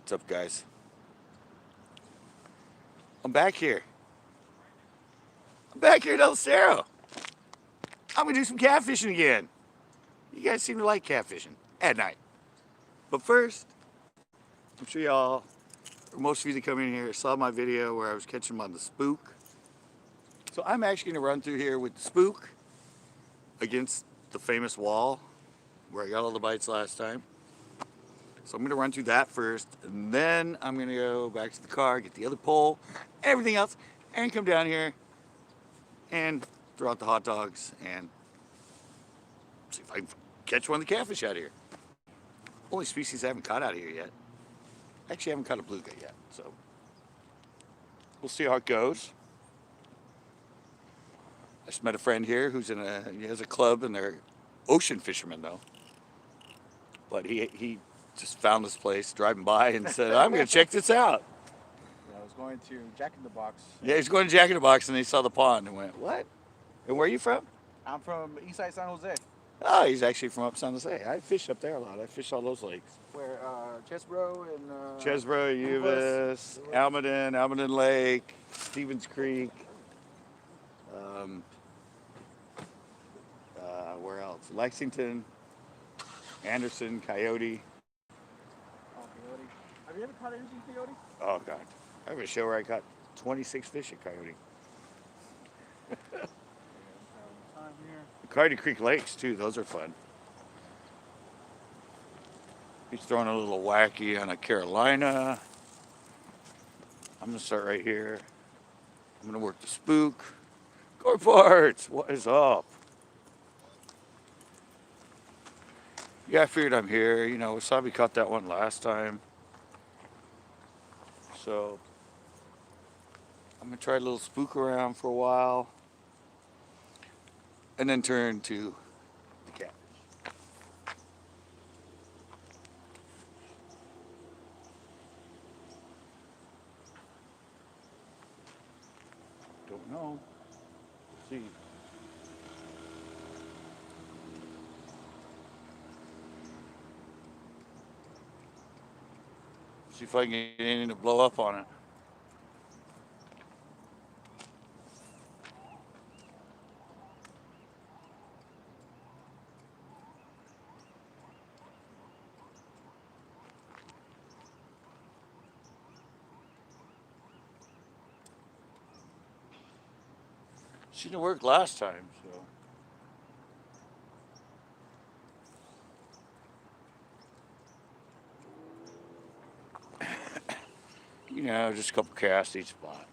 What's up, guys? I'm back here. I'm back here at El Cerro. I'm gonna do some catfishing again. You guys seem to like catfishing at night. But first, I'm sure y'all, or most of you that come in here, saw my video where I was catching them on the spook. So I'm actually gonna run through here with the spook against the famous wall where I got all the bites last time. So I'm gonna run through that first, and then I'm gonna go back to the car, get the other pole, everything else, and come down here and throw out the hot dogs and see if I can catch one of the catfish out of here. Only species I haven't caught out of here yet. Actually, I haven't caught a bluegill yet, so we'll see how it goes. I just met a friend here he has a club, and they're ocean fishermen though. But he just found this place driving by and said, "I'm gonna check this out." Yeah, I was going to Jack in the Box. Yeah, he's going to Jack in the Box, and he saw the pond and went, "What? And where are you from?" I'm from Eastside San Jose, Oh, he's actually from up San Jose. I fish up there a lot. I fish all those lakes. where Chesbro and Chesbro, Uvis, Almaden Lake, Stevens Creek. Um, where else? Lexington, Anderson, Coyote. Oh, Coyote. Have you ever caught anything Coyote? Oh, God. I have a show where I caught 26 fish at Coyote. Time here. The Coyote Creek Lakes, too. Those are fun. He's throwing a little wacky on a Carolina. I'm going to start right here. I'm going to work the spook. Go parts. What is up? Yeah, I figured I'm here. You know, Wasabi caught that one last time. So I'm going to try a little spook around for a while. And then turn to the catfish. Don't know. Let's see. See if I can get anything to blow up on it. She didn't work last time, so. You know, just a couple casts each spot.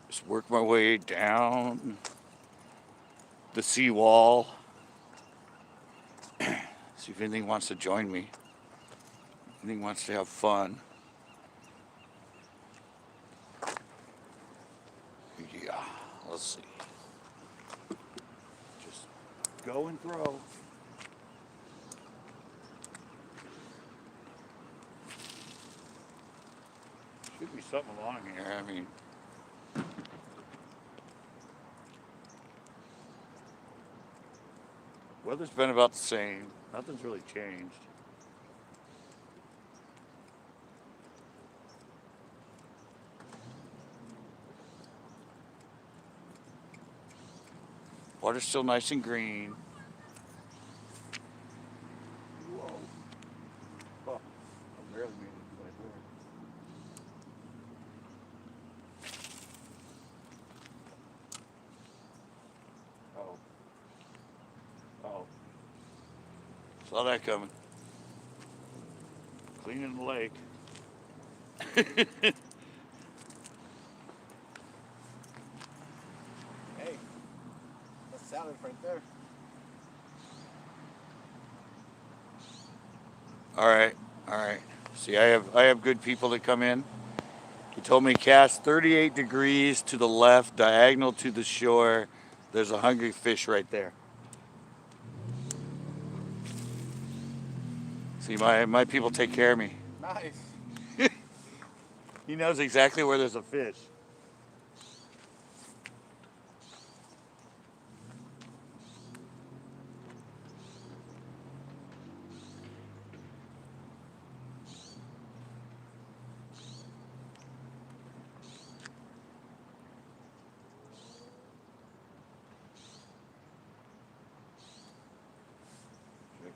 Just work my way down the seawall. See if anything wants to join me. Anything wants to have fun. Yeah, let's see. Just go and throw. Should be something along here. I mean, weather's been about the same. Nothing's really changed. Water's still nice and green. Whoa. Oh, I barely made it right there. Oh. Oh. Saw that coming. Cleaning the lake. Hey, that's salad right there. All right. See, I have good people that come in. He told me cast 38 degrees to the left, diagonal to the shore. There's a hungry fish right there. See, my people take care of me. Nice. He knows exactly where there's a fish.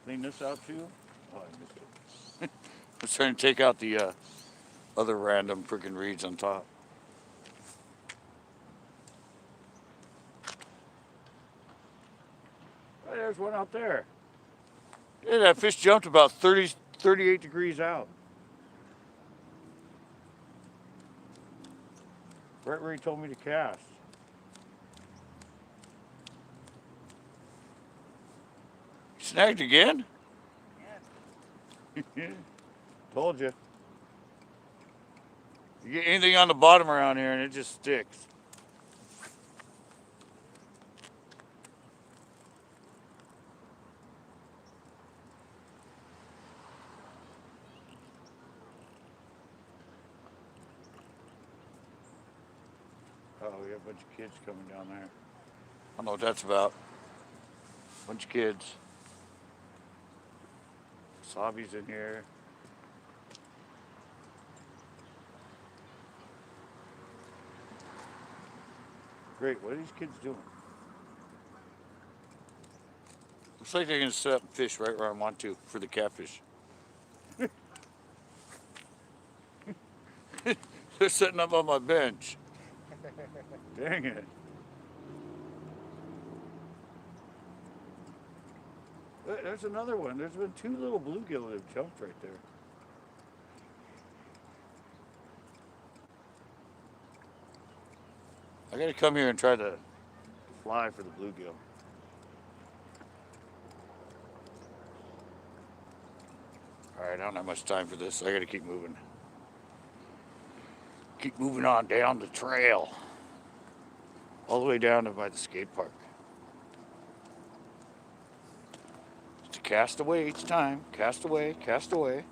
Clean this out too? Oh, I missed it. I was trying to take out the other random freaking reeds on top. Oh, there's one out there. Yeah, that fish jumped about 30, 38 degrees out. Right where he told me to cast. Snagged again? Told you. You get anything on the bottom around here and it just sticks. Oh, we got a bunch of kids coming down there. I don't know what that's about. Bunch of kids. Sabi's in here. Great, what are these kids doing? Looks like they're gonna set up and fish right where I want to for the catfish. They're setting up on my bench. Dang it. There's another one. There's been two little bluegill that have jumped right there. I gotta come here and try to fly for the bluegill. Alright, I don't have much time for this. I gotta keep moving. Keep moving on down the trail. All the way down to by the skate park. Just cast away each time. Cast away, cast away.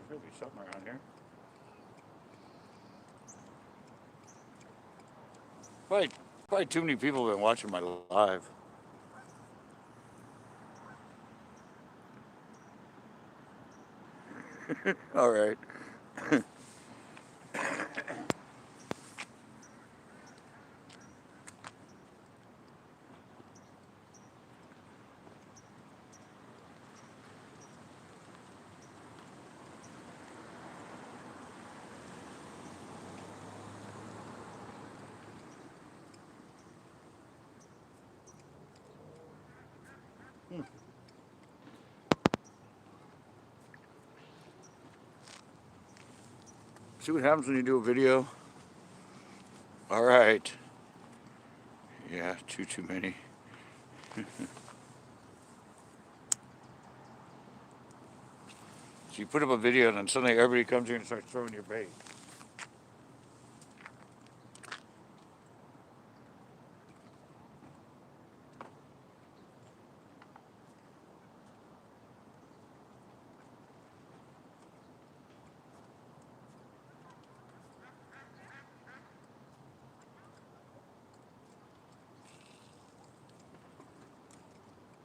There'll be something around here. Probably too many people have been watching my live. All right. See what happens when you do a video? All right. Yeah, too many. So you put up a video and then suddenly everybody comes here and starts throwing your bait.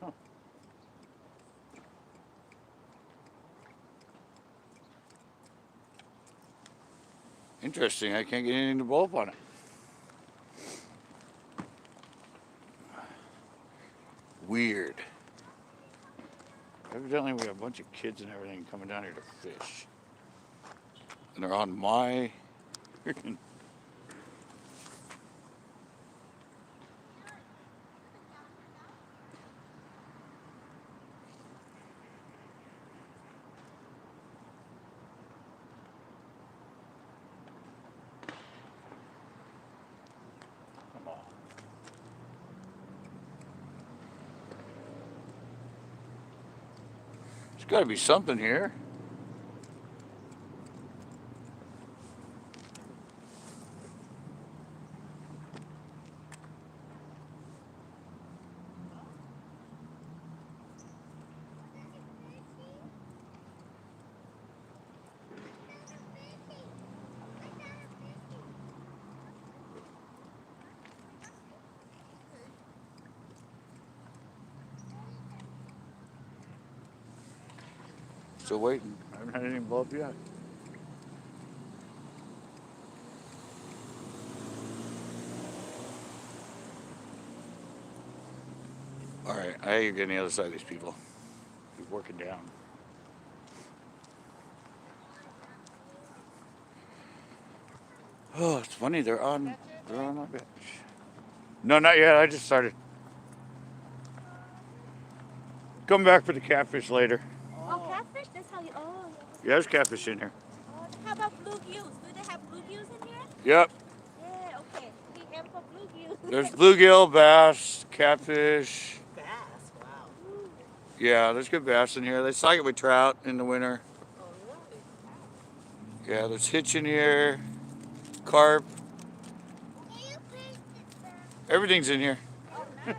Huh. Interesting, I can't get anything to blow up on it. Weird. Evidently we have a bunch of kids and everything coming down here to fish. And they're on my freaking... Come on. There's got to be something here. Still waiting. I haven't had anything blow up yet. All right, I gotta get on the other side of these people. He's working down. Oh, it's funny. They're on my bench. No, not yet. I just started. Come back for the catfish later. Oh, catfish? That's how you. Oh, Yeah, there's catfish in here. oh. How about bluegills? Do they have bluegills in here? Yep. Yeah, okay. Be M for bluegills. There's bluegill, bass, catfish. Bass, wow. Yeah, there's good bass in here. They stock it with trout in the winter. Oh, really? Yeah, there's hitch in here, carp. Everything's in here. Oh, nice.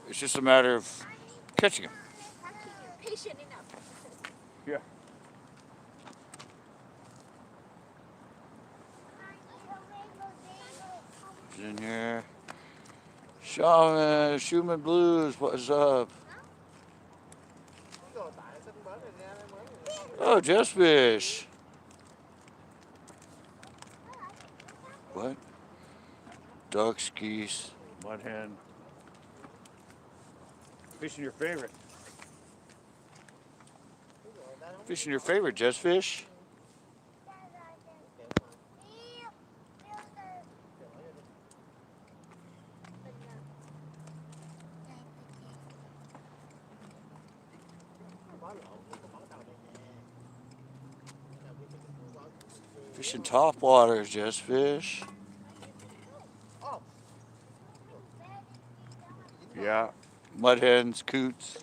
It's just a matter of catching them. Patient enough. Yeah. It's in here. Schumann Blues, what's up? Oh, just fish. What? Ducks, geese, mud hen. Fishing your favorite. Fishing your favorite, just fish. Fishing top waters, just fish. Yeah, mud hens, coots,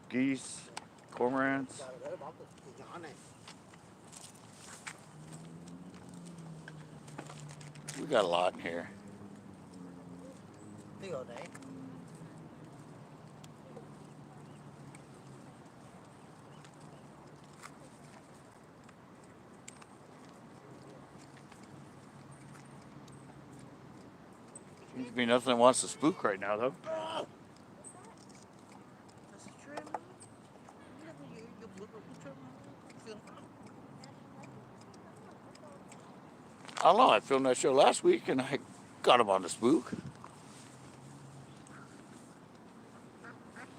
geese, cormorants. We got a lot in here. Big old day. Seems to be nothing that wants to spook right now, though. I don't know. I filmed that show last week and I got him on the spook.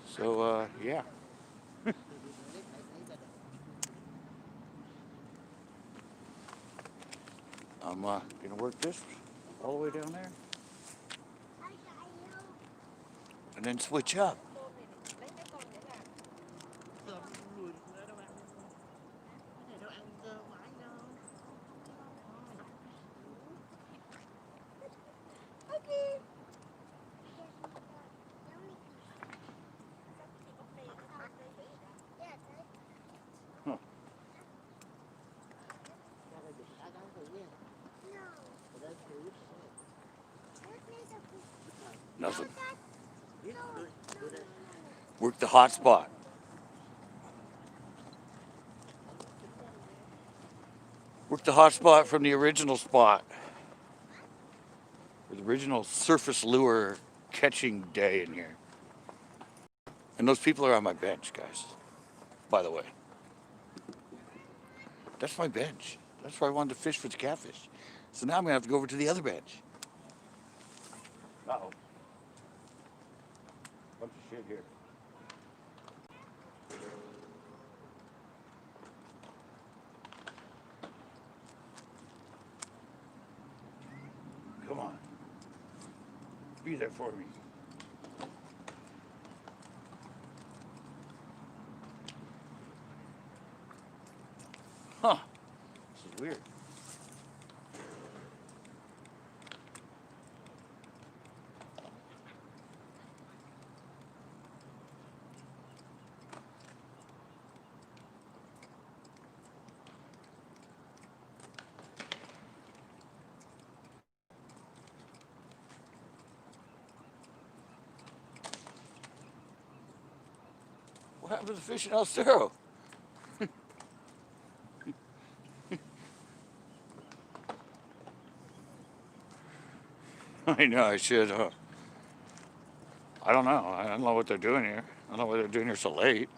So, yeah. I'm gonna work this all the way down there. And then switch up. Huh. Nothing. Work the hot spot. Work the hot spot from the original spot. The original surface lure catching day in here. And those people are on my bench, guys. By the way. That's my bench. That's where I wanted to fish for the catfish. So now I'm gonna have to go over to the other bench. Uh-oh. Bunch of shit here. Come on. Be there for me. Huh. This is weird. What happened to the fish in El Cerro? I know I should. I don't know. I don't know what they're doing here. I don't know why they're doing here so late.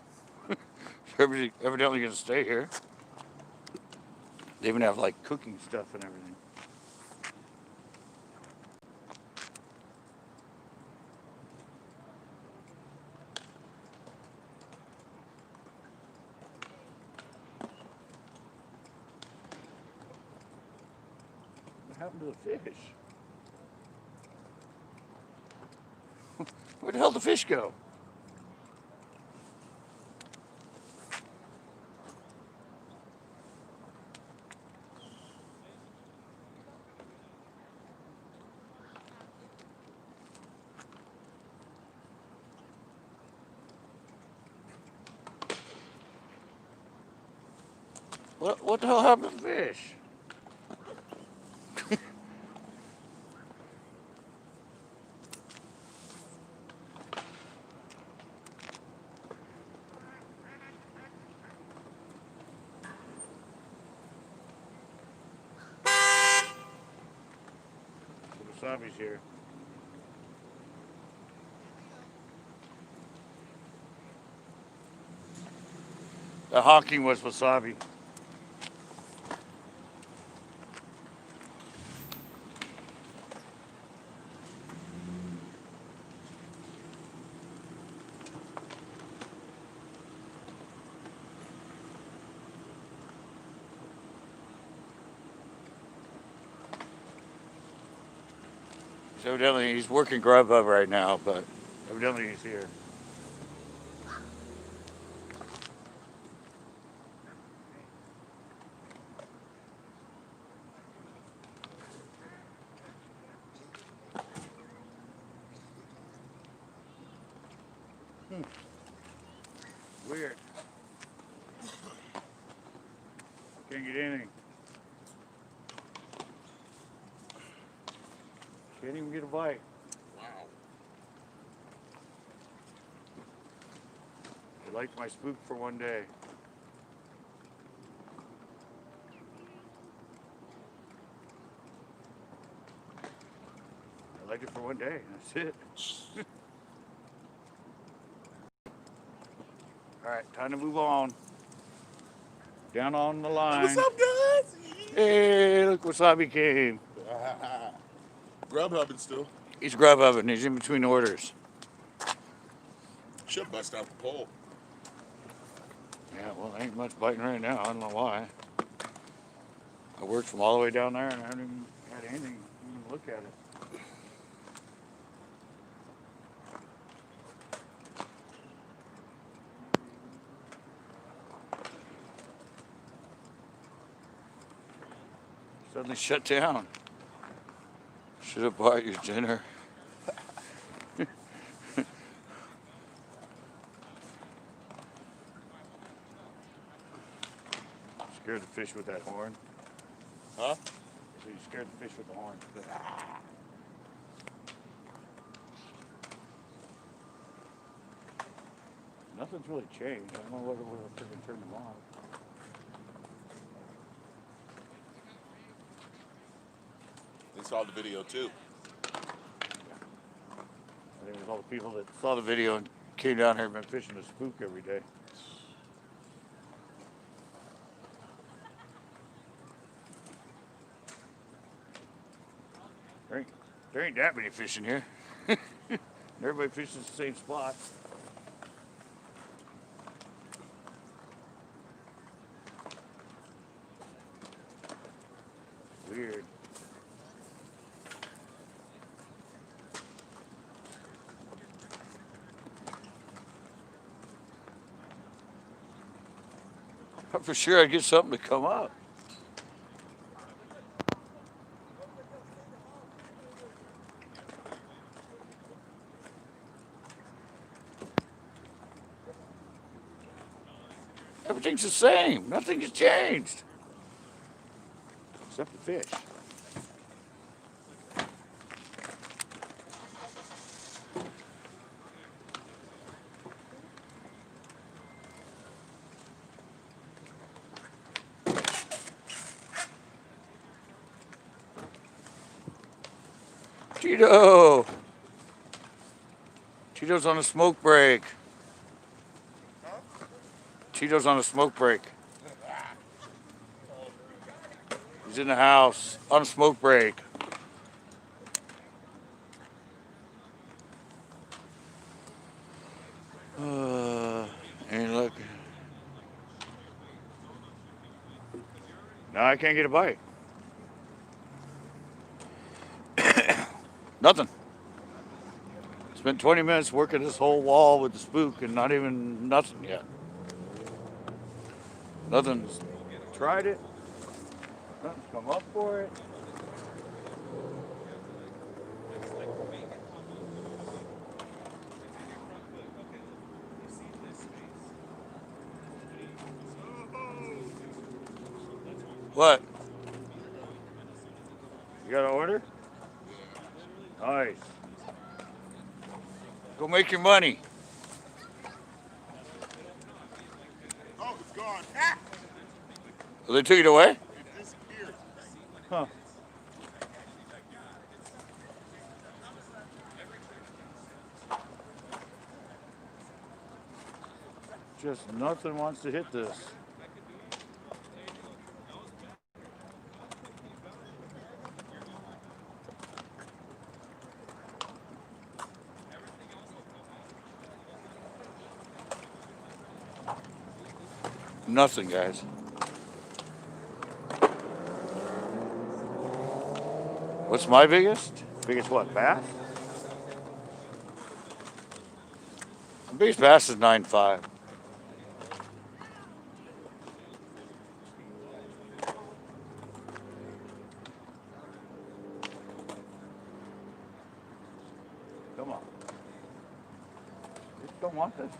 Everybody evidently gonna stay here. They even have like cooking stuff and everything. What happened to the fish? Where the hell did the fish go? What the hell happened to the fish? The wasabi's here. The honking was wasabi. So evidently he's working Grubhub right now, but evidently he's here. Weird. Can't get anything. Can't even get a bite. Wow. I liked my spook for one day. I liked it for one day. That's it. All right, time to move on. Down on the line. What's up, guys? Hey, look, Wasabi came. Grubhubbing still. He's Grubhubbing. He's in between orders. Should bust out the pole. Yeah, well, ain't much biting right now. I don't know why. I worked from all the way down there and I haven't even had anything even look at it. Suddenly shut down. Should have bought you dinner. Scared the fish with that horn. Huh? So you scared the fish with the horn. Nothing's really changed. I don't know whether we'll freaking turn them on. They saw the video too. I think it was all the people that saw the video and came down here and been fishing the spook every day. There ain't that many fish in here. Everybody fishes the same spot. Weird. For sure I'd get something to come up. Everything's the same. Nothing has changed. Except the fish. Tito Tito's on a smoke break. Tito's on a smoke break. He's in the house on a smoke break. And look. No, I can't get a bite. Nothing. Spent 20 minutes working this whole wall with the spook and not even nothing yet. Nothing's tried it. Nothing's come up for it. What? You got an order? Nice. Go make your money. Oh, it's gone. Well, they took it away? It disappeared. Huh. Just nothing wants to hit this. Nothing, guys. What's my biggest? Biggest what, bass? The biggest bass is 9.5. Come on. Just don't want this.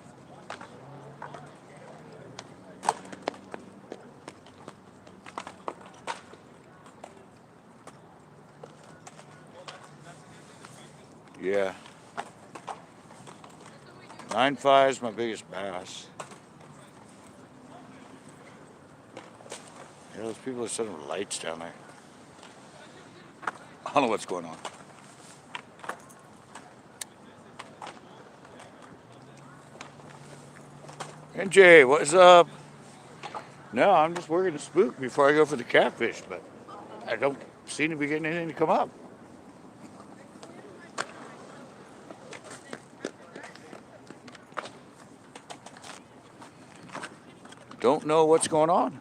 Yeah. 9.5 is my biggest bass. Yeah, those people are setting lights down there. I don't know what's going on. NJ, what's up? No, I'm just working the spook before I go for the catfish, but I don't seem to be getting anything to come up. Don't know what's going on.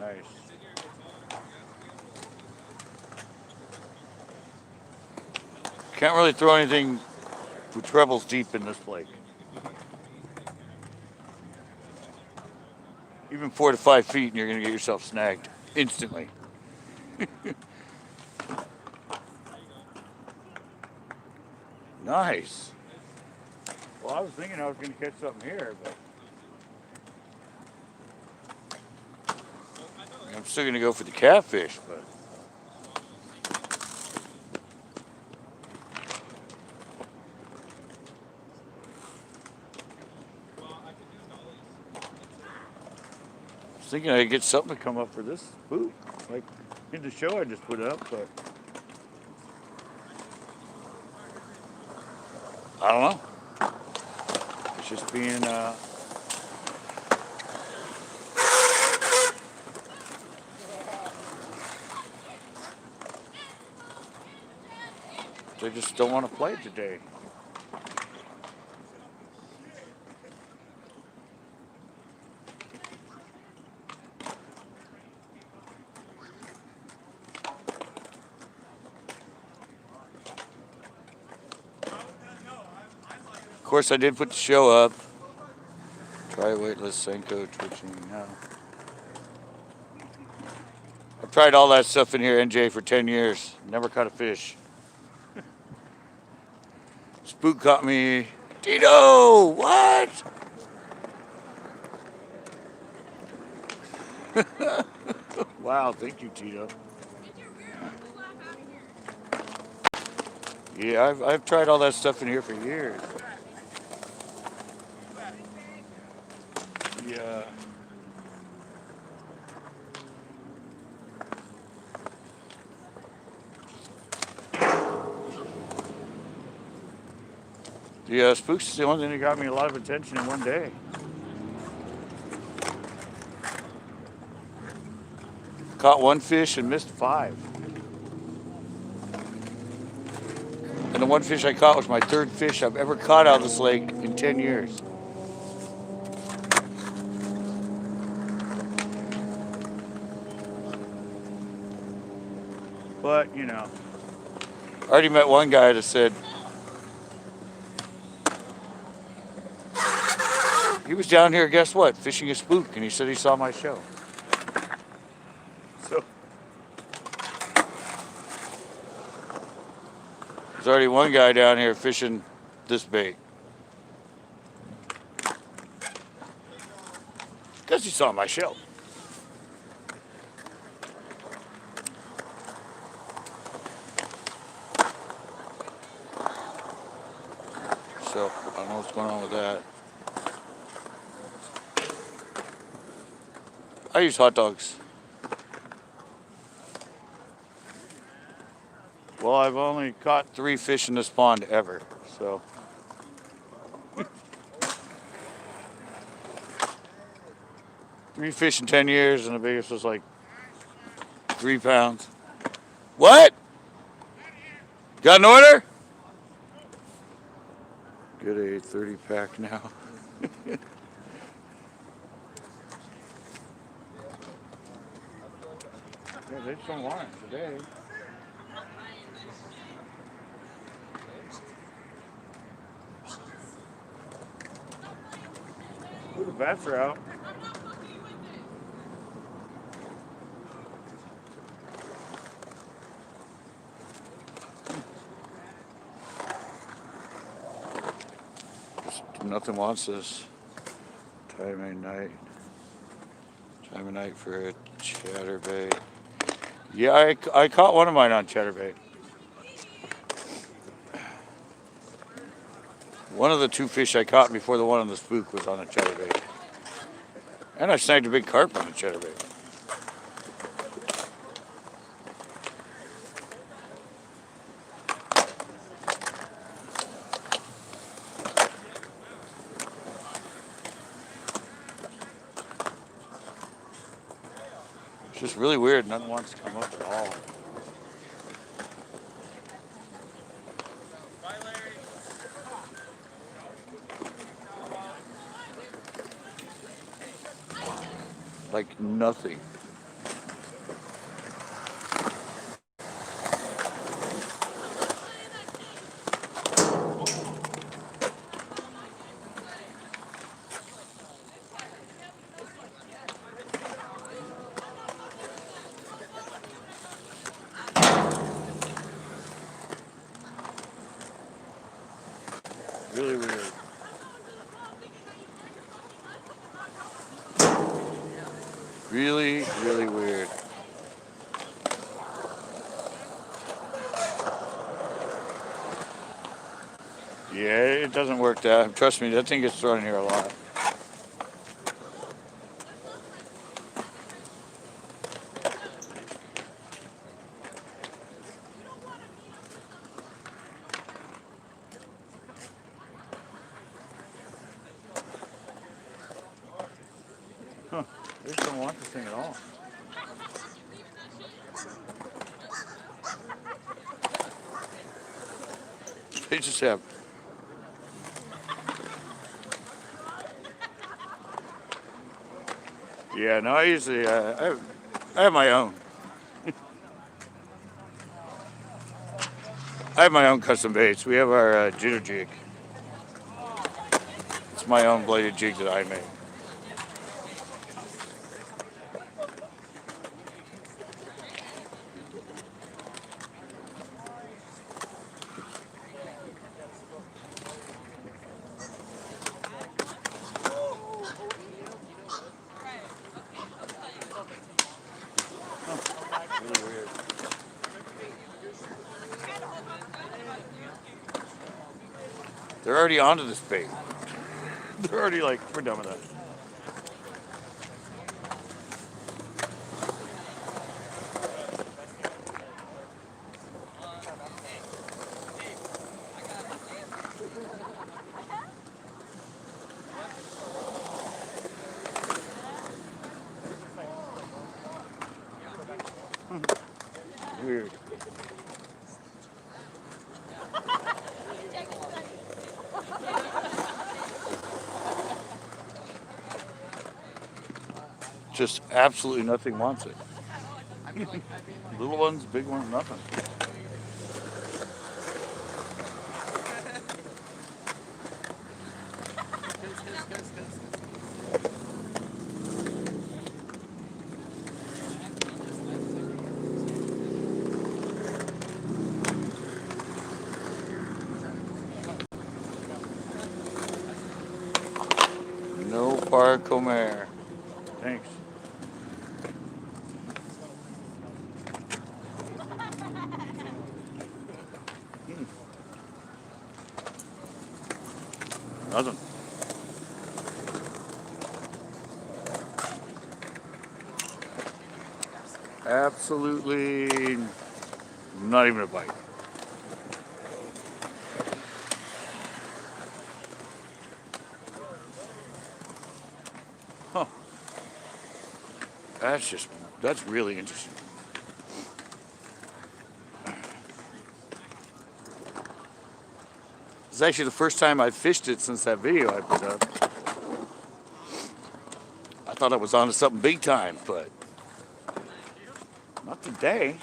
Nice. Can't really throw anything with trebles deep in this lake. Even 4 to 5 feet and you're going to get yourself snagged instantly. Nice. Well, I was thinking I was going to catch something here, but I'm still going to go for the catfish, but I was thinking I'd get something to come up for this spook, like in the show I just put up, but I don't know. It's just being, they just don't want to play today. Of course, I did put the show up. Try weightless Senko twitching now. I've tried all that stuff in here, NJ, for 10 years. Never caught a fish. Spook caught me. Tito! What? Wow, thank you, Tito. Yeah, I've tried all that stuff in here for years. The spooks is the only thing that got me a lot of attention in one day. Caught one fish and missed 5. And the one fish I caught was my 3rd fish I've ever caught out of this lake in 10 years. But, you know, I already met one guy that said he was down here, guess what, fishing a spook, and he said he saw my show. So there's already one guy down here fishing this bait. Because he saw my show. So I don't know what's going on with that. I use hot dogs. Well, I've only caught 3 fish in this pond ever, so. 3 fish in 10 years, and the biggest was like 3 pounds. What? Got an order? Get a 30 pack now. Yeah, they just don't want it today. Ooh, the bats are out. Just nothing wants this time of night. Time of night for a chatterbait. Yeah, I caught one of mine on chatterbait. One of the 2 fish I caught before the one on the spook was on a chatterbait. And I snagged a big carp on a chatterbait. It's just really weird. Nothing wants to come up at all. Like nothing. Really weird. Really, really weird. Yeah, it doesn't work that. Trust me, that thing gets thrown in here a lot. Huh. They just don't want this thing at all. They just have. Yeah, no, I usually, I have my own. I have my own custom baits. We have our jitter jig. It's my own bladed jig that I make. Really weird. They're already onto this bait. They're already like, we're done with that. Just absolutely nothing wants it. Little ones, big ones, nothing. No Parcomer. Thanks. Nothing. Absolutely not even a bite. Huh. That's really interesting. It's actually the first time I fished it since that video I put up. I thought I was onto something big time, but not today.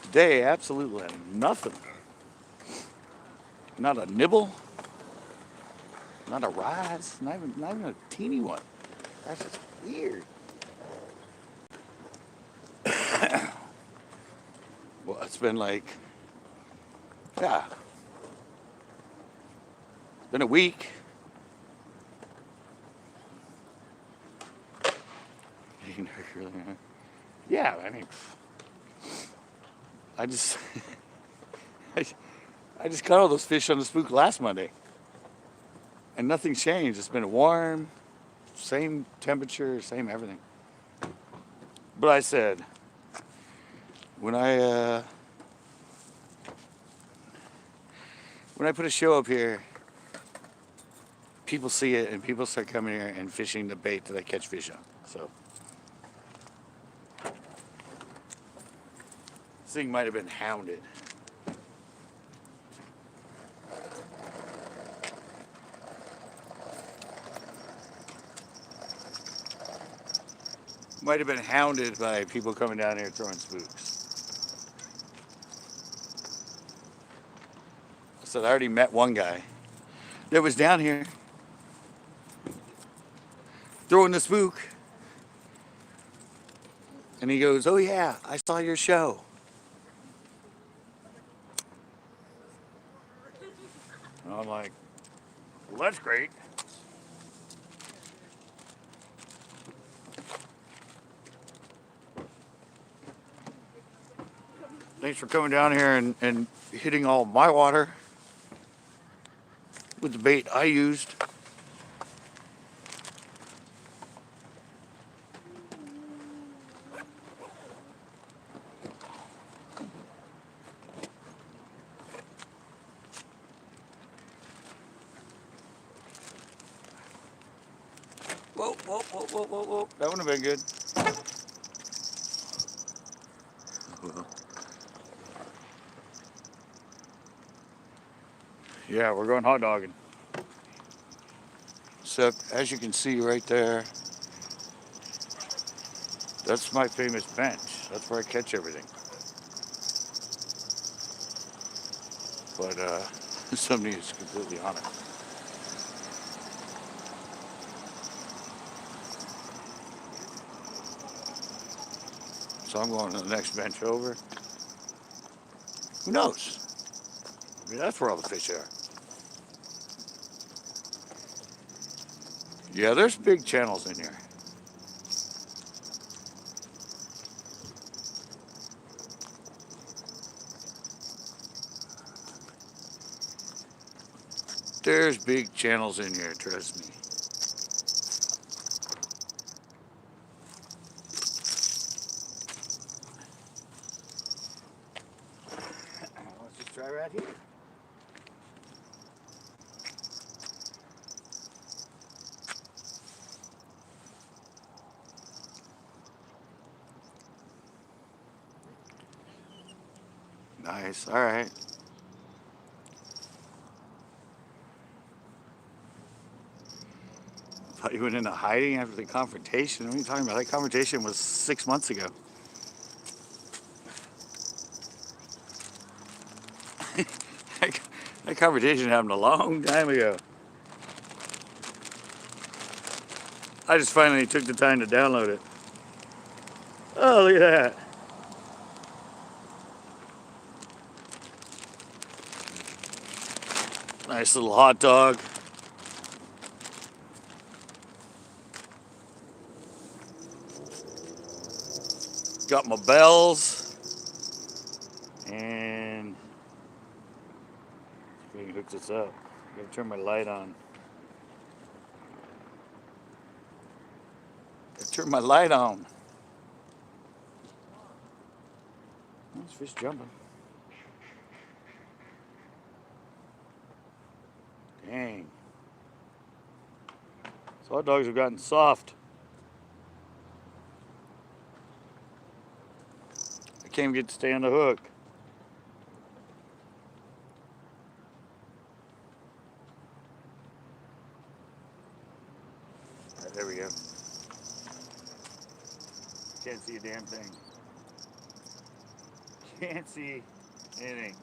Today, absolutely nothing. Not a nibble, not a rise, not even a teeny one. That's just weird. Well, it's been like, yeah, it's been a week. Yeah, I mean, I just, I just caught all those fish on the spook last Monday, and nothing's changed. It's been warm, same temperature, same everything. But I said, when I put a show up here, people see it and people start coming here and fishing the bait that I catch fish on. So this thing might have been hounded. Might have been hounded by people coming down here throwing spooks. I said I already met one guy that was down here throwing the spook. And he goes, "Oh yeah, I saw your show." And I'm like, "Well, that's great." Thanks for coming down here and hitting all my water with the bait I used. Whoa, whoa, whoa, whoa, whoa, whoa. That would have been good. Yeah, we're going hot dogging. So, as you can see right there, that's my famous bench. That's where I catch everything. But somebody is completely on it. So I'm going to the next bench over. Who knows? Maybe that's where all the fish are. Yeah, there's big channels in here. There's big channels in here, trust me. Let's just try right here. Nice, all right. Thought you went into hiding after the confrontation. What are you talking about? That confrontation was 6 months ago. That confrontation happened a long time ago. I just finally took the time to download it. Oh, look at that. Nice little hot dog. Got my bells. And see if I can hook this up. I gotta turn my light on. Turn my light on. There's fish jumping. Dang. These hot dogs have gotten soft. I can't even get to stay on the hook. All right, there we go. Can't see a damn thing. Can't see anything.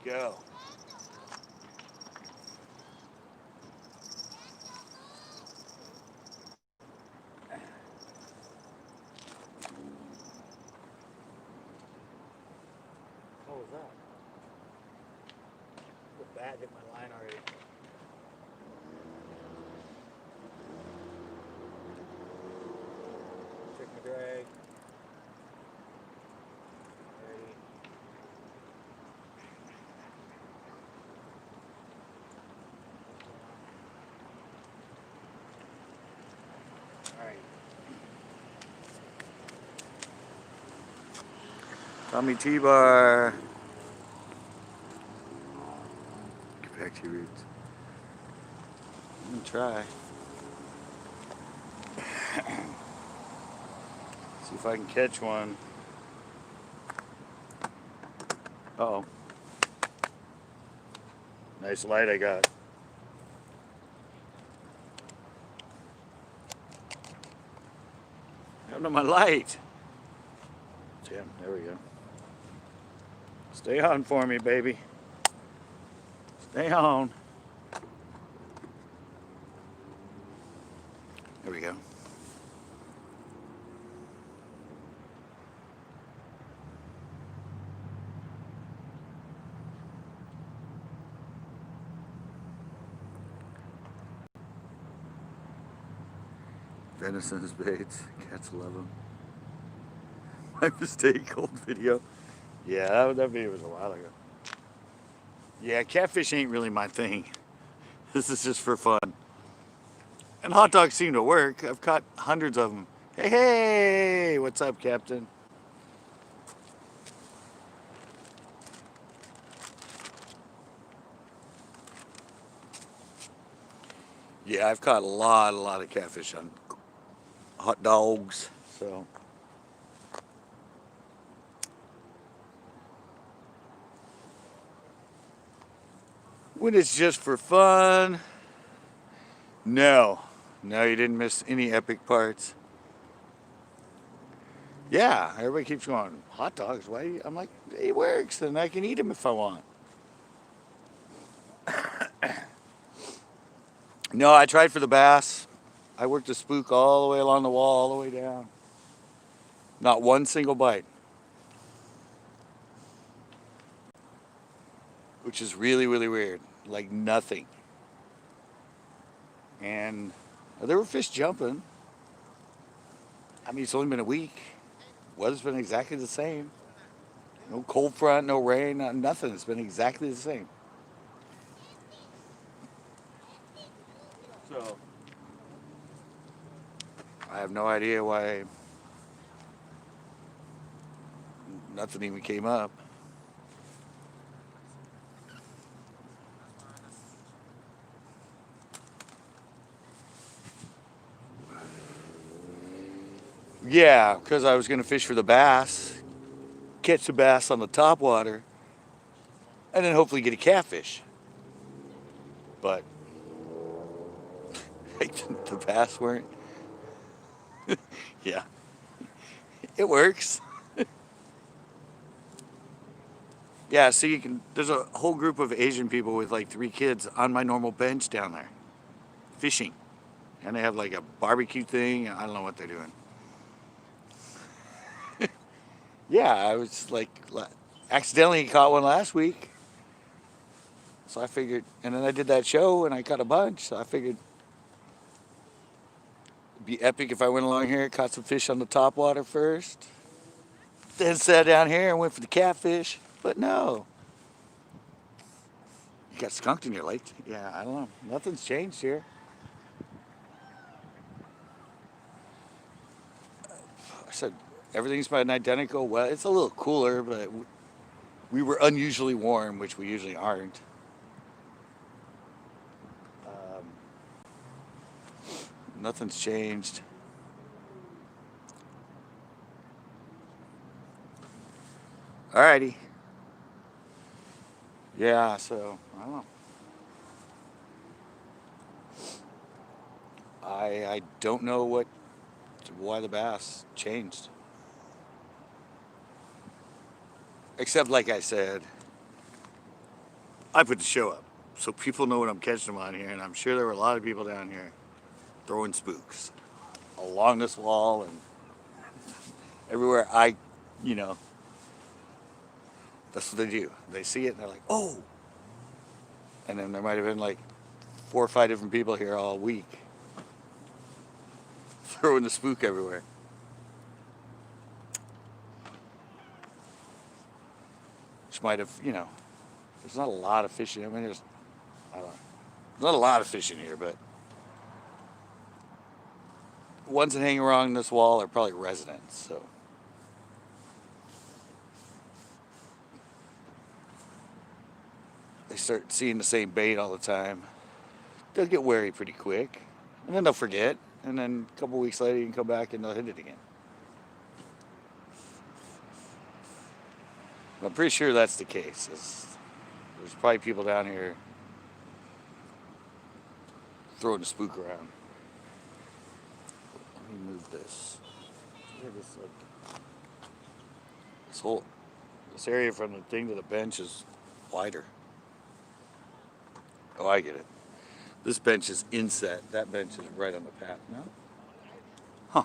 Go. What was that? The bat hit my line already. Check my drag. Ready. Alright. Tommy T-bar. Get back to your roots. I'm gonna try. See if I can catch one. Uh-oh. Nice light I got. What happened to my light? Damn, there we go. Stay on for me, baby. Stay on. There we go. Venison's baits. Cats love them. My mistake, old video. Yeah, that video was a while ago. Yeah, catfish ain't really my thing. This is just for fun. And hot dogs seem to work. I've caught hundreds of them. Hey, hey! What's up, Captain? Yeah, I've caught a lot of catfish on hot dogs, so. When it's just for fun, no, you didn't miss any epic parts. Yeah, everybody keeps going, hot dogs, why? I'm like, it works, and I can eat them if I want. No, I tried for the bass. I worked the spook all the way along the wall, all the way down. Not one single bite. Which is really, really weird. Like nothing. And there were fish jumping. I mean, it's only been a week. Weather's been exactly the same. No cold front, no rain, nothing. It's been exactly the same. So, I have no idea why nothing even came up. Yeah, because I was going to fish for the bass, catch the bass on the top water, and then hopefully get a catfish. But the bass weren't. Yeah, it works. Yeah, so you can. There's a whole group of Asian people with like 3 kids on my normal bench down there, fishing, and they have like a barbecue thing. I don't know what they're doing. Yeah, I was like accidentally caught one last week, so I figured, and then I did that show and I caught a bunch. So I figured it'd be epic if I went along here, caught some fish on the top water first, then sat down here and went for the catfish. But no. You got skunked in your lake? Yeah, I don't know. Nothing's changed here. I said everything's been identical. Well, it's a little cooler, but we were unusually warm, which we usually aren't. Nothing's changed. Alrighty. Yeah, so I don't know. I don't know why the bass changed. Except, like I said, I put the show up so people know when I'm catching them on here, and I'm sure there were a lot of people down here throwing spooks along this wall and everywhere. That's what they do. They see it and they're like, oh. And then there might have been like 4 or 5 different people here all week throwing the spook everywhere. Which might have, there's not a lot of fishing. I mean, there's not a lot of fishing here, but the ones that hang around this wall are probably residents, so. They start seeing the same bait all the time. They'll get wary pretty quick, and then they'll forget, and then a couple weeks later you can come back and they'll hit it again. I'm pretty sure that's the case. There's probably people down here throwing the spook around. Let me move this. Look at this, this area from the thing to the bench is wider. Oh, I get it. This bench is inset. That bench is right on the path. No? Huh.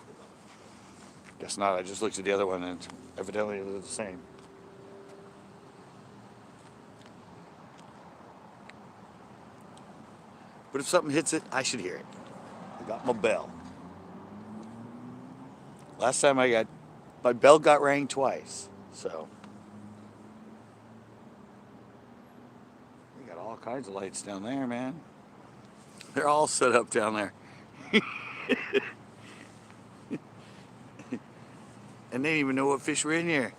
Guess not. I just looked at the other one and evidently they're the same. But if something hits it, I should hear it. I got my bell. Last time my bell got rang twice, so. We got all kinds of lights down there, man. They're all set up down there. And they didn't even know what fish were in here.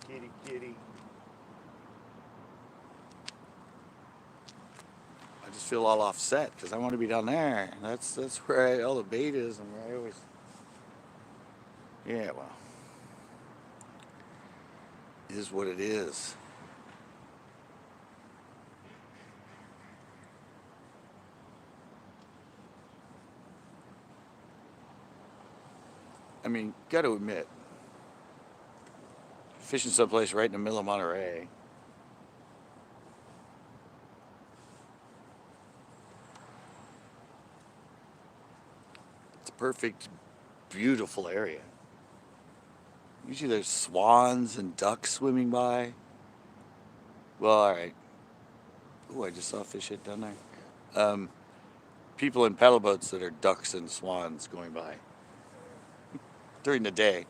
Kitty, kitty. I just feel all offset because I want to be down there. That's where all the bait is and where I always. Yeah, well. It is what it is. I mean, got to admit, fishing someplace right in the middle of Monterey. It's a perfect, beautiful area. Usually there's swans and ducks swimming by. Well, all right. Ooh, I just saw a fish hit down there. People in paddle boats that are ducks and swans going by during the day.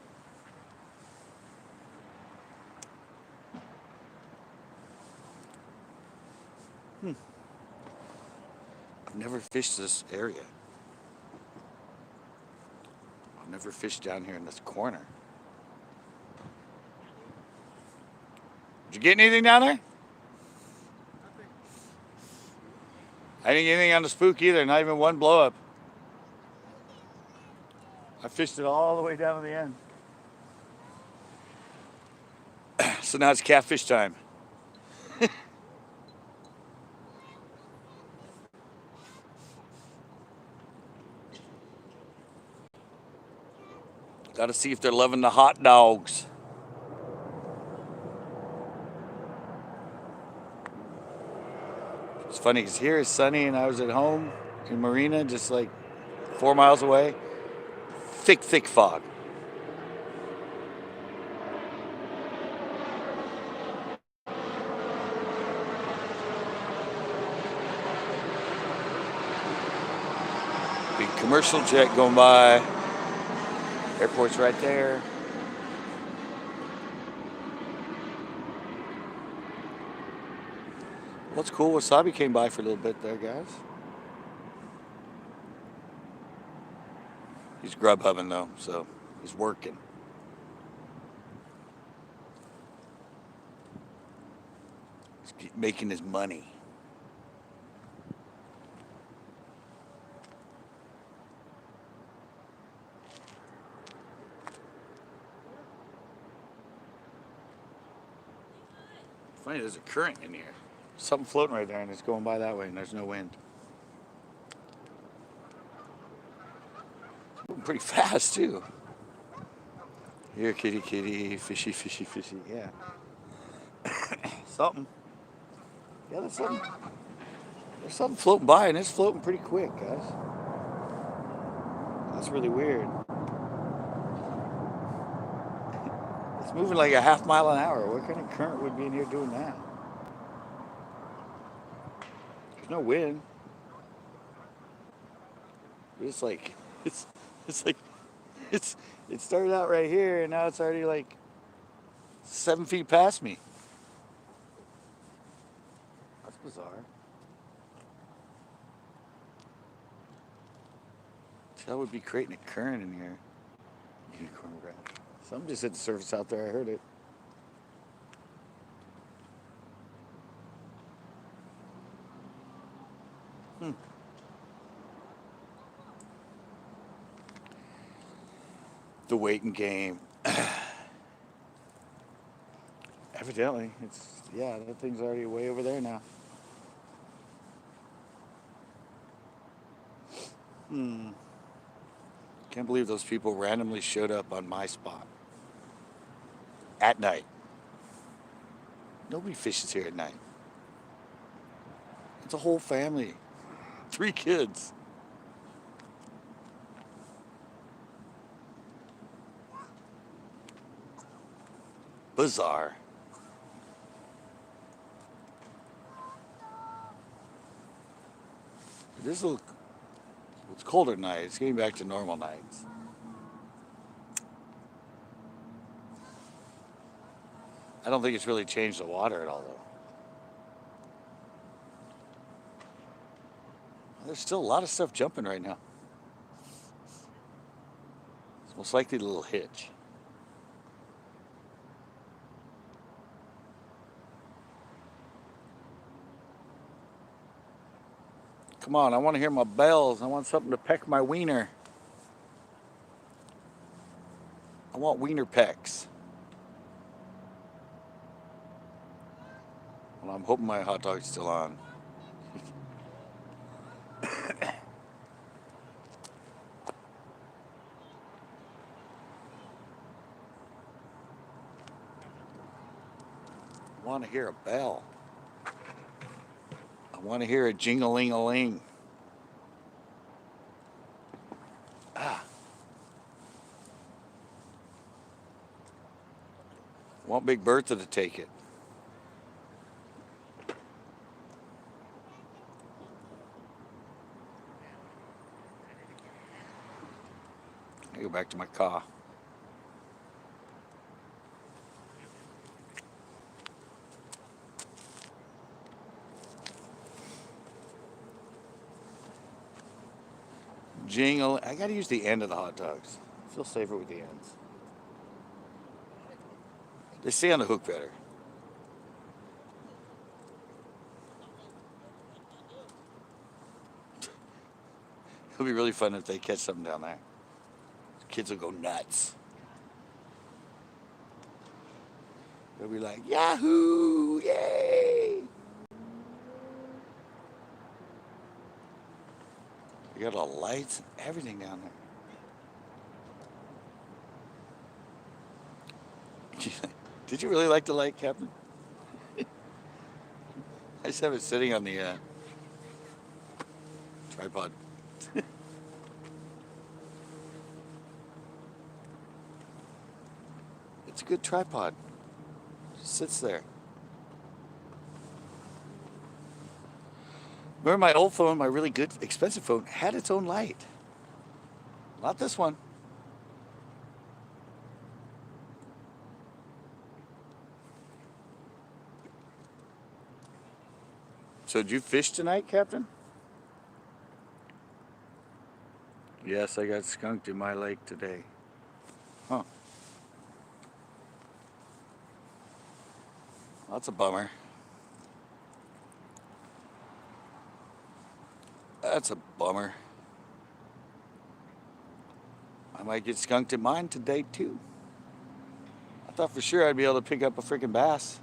I've never fished this area. I've never fished down here in this corner. Did you get anything down there? I didn't get anything on the spook either, not even one blow up. I fished it all the way down to the end. So now it's catfish time. Got to see if they're loving the hot dogs. It's funny because here is sunny and I was at home in Marina, just like 4 miles away. Thick, thick fog. Big commercial jet going by. Airport's right there. What's cool, Wasabi came by for a little bit there, guys. He's grub hubbing though, so he's working. He's making his money. Funny, there's a current in here. Something floating right there and it's going by that way and there's no wind. It's moving pretty fast too. Here, kitty, kitty, fishy, fishy, fishy, yeah. Something. Yeah, there's something. There's something floating by and it's floating pretty quick, guys. That's really weird. It's moving like a half mile an hour. What kind of current would be in here doing that? There's no wind. It's like it started out right here and now it's already like 7 feet past me. That's bizarre. That would be creating a current in here. Unicorn grass. Something just hit the surface out there. I heard it. The waiting game. Evidently, that thing's already way over there now. Can't believe those people randomly showed up on my spot at night. Nobody fishes here at night. It's a whole family, 3 kids. Bizarre. This will. It's colder at night. It's getting back to normal nights. I don't think it's really changed the water at all, though. There's still a lot of stuff jumping right now. It's most likely a little hitch. Come on, I want to hear my bells. I want something to peck my wiener. I want wiener pecks. Well, I'm hoping my hot dog's still on. I want to hear a bell. I want to hear a jing-a-ling-a-ling. I want Big Bertha to take it. I go back to my car. Jingle. I gotta use the end of the hot dogs. I feel safer with the ends. They stay on the hook better. It'll be really fun if they catch something down there. Kids will go nuts. They'll be like, Yahoo! Yay! You got all lights and everything down there. Did you really like the light, Captain? I just have it sitting on the tripod. It's a good tripod. Just sits there. Remember my old phone, my really good, expensive phone, had its own light. Not this one. So did you fish tonight, Captain? Yes, I got skunked in my lake today. Huh. That's a bummer. That's a bummer. I might get skunked in mine today, too. I thought for sure I'd be able to pick up a freaking bass.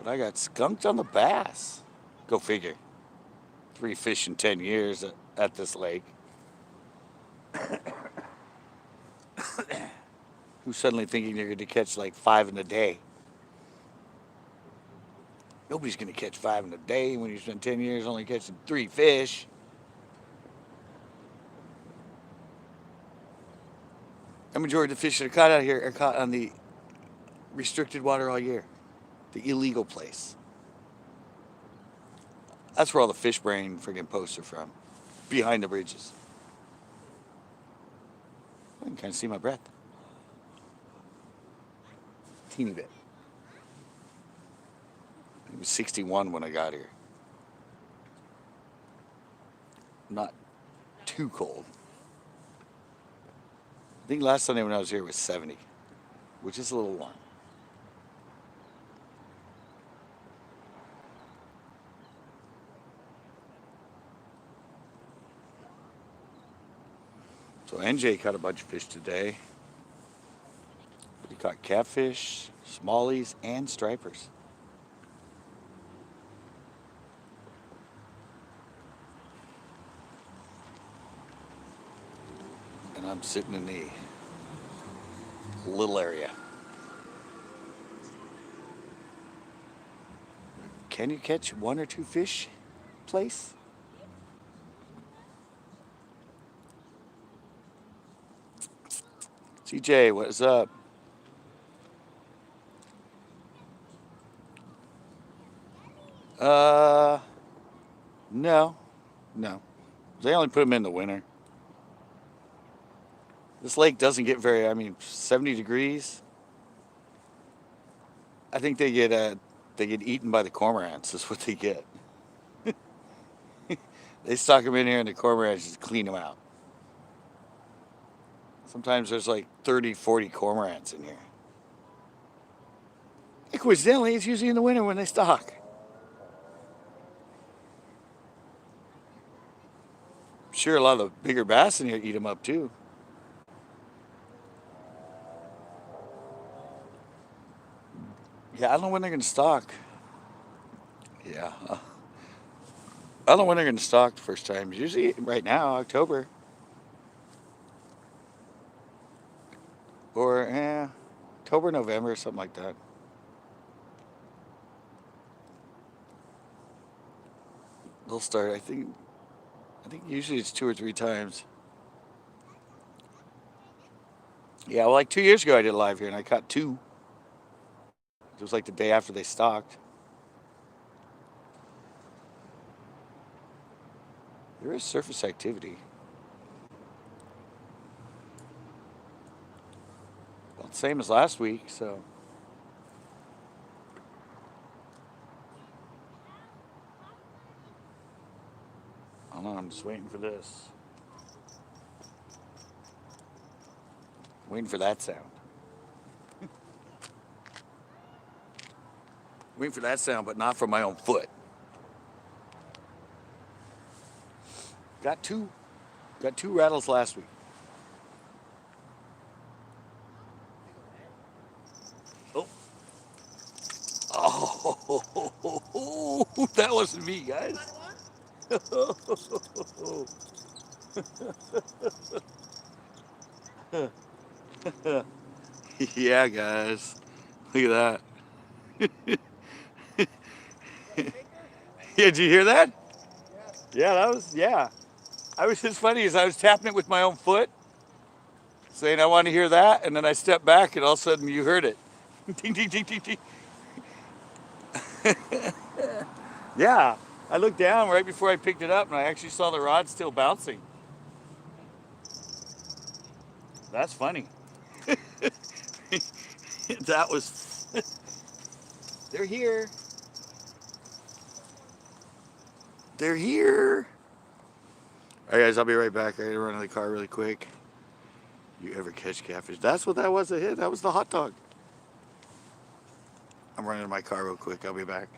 But I got skunked on the bass. Go figure. 3 fish in 10 years at this lake. Who's suddenly thinking they're going to catch like 5 in a day? Nobody's going to catch 5 in a day when you spend 10 years only catching 3 fish. The majority of the fish that are caught out here are caught on the restricted water all year. The illegal place. That's where all the fish brain friggin' posts are from. Behind the bridges. I can kind of see my breath. Teeny bit. It was 61 when I got here. Not too cold. I think last Sunday when I was here was 70, which is a little warm. So NJ caught a bunch of fish today. He caught catfish, smallies, and stripers. And I'm sitting in the little area. Can you catch 1 or 2 fish place? CJ, what's up? No. They only put them in the winter. This lake doesn't get 70 degrees. I think they get eaten by the cormorants is what they get. They stock them in here and the cormorants just clean them out. Sometimes there's like 30, 40 cormorants in here. And coincidentally, it's usually in the winter when they stock. I'm sure a lot of the bigger bass in here eat them up too. Yeah, I don't know when they're going to stock. Yeah. I don't know when they're going to stock the first time. Usually right now, October. Or, October, November, something like that. They'll start, I think usually it's 2 or 3 times. Yeah, well, like 2 years ago I did a live here and I caught 2. It was like the day after they stocked. There is surface activity. Well, same as last week, so. I don't know, I'm just waiting for this. Waiting for that sound. Waiting for that sound, but not from my own foot. Got 2. Got 2 rattles last week. Oh. Oh, that wasn't me, guys. Yeah, guys. Look at that. Yeah, did you hear that? Yeah, that was, yeah. I was just funny as I was tapping it with my own foot, saying I want to hear that, and then I stepped back, and all of a sudden you heard it. Ding, ding, ding, ding, ding. Yeah, I looked down right before I picked it up, and I actually saw the rod still bouncing. That's funny. That was. They're here. They're here. All right, guys, I'll be right back. I gotta run to the car really quick. You ever catch catfish? That's what that was, a hit. That was the hot dog. I'm running to my car real quick. I'll be back.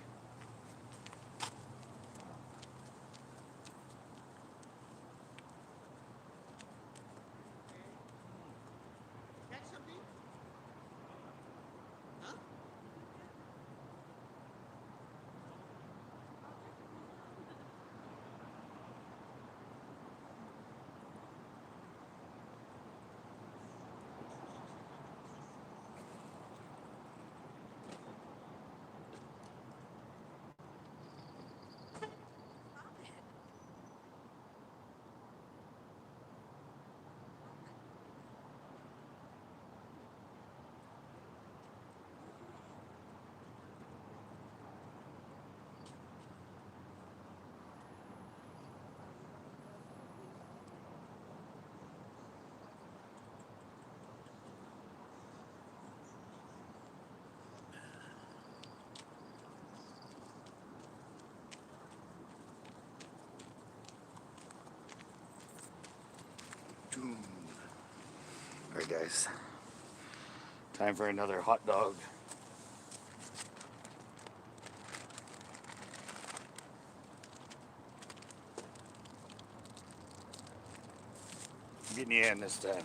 Catch something? Huh? All right, guys. Time for another hot dog. Getting you in this time.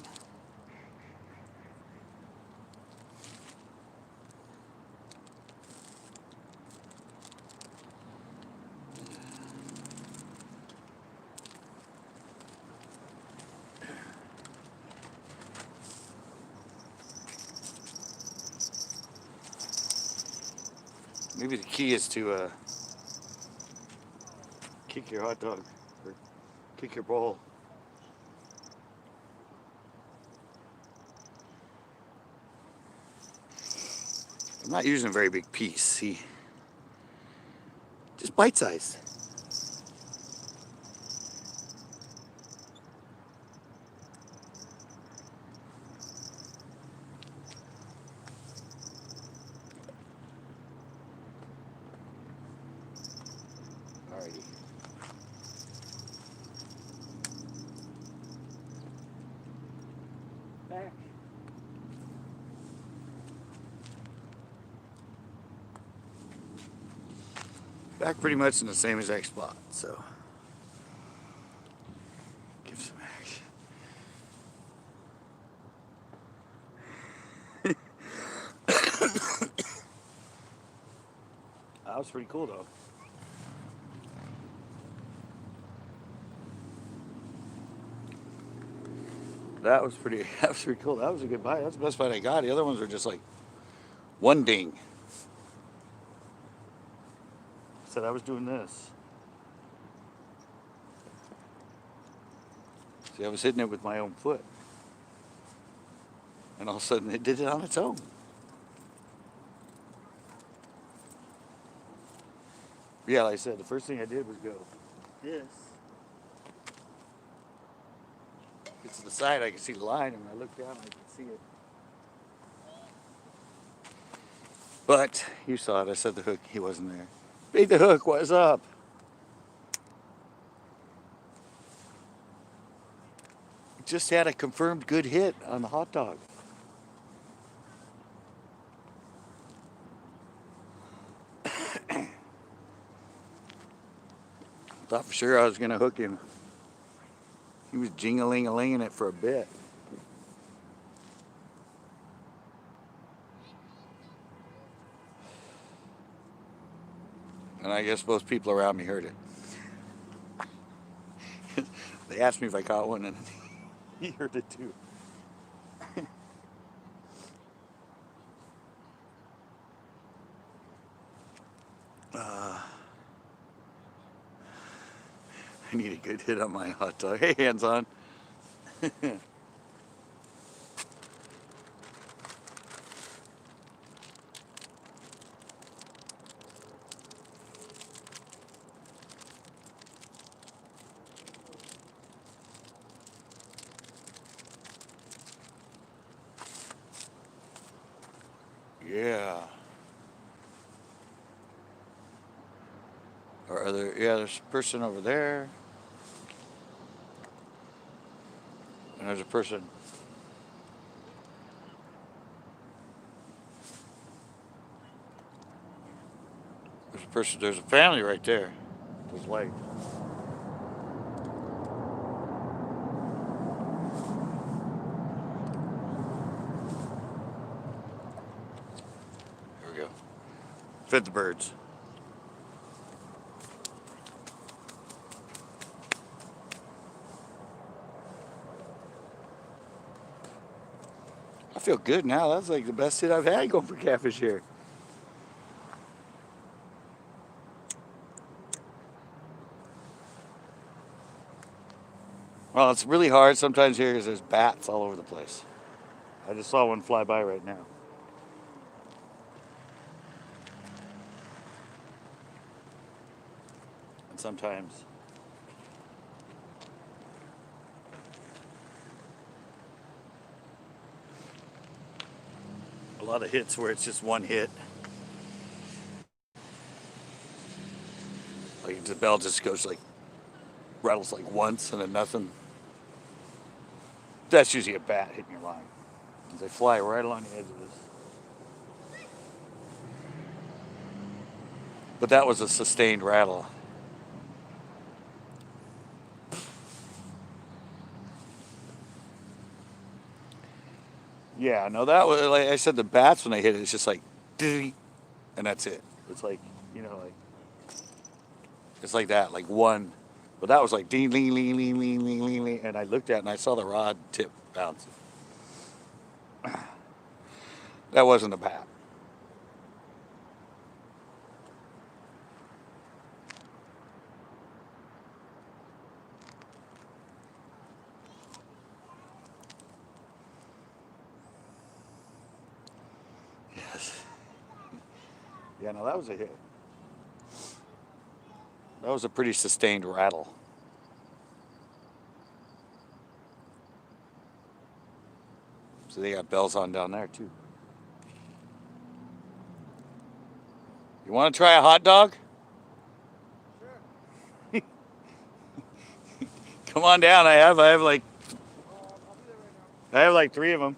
Maybe the key is to kick your hot dog or kick your bowl. I'm not using a very big piece, see? Just bite size. Alrighty. Back. Back pretty much in the same exact spot, so give some action. That was pretty cool though. That was pretty cool. That was a good bite. That's the best bite I got. The other ones were just like one ding. Said I was doing this. See, I was hitting it with my own foot. And all of a sudden it did it on its own. Yeah, like I said, the first thing I did was go this. It's to the side, I can see the line, and when I look down, I can see it. But you saw it. I said the hook, he wasn't there. Bait the hook, what's up? Just had a confirmed good hit on the hot dog. Thought for sure I was gonna hook him. He was jingling-a-linging it for a bit. And I guess most people around me heard it. They asked me if I caught one, and he heard it too. I need a good hit on my hot dog. Hey, hands on. Yeah. Or other, yeah, there's a person over there. And there's a person. There's a family right there. There's light. Here we go. Fed the birds. I feel good now. That's like the best hit I've had going for catfish here. Well, it's really hard sometimes here because there's bats all over the place. I just saw one fly by right now. And sometimes a lot of hits where it's just one hit. Like the bell just goes like, rattles like once and then nothing. That's usually a bat hitting your line. They fly right along the edge of this. But that was a sustained rattle. Yeah, no, that was, like I said, the bats when they hit it, it's just like, and that's it. It's like, you know, like, it's like that, like one. But that was like ding, ling, ling, ling, ling, ling, ling, ling, and I looked at it and I saw the rod tip bounce. That wasn't a bat. Yes. Yeah, no, that was a hit. That was a pretty sustained rattle. So they got bells on down there too. You want to try a hot dog? Sure. Come on down. I have like, I'll be there right now. I have like 3 of them.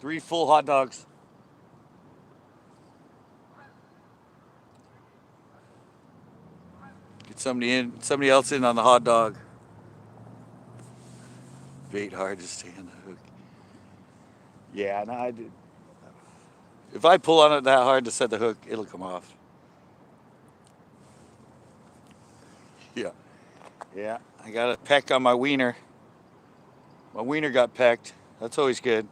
3 full hot dogs. Get somebody else in on the hot dog. Bait hard to stay on the hook. Yeah, no, I did. If I pull on it that hard to set the hook, it'll come off. Yeah. Yeah, I got a peck on my wiener. My wiener got pecked. That's always good.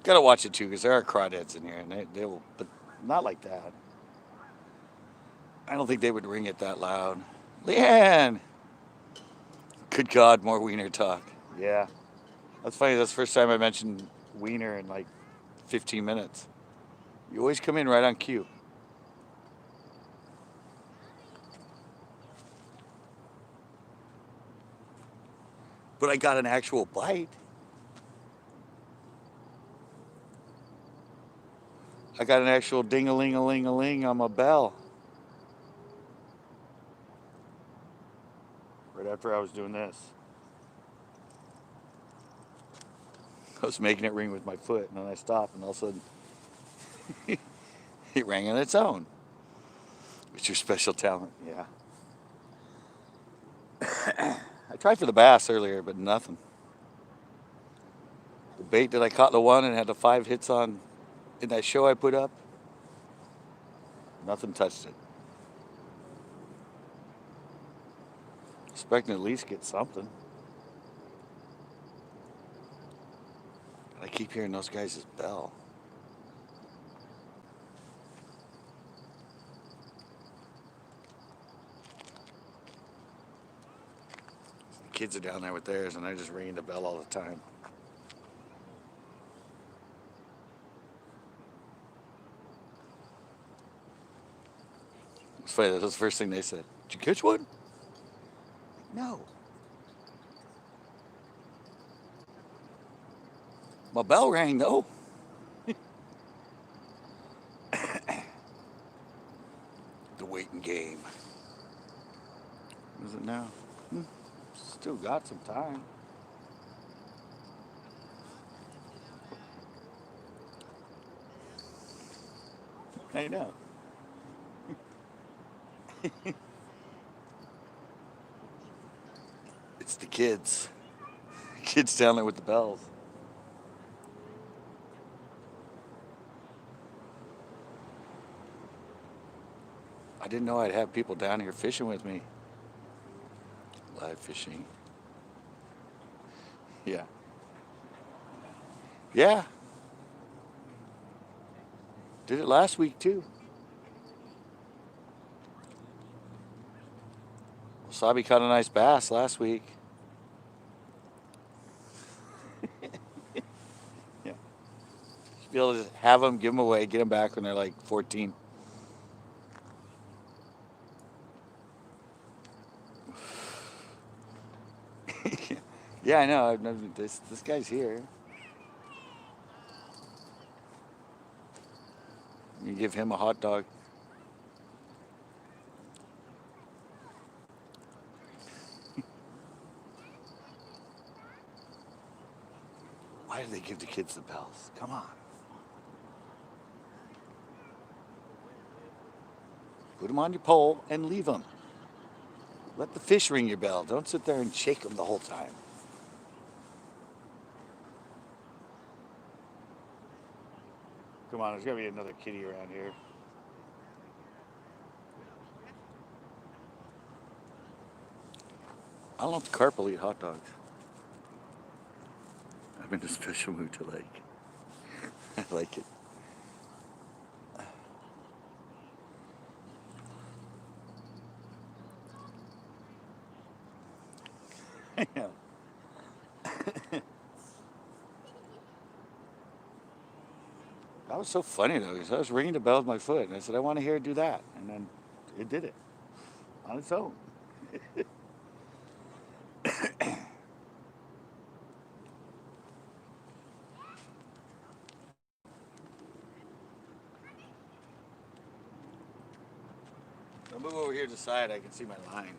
Gotta watch it too, because there are crawdads in here, and they will, but not like that. I don't think they would ring it that loud. Leanne! Good God, more wiener talk. Yeah. That's funny, that's the first time I mentioned wiener in like 15 minutes. You always come in right on cue. But I got an actual bite. I got an actual ding-a-ling-a-ling-a-ling on my bell. Right after I was doing this. I was making it ring with my foot, and then I stopped, and all of a sudden, it rang on its own. It's your special talent, yeah. I tried for the bass earlier, but nothing. The bait that I caught the one and had the 5 hits on in that show I put up, nothing touched it. Expecting to at least get something. I keep hearing those guys' bell. The kids are down there with theirs, and they're just ringing the bell all the time. It's funny, that was the first thing they said. Did you catch one? No. My bell rang though. The waiting game. What is it now? Still got some time. I know. It's the kids. Kids down there with the bells. I didn't know I'd have people down here fishing with me. Live fishing. Yeah. Yeah. Did it last week too. Wasabi caught a nice bass last week. Yeah. Should be able to have them, give them away, get them back when they're like 14. Yeah, I know. I've never, this guy's here. You give him a hot dog. Why do they give the kids the bells? Come on. Put them on your pole and leave them. Let the fish ring your bell. Don't sit there and shake them the whole time. Come on, there's got to be another kitty around here. I don't know if the carp will eat hot dogs. I'm in a special mood to like. I like it. I know. That was so funny though, because I was ringing the bell with my foot, and I said, I want to hear it do that. And then it did it on its own. I'll move over here to the side, I can see my line.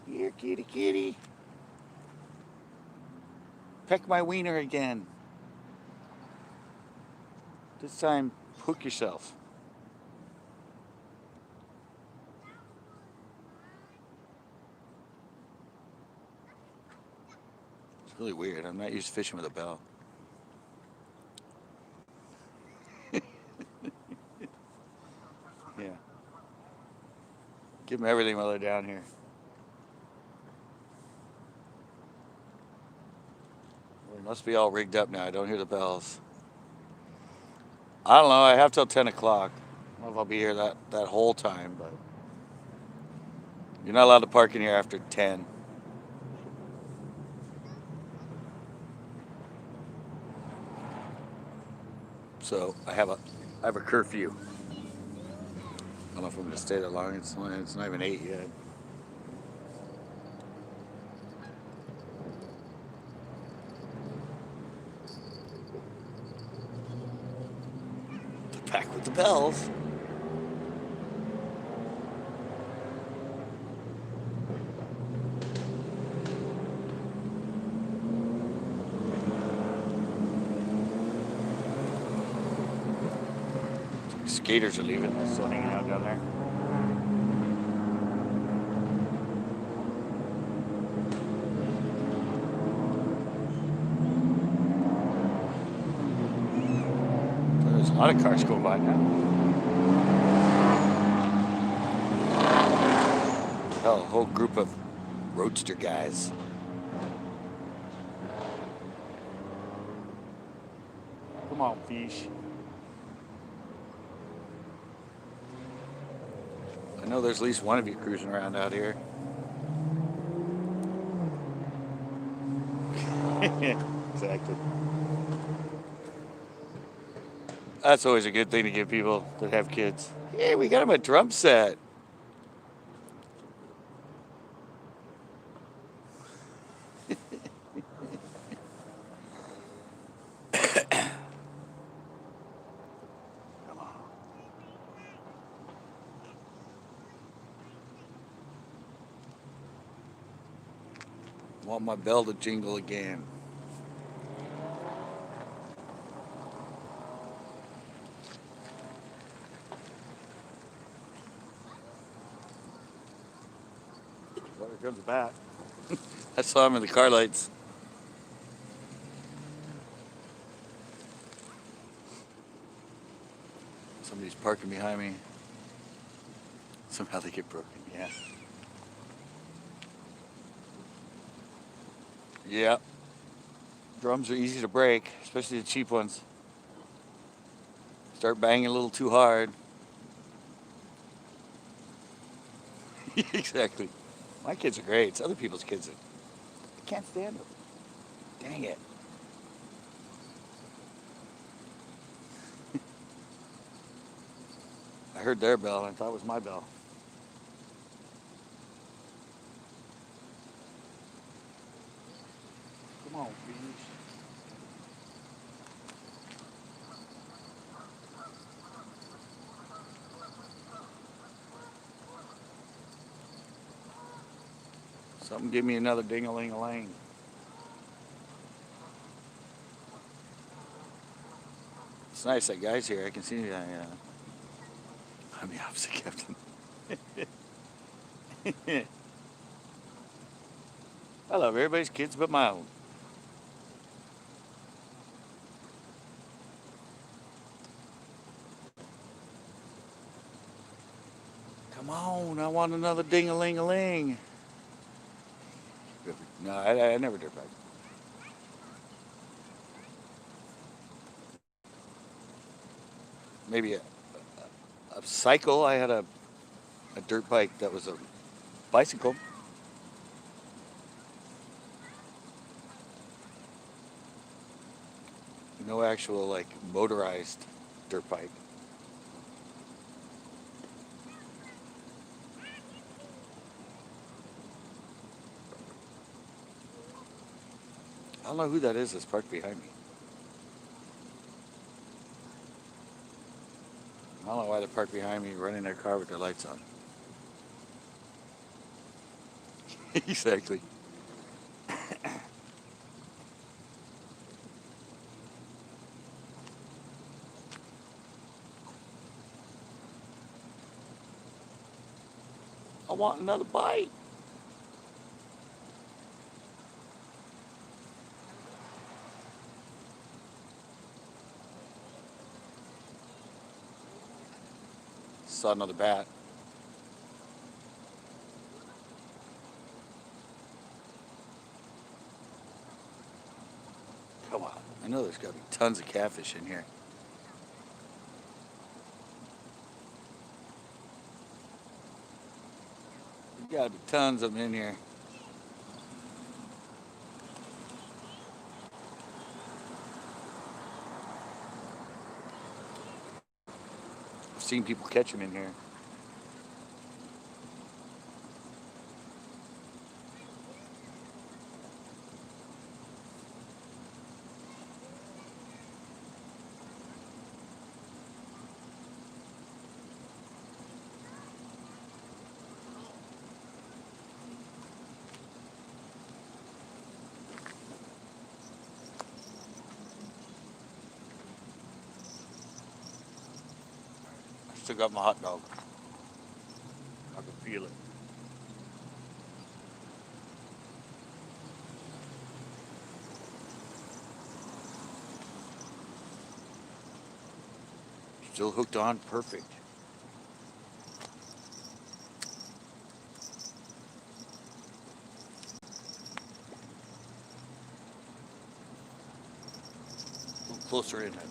Here, kitty, kitty. Peck my wiener again. This time, hook yourself. It's really weird. I'm not used to fishing with a bell. Yeah. Give them everything while they're down here. It must be all rigged up now. I don't hear the bells. I don't know. I have till 10 o'clock. I don't know if I'll be here that whole time, but you're not allowed to park in here after 10. So I have a curfew. I don't know if I'm going to stay that long. It's not even 8 yet. with the bells. Skaters are leaving. They're still hanging out down there. There's a lot of cars going by now. Hell, a whole group of roadster guys. Come on, fish. I know there's at least one of you cruising around out here. Exactly. That's always a good thing to give people that have kids. Hey, we got them a drum set. Come on. Want my bell to jingle again. Well, there comes a bat. I saw him in the car lights. Somebody's parking behind me. Somehow they get broken, yeah. Yeah. Drums are easy to break, especially the cheap ones. Start banging a little too hard. Exactly. My kids are great. It's other people's kids that I can't stand them. Dang it. I heard their bell and I thought it was my bell. Come on, fish. Something give me another ding-a-ling-a-lang. It's nice that guy's here. I can see that. I'm the opposite captain. I love everybody's kids but my own. Come on, I want another ding-a-ling-a-ling. No, I never did back. Maybe a cycle. I had a dirt bike that was a bicycle. No actual like motorized dirt bike. I don't know who that is that's parked behind me. I don't know why they're parked behind me running their car with their lights on. Exactly. I want another bite. Saw another bat. Come on. I know there's got to be tons of catfish in here. There's got to be tons of them in here. I've seen people catch them in here. still got my hot dog. I can feel it. Still hooked on, perfect. A little closer in that time.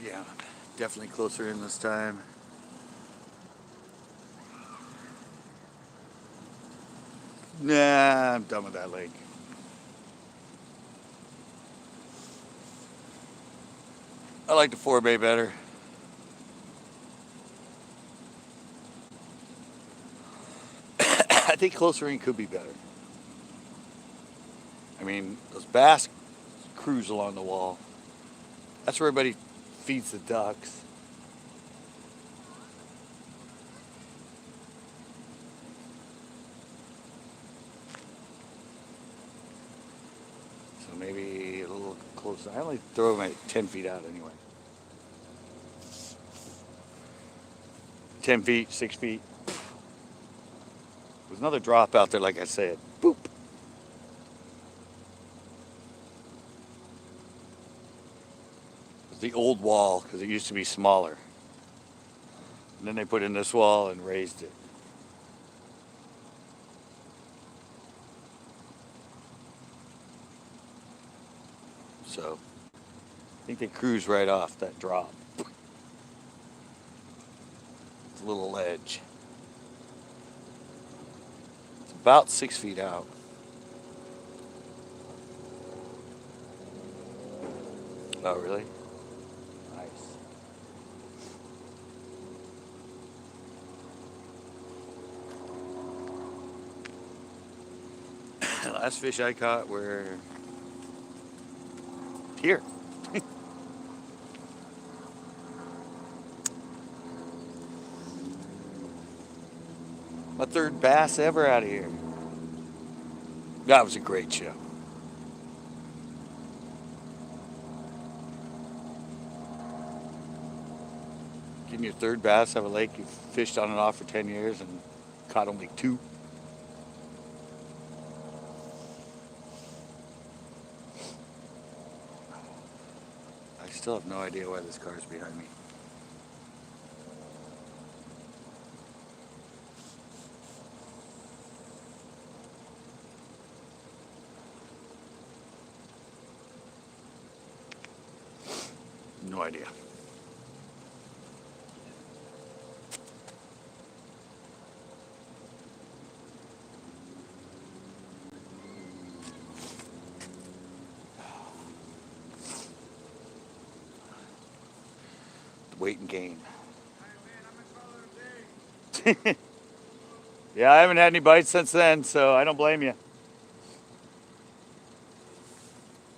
Yeah, definitely closer in this time. Nah, I'm done with that lake. I like the 4-bay better. I think closer in could be better. I mean, those bass cruise along the wall. That's where everybody feeds the ducks. So maybe a little closer. I only throw them at 10 feet out anyway. 10 feet, 6 feet. There's another drop out there, like I said. Boop. It's the old wall, because it used to be smaller. And then they put in this wall and raised it. So, I think they cruise right off that drop. It's a little ledge. It's about 6 feet out. Oh, really? Nice. The last fish I caught were here. My third bass ever out of here. That was a great show. Getting your third bass out of a lake you've fished on and off for 10 years and caught only 2. I still have no idea why this car's behind me. No idea. The waiting game. Yeah, I haven't had any bites since then, so I don't blame you.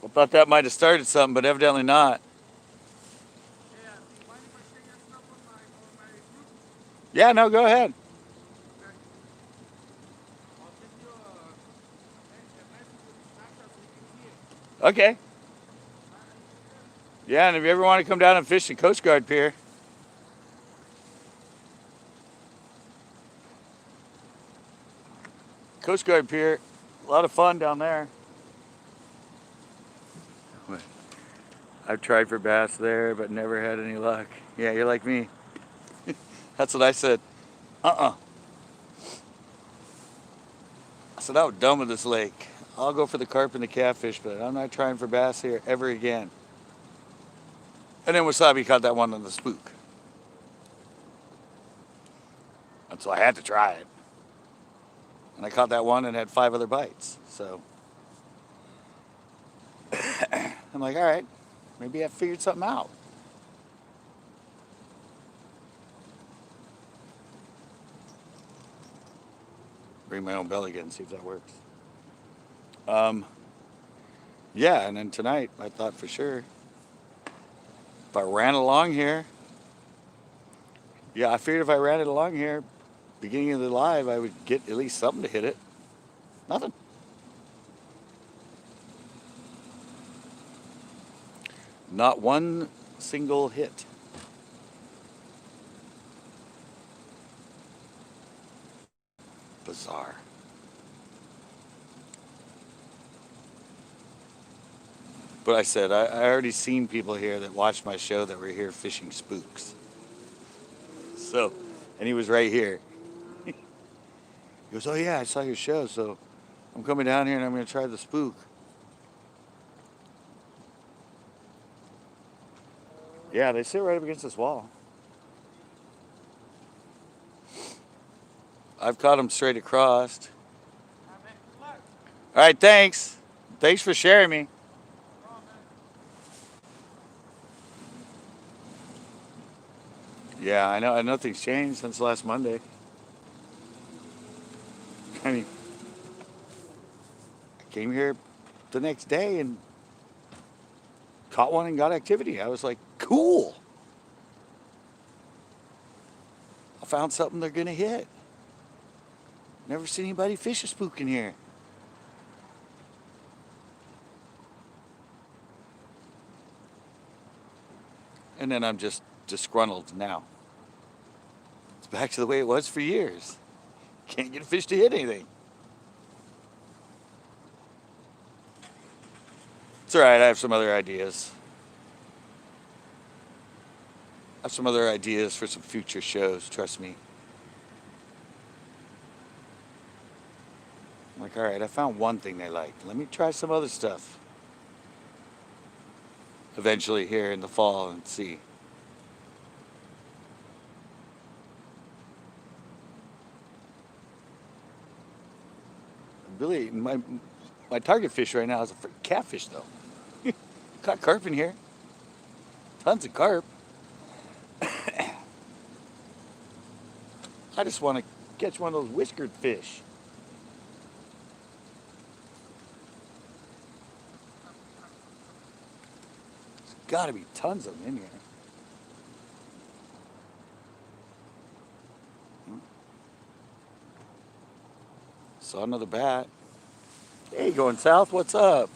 I thought that might have started something, but evidently not. Yeah, no, go ahead. Okay. Yeah, and if you ever want to come down and fish the Coast Guard Pier. Coast Guard Pier, a lot of fun down there. I've tried for bass there, but never had any luck. Yeah, you're like me. That's what I said. I said, I'm done with this lake. I'll go for the carp and the catfish, but I'm not trying for bass here ever again. And then Wasabi caught that one on the spook. And so I had to try it. And I caught that one and had 5 other bites. So I'm like, all right, maybe I figured something out. Bring my own belly again, see if that works. Yeah, and then tonight I thought for sure if I ran along here, yeah, I figured if I ran it along here, beginning of the live, I would get at least something to hit it. Nothing. Not one single hit. Bizarre. But I said, I already seen people here that watched my show that were here fishing spooks. So, and he was right here. He goes, oh yeah, I saw your show, so I'm coming down here and I'm going to try the spook. Yeah, they sit right up against this wall. I've caught them straight across. All right, thanks. Thanks for sharing me. Yeah, I know. Nothing's changed since last Monday. I mean, I came here the next day and caught one and got activity. I was like, cool. I found something they're going to hit. Never seen anybody fish a spook in here. And then I'm just disgruntled now. It's back to the way it was for years. Can't get a fish to hit anything. It's all right. I have some other ideas. I have some other ideas for some future shows. Trust me. I'm like, all right, I found one thing they like. Let me try some other stuff. Eventually here in the fall and see. Really, my target fish right now is a freaking catfish, though. Caught carp in here. Tons of carp. I just want to catch one of those whiskered fish. There's got to be tons of them in here. Saw another bat. Hey, going south? What's up?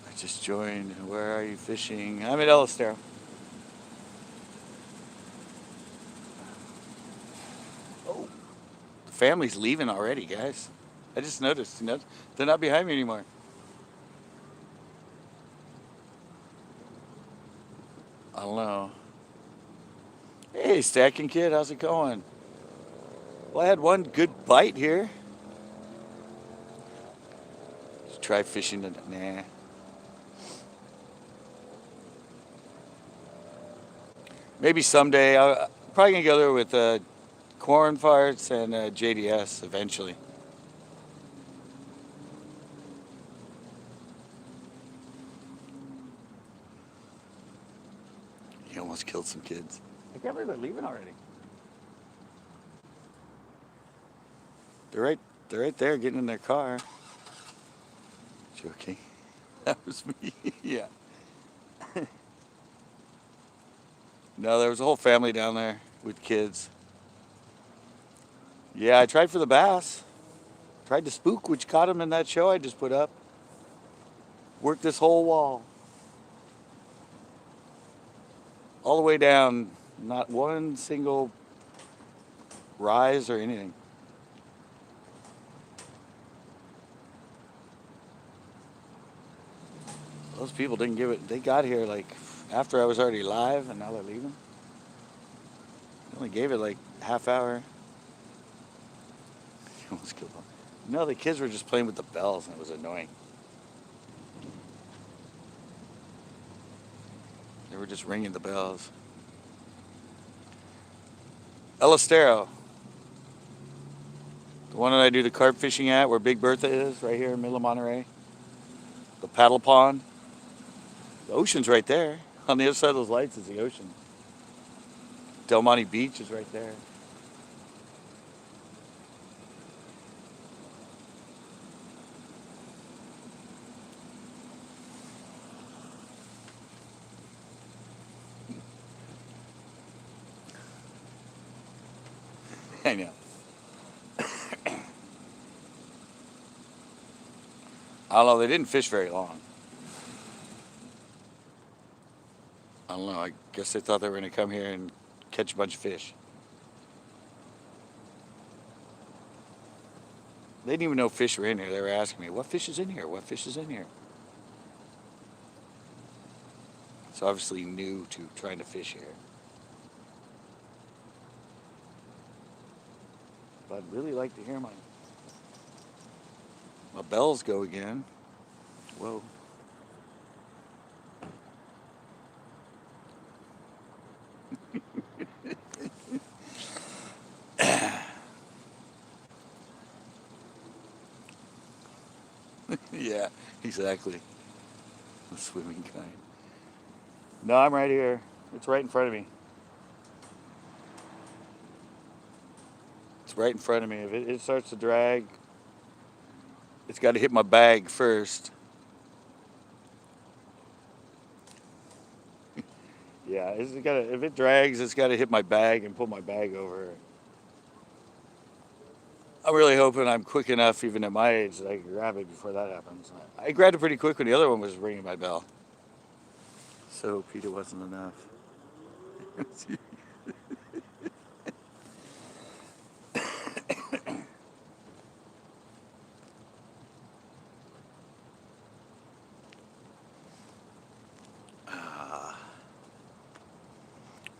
I just joined. Where are you fishing? I'm at Elistero. Oh, the family's leaving already, guys. I just noticed. They're not behind me anymore. I don't know. Hey, Stacking Kid, how's it going? Well, I had one good bite here. Let's try fishing. Nah. Maybe someday. I'm probably going to go there with corn farts and JDS eventually. He almost killed some kids. I can't believe they're leaving already. They're right there getting in their car. Joking. That was me. Yeah. No, there was a whole family down there with kids. Yeah, I tried for the bass. Tried to spook, which caught him in that show I just put up. Worked this whole wall. All the way down. Not one single rise or anything. Those people didn't give it. They got here like after I was already live, and now they're leaving. They only gave it like half hour. Almost killed them. No, the kids were just playing with the bells, and it was annoying. They were just ringing the bells. El Estero. The one that I do the carp fishing at, where Big Bertha is, right here in middle of Monterey. The paddle pond. The ocean's right there. On the other side of those lights is the ocean. Del Monte Beach is right there. I know. I don't know, they didn't fish very long. I don't know, I guess they thought they were going to come here and catch a bunch of fish. They didn't even know fish were in here. They were asking me, what fish is in here? What fish is in here? It's obviously new to trying to fish here. But I'd really like to hear my bells go again. Whoa. Yeah, exactly. The swimming kind. No, I'm right here. It's right in front of me. It's right in front of me. If it starts to drag, it's got to hit my bag first. Yeah, if it drags, it's got to hit my bag and pull my bag over. I'm really hoping I'm quick enough, even at my age, that I can grab it before that happens. I grabbed it pretty quick when the other one was ringing my bell. So, Pete, it wasn't enough.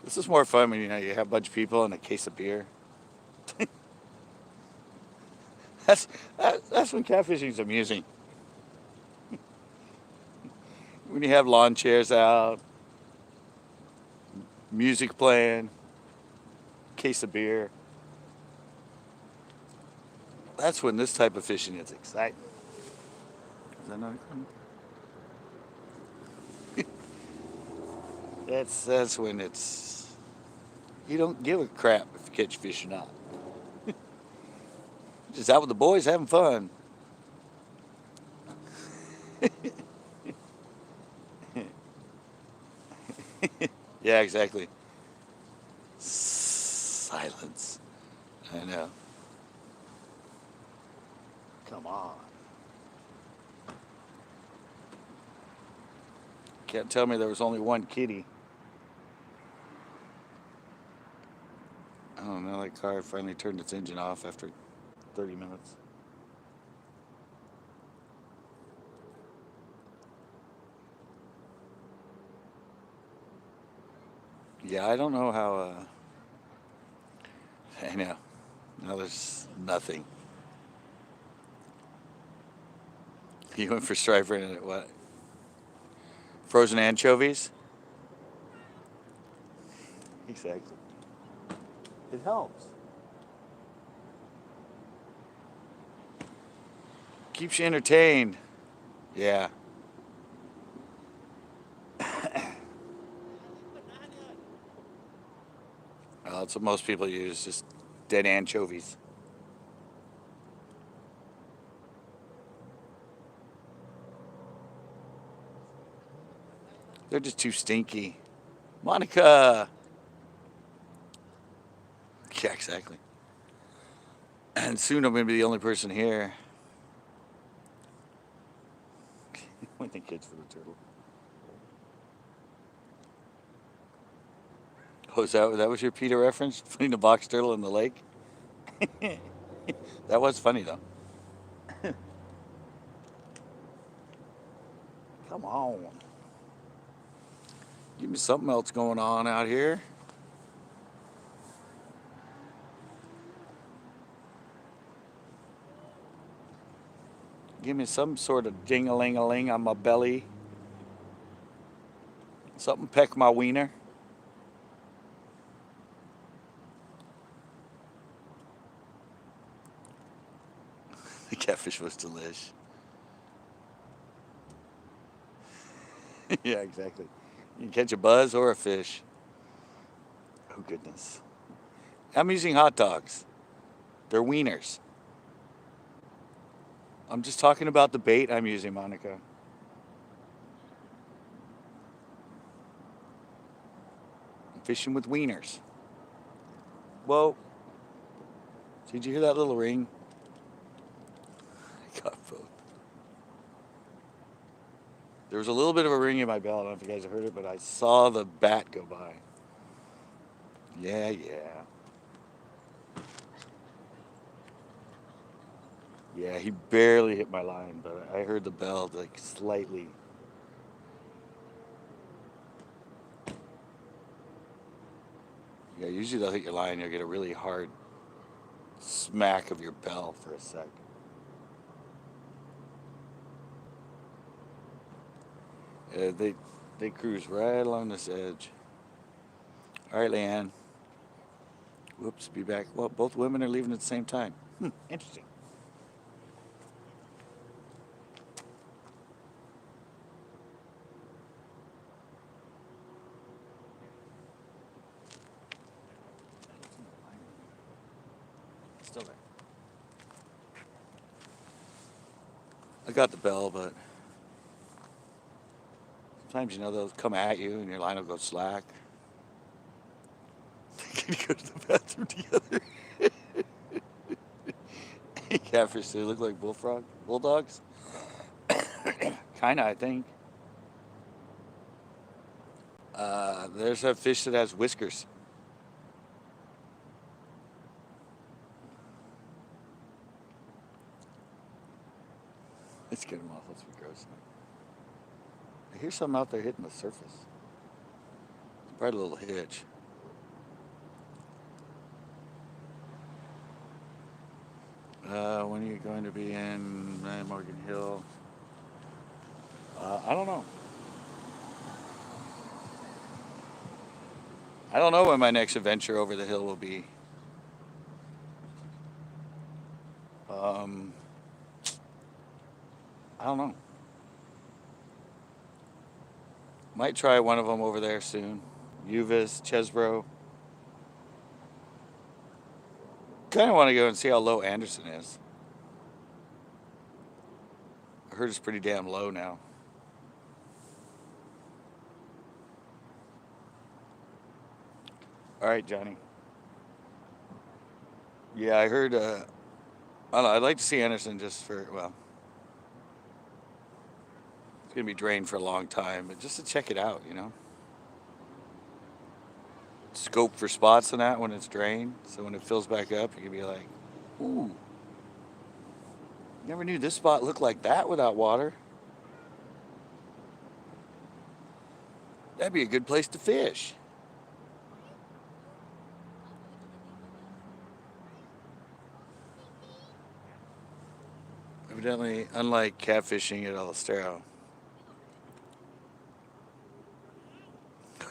This is more fun when you have a bunch of people and a case of beer. That's when catfishing is amusing. When you have lawn chairs out, music playing, case of beer. That's when this type of fishing is exciting. Is that not That's when you don't give a crap if you catch fish or not. Just out with the boys having fun. Yeah, exactly. Silence. I know. Come on. Can't tell me there was only one kitty. I don't know, that car finally turned its engine off after 30 minutes. Yeah, I don't know how, I know. No, there's nothing. You went for striper and what? Frozen anchovies? Exactly. It helps. Keeps you entertained. Yeah. Well, that's what most people use, just dead anchovies. They're just too stinky. Monica! Yeah, exactly. And soon I'm going to be the only person here. When the kids for the turtle. Oh, that was your Peter reference? Putting the box turtle in the lake? That was funny, though. Come on. Give me something else going on out here. Give me some sort of ding-a-ling-a-ling on my belly. Something peck my wiener. The catfish was delish. Yeah, exactly. You can catch a buzz or a fish. Oh, goodness. I'm using hot dogs. They're wieners. I'm just talking about the bait I'm using, Monica. I'm fishing with wieners. Whoa. Did you hear that little ring? I got both. There was a little bit of a ring in my bell. I don't know if you guys have heard it, but I saw the bat go by. Yeah, yeah. Yeah, he barely hit my line, but I heard the bell like slightly. Yeah, usually they'll hit your line. You'll get a really hard smack of your bell for a sec. They cruise right along this edge. All right, Leanne. Whoops, be back. Well, both women are leaving at the same time. Interesting. Still there. I got the bell, but sometimes they'll come at you and your line will go slack. They can go to the bathroom together. Catfish, they look like bulldogs. Kinda, I think. There's a fish that has whiskers. Let's get him off. Let's be gross. I hear something out there hitting the surface. Probably a little hitch. When are you going to be in Morgan Hill? I don't know. I don't know when my next adventure over the hill will be. I don't know. Might try one of them over there soon. Uvis, Chesbro. Kind of want to go and see how low Anderson is. I heard it's pretty damn low now. All right, Johnny. Yeah, I heard. I don't know. I'd like to see Anderson just for, well, it's going to be drained for a long time, but just to check it out, Scope for spots in that when it's drained. So when it fills back up, you can be like, ooh, never knew this spot looked like that without water. That'd be a good place to fish. Evidently, unlike catfishing at El Estero.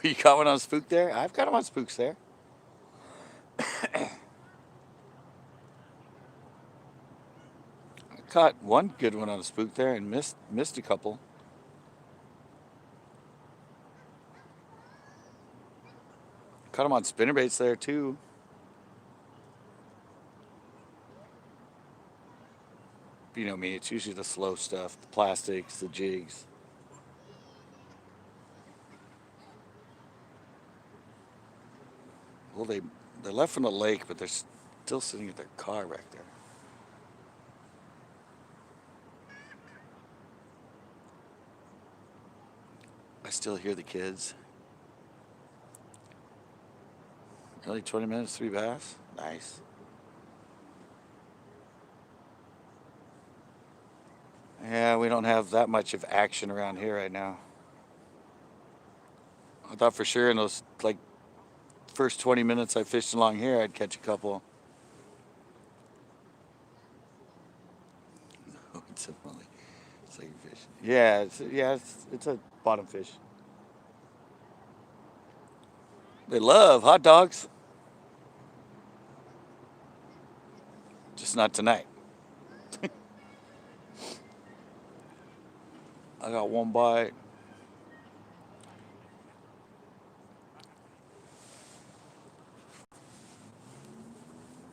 You caught one on spook there? I've got them on spooks there. I caught one good one on a spook there and missed a couple. Caught them on spinnerbaits there too. You know me, it's usually the slow stuff, the plastics, the jigs. Well, they left from the lake, but they're still sitting at their car back there. I still hear the kids. Really, 20 minutes, 3 bass? Nice. Yeah, we don't have that much of action around here right now. I thought for sure in those, first 20 minutes I fished along here, I'd catch a couple. Oh, it's definitely second fish. Yeah, it's a bottom fish. They love hot dogs. Just not tonight. I got one bite.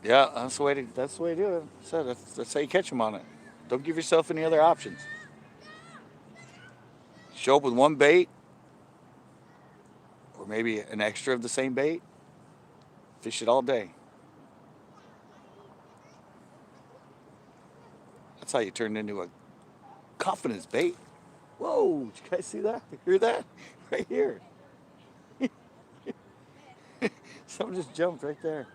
Yeah, that's the way to do it. So that's how you catch them on it. Don't give yourself any other options. Show up with one bait, or maybe an extra of the same bait. Fish it all day. That's how you turn into a confidence bait. Whoa, did you guys see that? Hear that? Right here. Someone just jumped right there.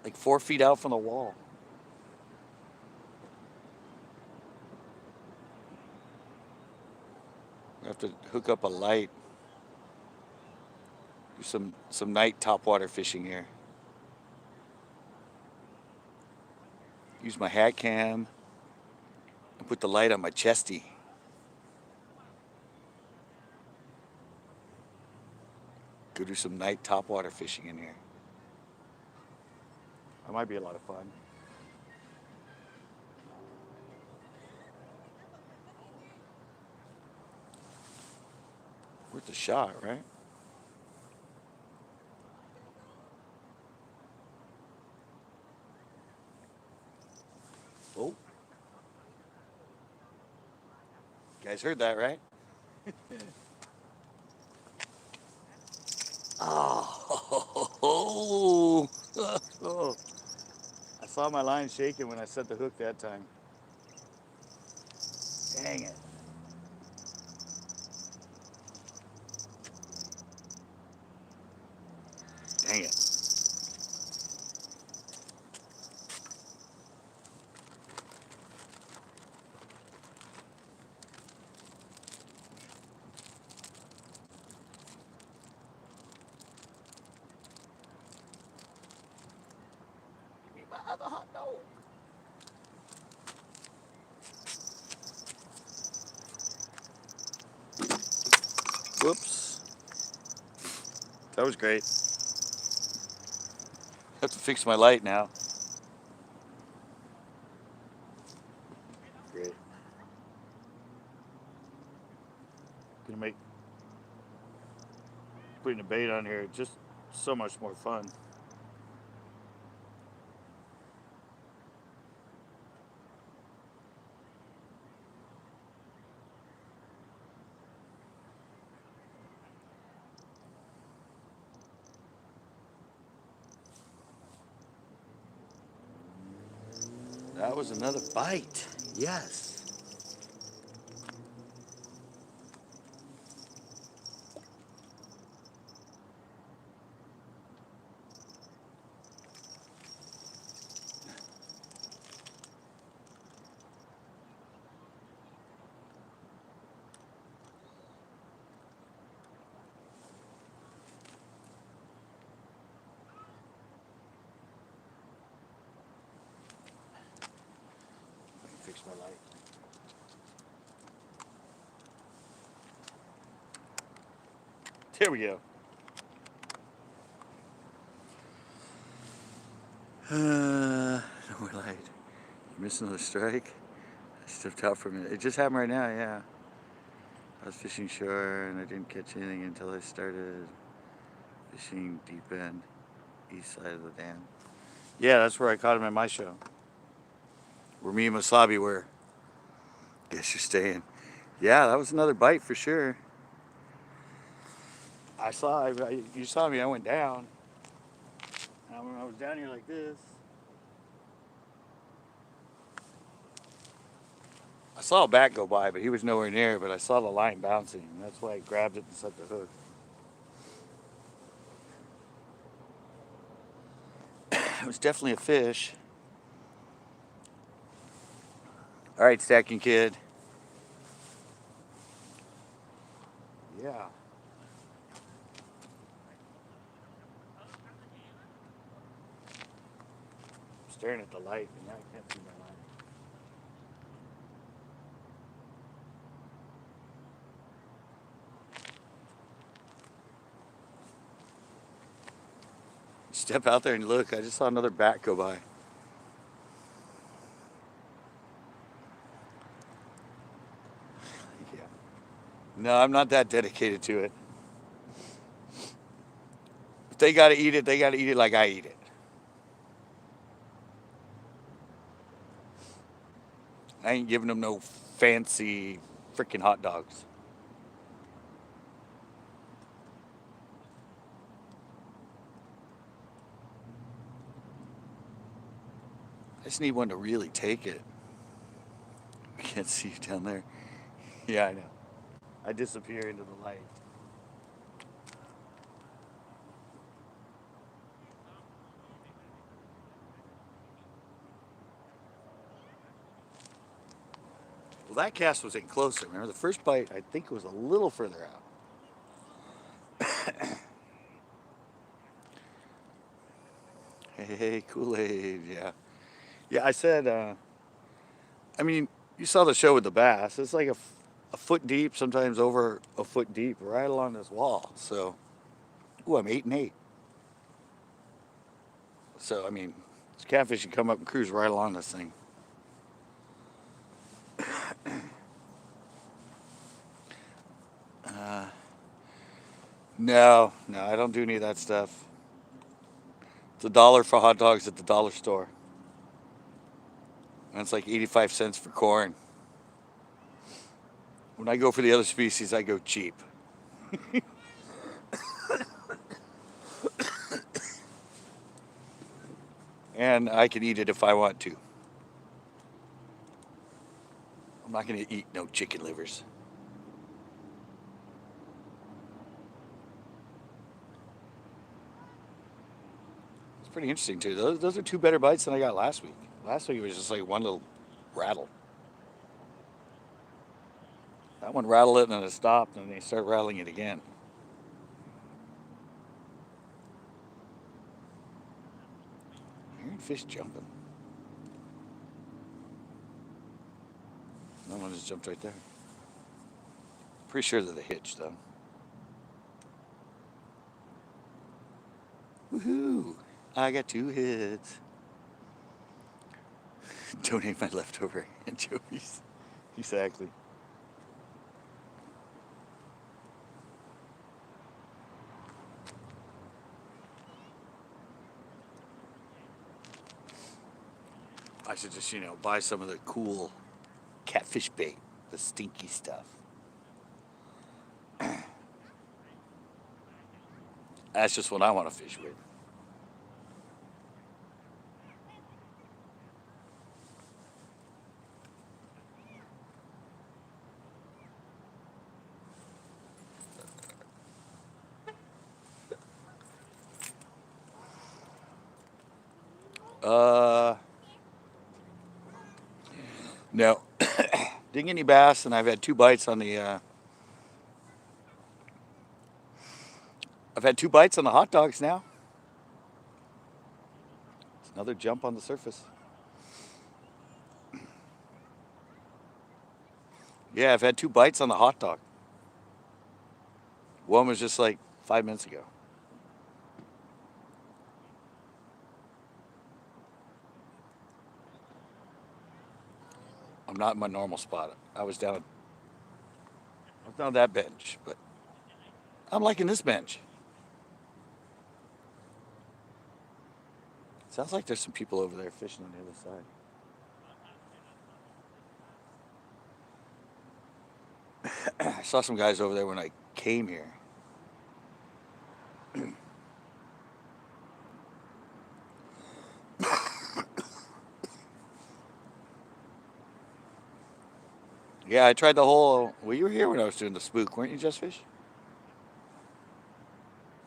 Like 4 feet out from the wall. I have to hook up a light. Do some night topwater fishing here. Use my hat cam and put the light on my chesty. Go do some night topwater fishing in here. That might be a lot of fun. Worth a shot, right? Oh. You guys heard that, right? Oh. Oh. I saw my line shaking when I set the hook that time. Dang it. Dang it. Give me my other hot dog. Whoops. That was great. I have to fix my light now. Great. Gonna make putting a bait on here just so much more fun. That was another bite. Yes. Let me fix my light. There we go. No more light. You missed another strike? I stepped out for a minute. It just happened right now, yeah. I was fishing shore and I didn't catch anything until I started fishing deep end, east side of the dam. Yeah, that's where I caught him at my show. Where me and Masabi were. Guess you're staying. Yeah, that was another bite for sure. You saw me, I went down. And when I was down here like this, I saw a bat go by, but he was nowhere near, but I saw the line bouncing, and that's why I grabbed it and set the hook. It was definitely a fish. All right, Stacking Kid. Yeah. I'm staring at the light, and now I can't see my line. Step out there and look. I just saw another bat go by. No, I'm not that dedicated to it. If they got to eat it, they got to eat it like I eat it. I ain't giving them no fancy freaking hot dogs. I just need one to really take it. I can't see you down there. Yeah, I know. I disappear into the light. Well, that cast was in closer. Remember, the first bite, I think, was a little further out. Hey, Kool-Aid, yeah. Yeah, I said, I mean, you saw the show with the bass. It's like a foot deep, sometimes over a foot deep, right along this wall. So, ooh, I'm 8 and 8. So, I mean, this catfish can come up and cruise right along this thing. Uh, no, I don't do any of that stuff. It's $1 for hot dogs at the dollar store. And it's like 85 cents for corn. When I go for the other species, I go cheap. And I can eat it if I want to. I'm not going to eat no chicken livers. It's pretty interesting, too. Those are 2 better bites than I got last week. Last week it was just like one little rattle. That one rattled it and then it stopped and they start rattling it again. I'm hearing fish jumping. That one just jumped right there. Pretty sure they're the hitch, though. Woohoo! I got 2 hits. Donate my leftover anchovies. Exactly. I should just, buy some of the cool catfish bait, the stinky stuff. That's just what I want to fish with. No. Didn't get any bass, and I've had 2 bites on the. I've had 2 bites on the hot dogs now. It's another jump on the surface. Yeah, I've had 2 bites on the hot dog. One was just like 5 minutes ago. I'm not in my normal spot. I was down that bench, but I'm liking this bench. Sounds like there's some people over there fishing on the other side. I saw some guys over there when I came here. Yeah, I tried the whole. Well, you were here when I was doing the spook, weren't you, Just Fish?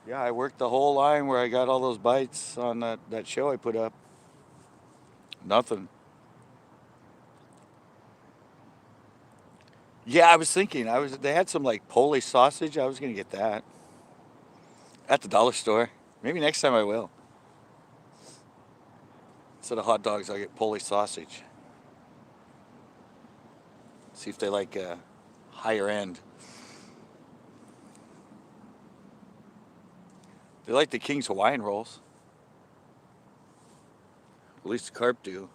Yeah, I worked the whole line where I got all those bites on that show I put up. Nothing. Yeah, I was thinking. They had some like Polish sausage. I was gonna get that at the dollar store. Maybe next time I will. Instead of hot dogs, I'll get Polish sausage. See if they like higher end. They like the King's Hawaiian rolls. At least the carp do.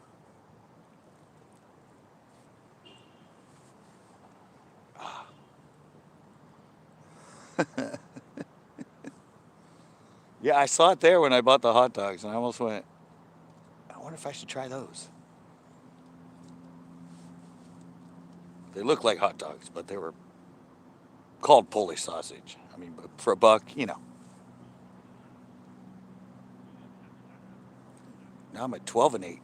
Yeah, I saw it there when I bought the hot dogs, and I almost went, I wonder if I should try those. They look like hot dogs, but they were called Polish sausage. I mean, but for a buck, you know. Now I'm at 12 and 8.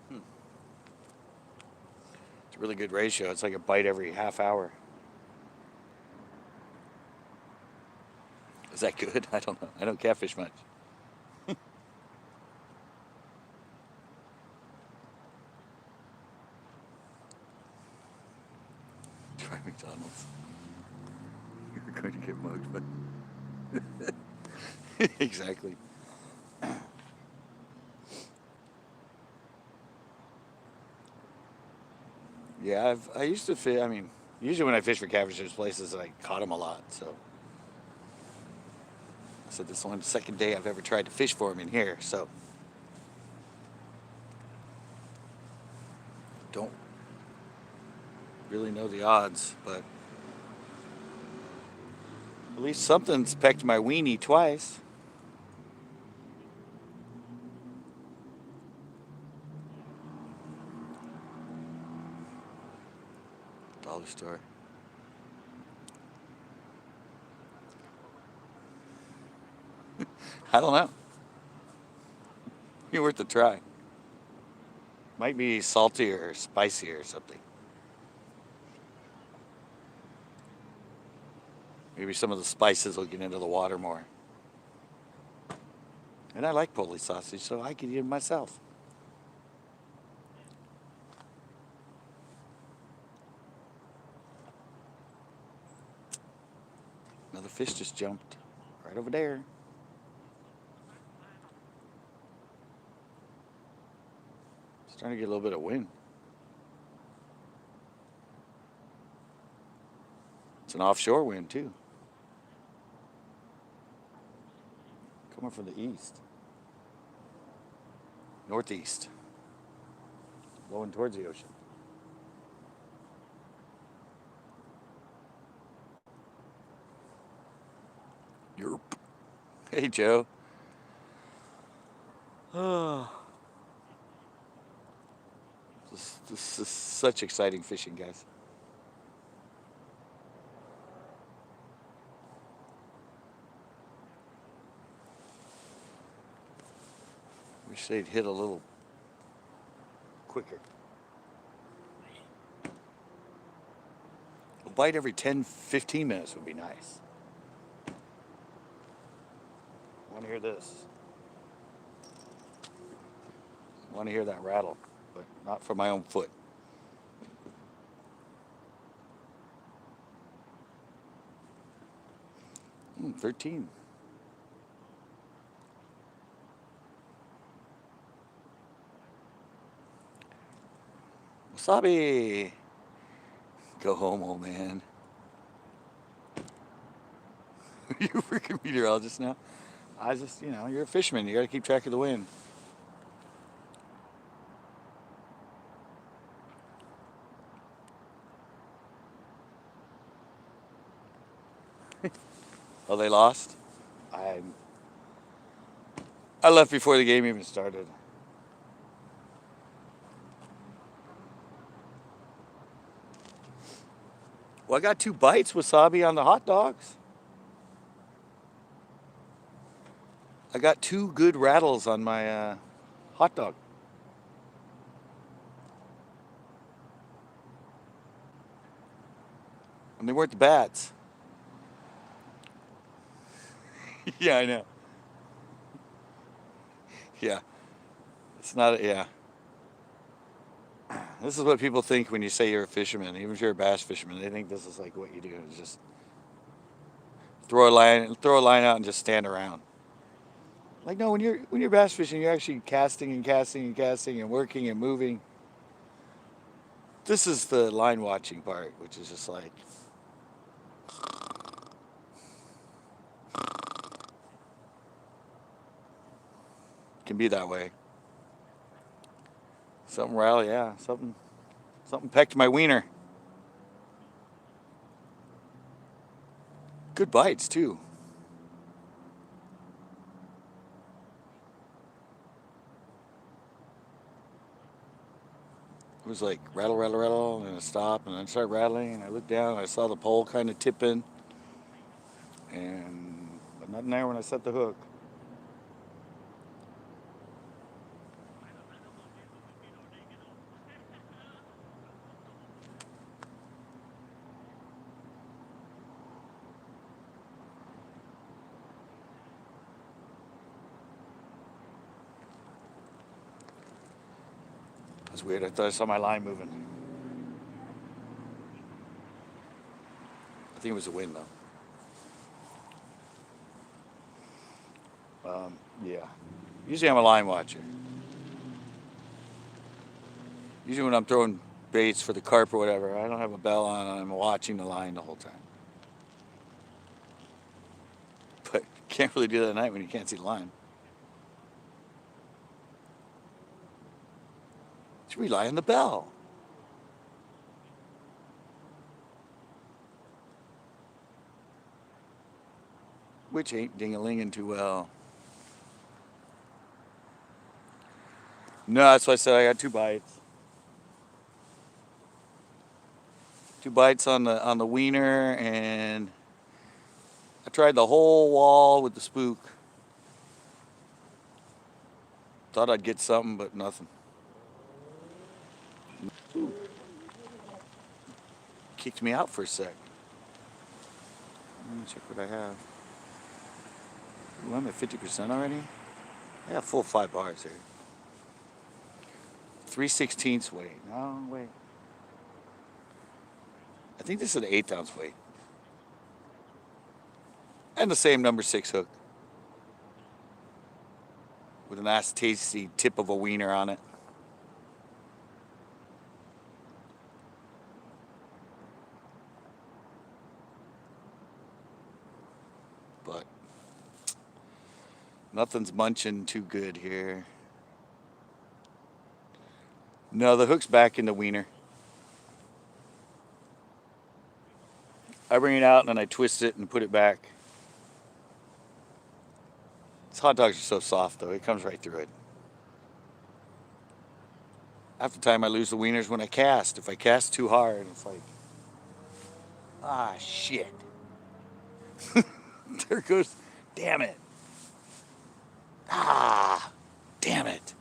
Hmm. It's a really good ratio. It's like a bite every half hour. Is that good? I don't know. I don't catfish much. Try McDonald's. You're going to get mugged, but exactly. Yeah, I used to fish. I mean, usually when I fish for catfish, there's places that I caught them a lot. So I said this is only the second day I've ever tried to fish for them in here. So don't really know the odds, but at least something's pecked my weenie twice. Dollar store. I don't know. Be worth a try. Might be saltier or spicier or something. Maybe some of the spices will get into the water more. And I like Polish sausage, so I could eat it myself. Another fish just jumped right over there. Starting to get a little bit of wind. It's an offshore wind too. Coming from the east. Northeast. Blowing towards the ocean. Yerp. Hey, Joe. Oh, this is such exciting fishing, guys. Wish they'd hit a little quicker. A bite every 10, 15 minutes would be nice. I want to hear this. I want to hear that rattle, but not from my own foot. 13. Wasabi. Go home, old man. You freaking meteorologist now? I just, you're a fisherman. You got to keep track of the wind. Oh, they lost? I I left before the game even started. Well, I got 2 bites wasabi on the hot dogs. I got 2 good rattles on my hot dog. And they weren't the bats. Yeah, I know. Yeah. It's not, yeah. This is what people think when you say you're a fisherman. Even if you're a bass fisherman, they think this is like what you do. Is just throw a line out and just stand around. Like no, when you're bass fishing, you're actually casting and casting and casting and working and moving. This is the line watching part, which is just like can be that way. Something rattled, yeah. Something pecked my wiener. Good bites too. It was like rattle, rattle, rattle, and it stopped, and then it started rattling, and I looked down, and I saw the pole kind of tipping, but nothing there when I set the hook. That's weird. I thought I saw my line moving. I think it was the wind, though. Yeah. Usually I'm a line watcher. Usually when I'm throwing baits for the carp or whatever, I don't have a bell on and I'm watching the line the whole time. But you can't really do that at night when you can't see the line. You rely on the bell. Which ain't ding-a-linging too well. No, that's why I said I got 2 bites. 2 bites on the wiener, and I tried the whole wall with the spook. Thought I'd get something, but nothing. Ooh. Kicked me out for a sec. Let me check what I have. Ooh, I'm at 50% already. I got full 5 bars here. 3/16 weight. No, wait. I think this is an 1/8 ounce weight. And the same number 6 hook. With a nice tasty tip of a wiener on it. But nothing's munching too good here. No, the hook's back in the wiener. I bring it out and then I twist it and put it back. These hot dogs are so soft though, it comes right through it. Half the time I lose the wieners when I cast. If I cast too hard, it's like, ah, shit. There goes, damn it. Ah, damn it.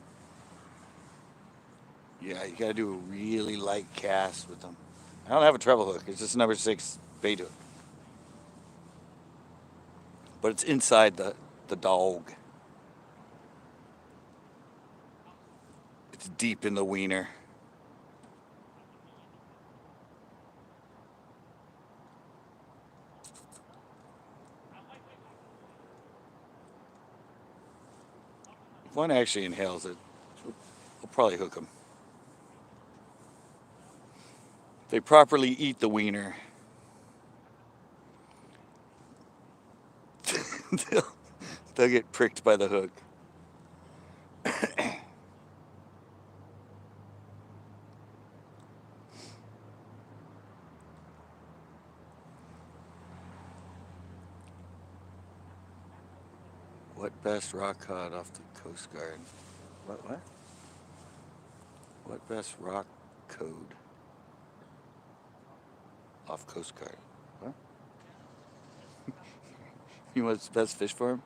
Yeah, you gotta do a really light cast with them. I don't have a treble hook, it's just number 6 bait hook. But it's inside the dog. It's deep in the wiener. If one actually inhales it, we'll probably hook them. If they properly eat the wiener, they'll get pricked by the hook. What best rock cod off the Coast Guard? What? What best rock code off Coast Guard? What? You know what's the best fish for him?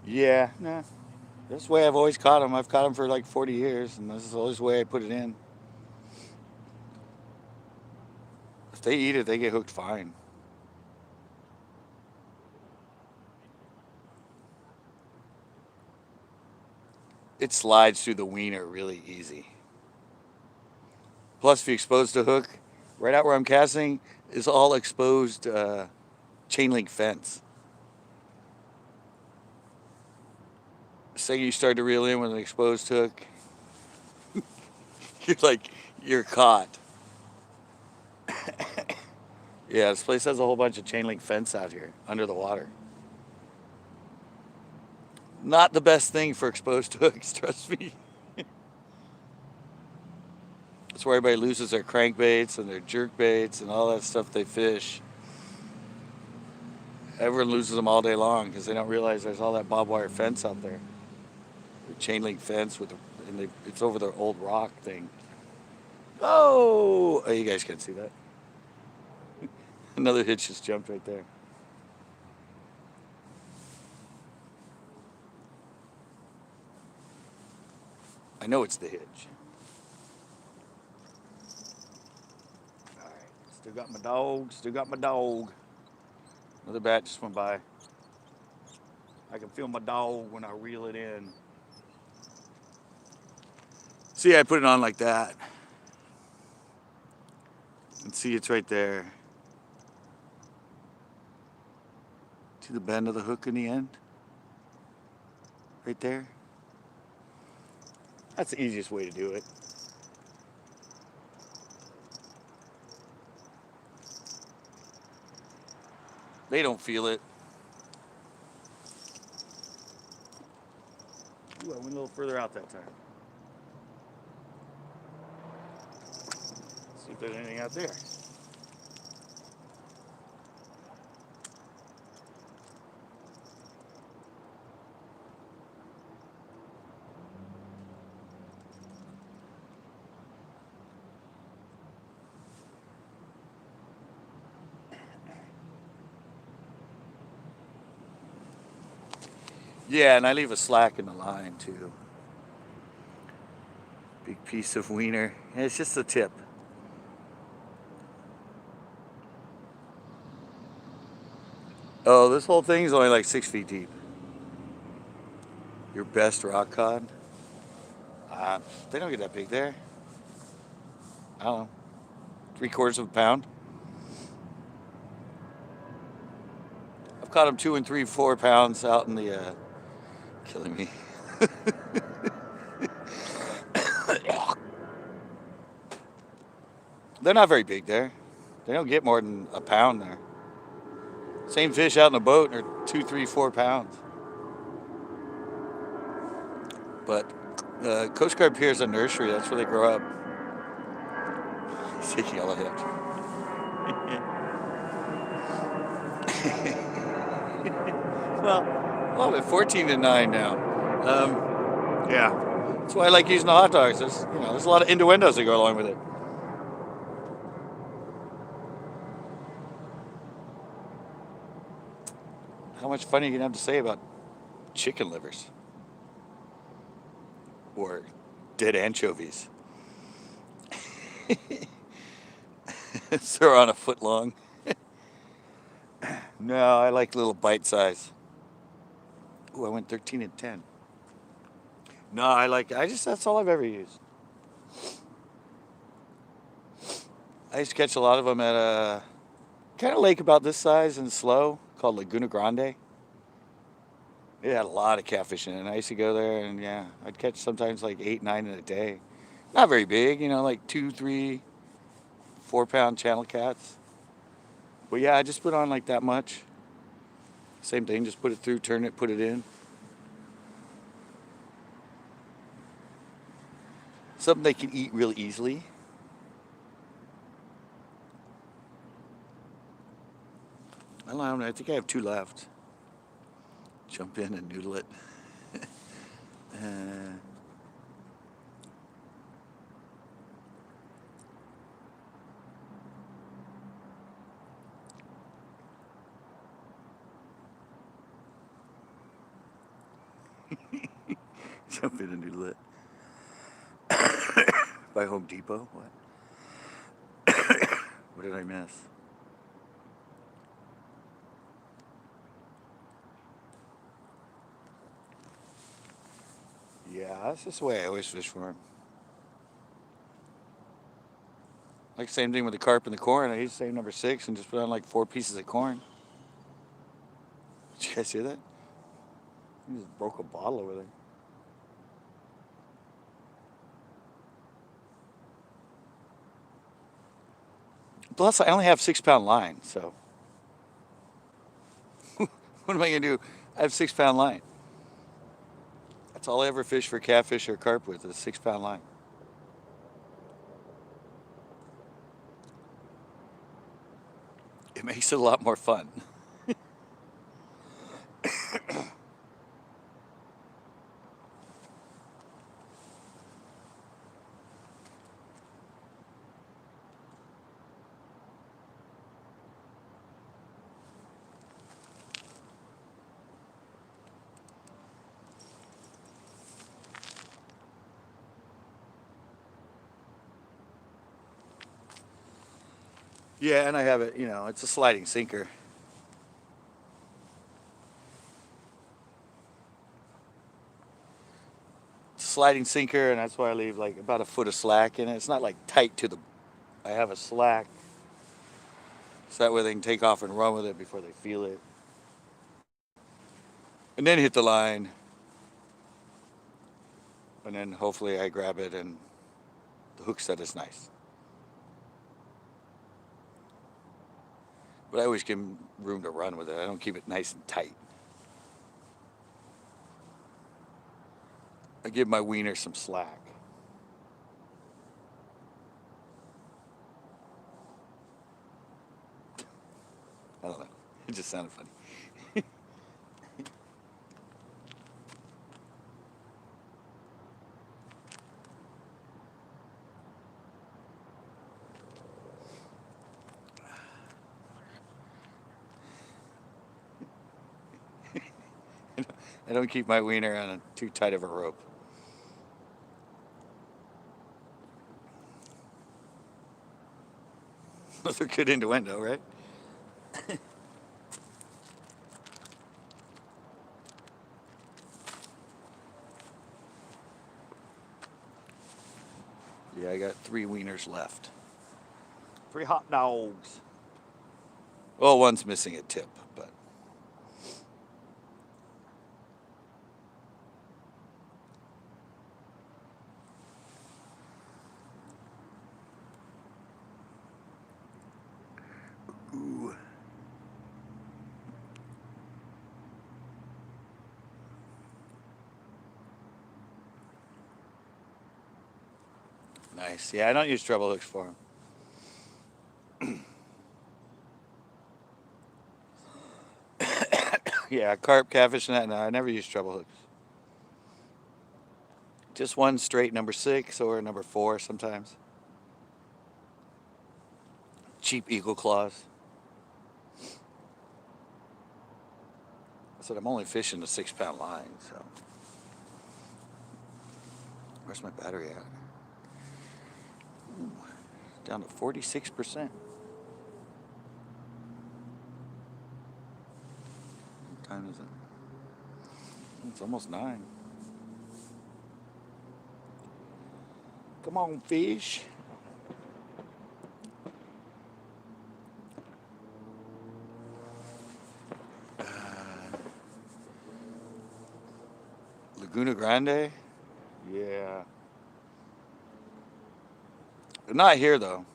Yeah, nah. This is the way I've always caught them. I've caught them for like 40 years, and this is always the way I put it in. If they eat it, they get hooked fine. It slides through the wiener really easy. Plus, if you expose the hook, right out where I'm casting is all exposed chain link fence. Say you start to reel in with an exposed hook, you're caught. Yeah, this place has a whole bunch of chain link fence out here under the water. Not the best thing for exposed hooks, trust me. That's where everybody loses their crankbaits and their jerk baits and all that stuff they fish. Everyone loses them all day long because they don't realize there's all that barbed wire fence out there. The chain link fence it's over the old rock thing. Oh, you guys can't see that. Another hitch just jumped right there. I know it's the hitch. All right, still got my dog. Still got my dog. Another bat just went by. I can feel my dog when I reel it in. See, I put it on like that. And see, it's right there. See the bend of the hook in the end? Right there? That's the easiest way to do it. They don't feel it. Ooh, I went a little further out that time. See if there's anything out there. Yeah, and I leave a slack in the line too. Big piece of wiener. And it's just the tip. Oh, this whole thing's only like 6 feet deep. Your best rock cod? They don't get that big there. I don't know. 3/4 of a pound. I've caught them 2 and 3, 4 pounds out in the, killing me. They're not very big there. They don't get more than a pound there. Same fish out in a boat are 2, 3, 4 pounds. But Coast Guard Pier is a nursery. That's where they grow up. See yellow hitch. Well, we're 14 to 9 now. Yeah, that's why I like using the hot dogs. There's a lot of innuendos that go along with it. How much fun are you gonna have to say about chicken livers or dead anchovies? They're on a foot long. No, I like little bite size. Ooh, I went 13 and 10. No, that's all I've ever used. I used to catch a lot of them at a kind of lake about this size and slow called Laguna Grande. It had a lot of catfish in it. And I used to go there and yeah, I'd catch sometimes like 8, 9 in a day. Not very big, like 2, 3, 4 pound channel cats. But yeah, I just put on like that much. Same thing, just put it through, turn it, put it in. Something they can eat real easily. I don't know, I think I have 2 left. Jump in and noodle it. Jump in and noodle it. By Home Depot? What? What did I miss? Yeah, that's just the way I always fish for them. Like same thing with the carp and the corn. I used to save number 6 and just put on like 4 pieces of corn. Did you guys hear that? He just broke a bottle over there. Plus, I only have 6 pound line, so what am I gonna do? I have 6 pound line. That's all I ever fish for catfish or carp with, is a 6 pound line. It makes it a lot more fun. Yeah, and I have it, it's a sliding sinker. It's a sliding sinker, and that's why I leave like about a foot of slack in it. It's not like tight to the. I have a slack, so that way they can take off and run with it before they feel it, and then hit the line, and then hopefully I grab it and the hook set is nice. But I always give them room to run with it. I don't keep it nice and tight. I give my wiener some slack. I don't know. It just sounded funny. I don't keep my wiener on too tight of a rope. Those are good innuendo, right? Yeah, I got 3 wieners left. 3 hot dogs. Well, one's missing a tip, but. Ooh. Nice. Yeah, I don't use treble hooks for them. Yeah, carp, catfish, and that. No, I never use treble hooks. Just one straight number 6 or number 4 sometimes. Cheap eagle claws. I said I'm only fishing a 6-pound line, so. Where's my battery at? Ooh, down to 46%. What time is it? It's almost 9. Come on, fish. Laguna Grande? Yeah. Not here, though.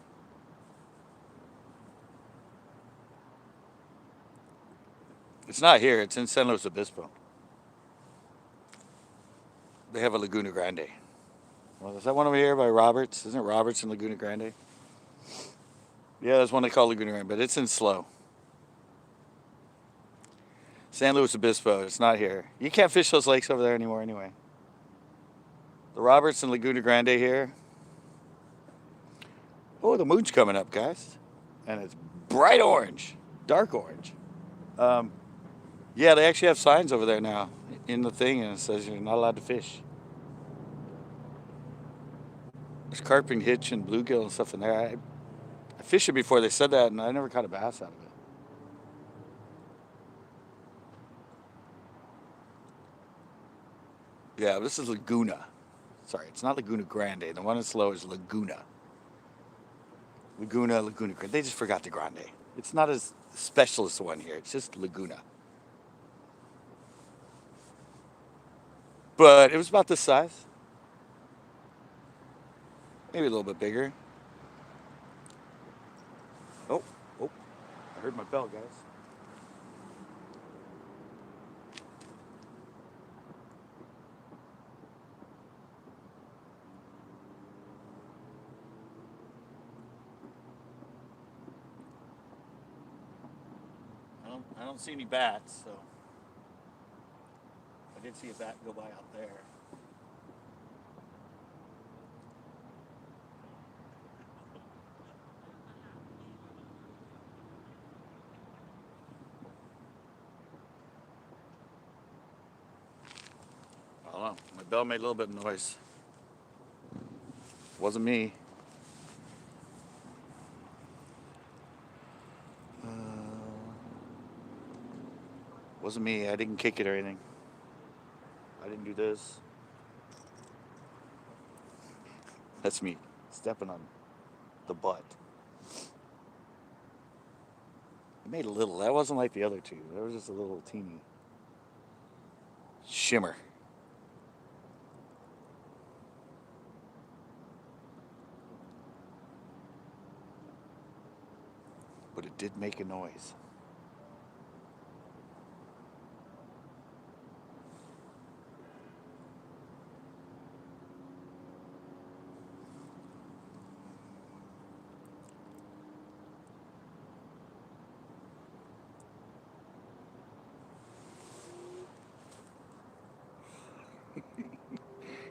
It's not here. It's in San Luis Obispo. They have a Laguna Grande. Well, is that one over here by Roberts? Isn't it Roberts in Laguna Grande? Yeah, there's one they call Laguna Grande, but it's in Slow. San Luis Obispo. It's not here. You can't fish those lakes over there anymore anyway. The Roberts and Laguna Grande here. Oh, the moon's coming up, guys. And it's bright orange. Dark orange. Yeah, they actually have signs over there now in the thing, and it says you're not allowed to fish. There's carp and hitch and bluegill and stuff in there. I fished it before they said that, and I never caught a bass out of it. Yeah, this is Laguna. Sorry, it's not Laguna Grande. The one that's low is Laguna. Laguna Grande. They just forgot the Grande. It's not as special as the one here. It's just Laguna. But it was about this size. Maybe a little bit bigger. Oh, I heard my bell, guys. don't see any bats, so I did see a bat go by out there. I don't know. My bell made a little bit of noise. Wasn't me. Wasn't me. I didn't kick it or anything. I didn't do this. That's me stepping on the butt. It made a little. That wasn't like the other two. There was just a little teeny shimmer. But it did make a noise.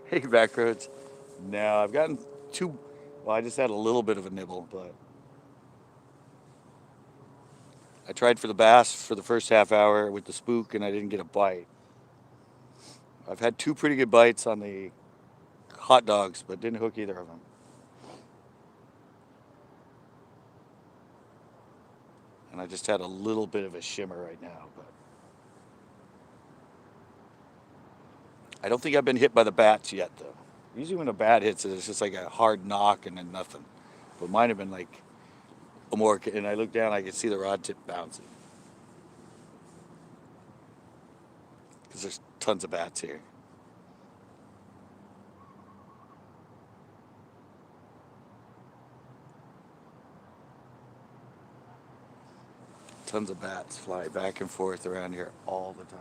Hey, Backroads. No, I've gotten two. Well, I just had a little bit of a nibble, but I tried for the bass for the first half hour with the spook, and I didn't get a bite. I've had two pretty good bites on the hot dogs, but didn't hook either of them. And I just had a little bit of a shimmer right now, but I don't think I've been hit by the bats yet, though. Usually when a bat hits it, it's just like a hard knock and then nothing. But mine have been like a more, and I look down, I can see the rod tip bouncing. Because there's tons of bats here. Tons of bats fly back and forth around here all the time.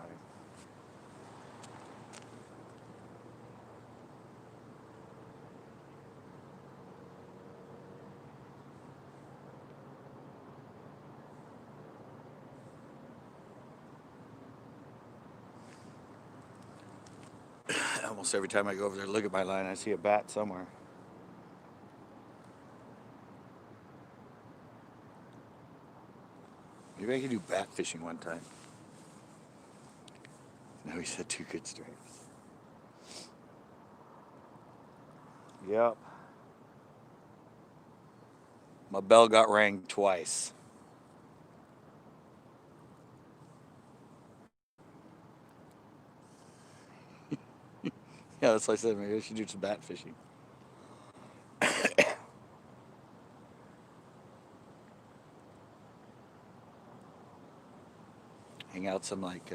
Almost every time I go over there to look at my line, I see a bat somewhere. Maybe I could do bat fishing one time. No, he said 2 good stripes. Yep. My bell got rang twice. Yeah, that's why I said maybe I should do some bat fishing. Hang out some like,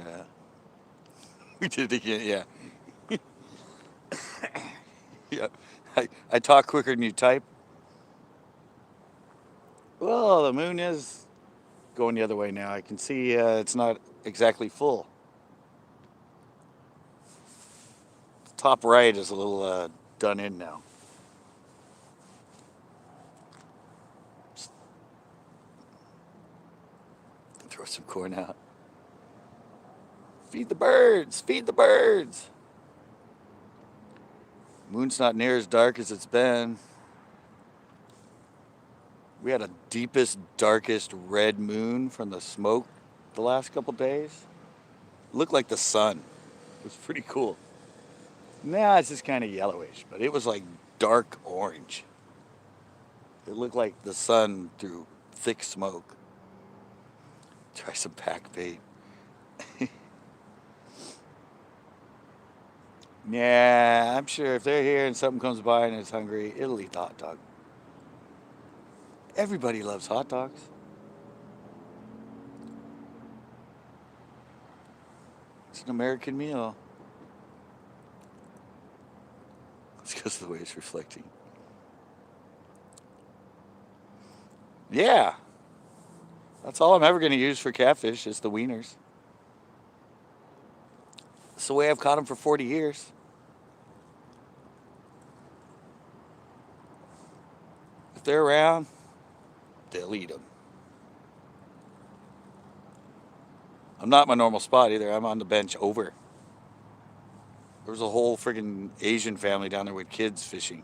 we did it again, yeah. Yeah, I talk quicker than you type. Well, the moon is going the other way now. I can see it's not exactly full. Top right is a little done in now. Throw some corn out. Feed the birds, feed the birds. Moon's not near as dark as it's been. We had a deepest, darkest red moon from the smoke the last couple days. It looked like the sun. It was pretty cool. Now it's just kind of yellowish, but it was like dark orange. It looked like the sun through thick smoke. Try some pack bait. Yeah, I'm sure if they're here and something comes by and it's hungry, it'll eat the hot dog. Everybody loves hot dogs. It's an American meal. It's because of the way it's reflecting. Yeah. That's all I'm ever going to use for catfish is the wieners. It's the way I've caught them for 40 years. If they're around, they'll eat them. I'm not my normal spot either. I'm on the bench over. There was a whole friggin' Asian family down there with kids fishing.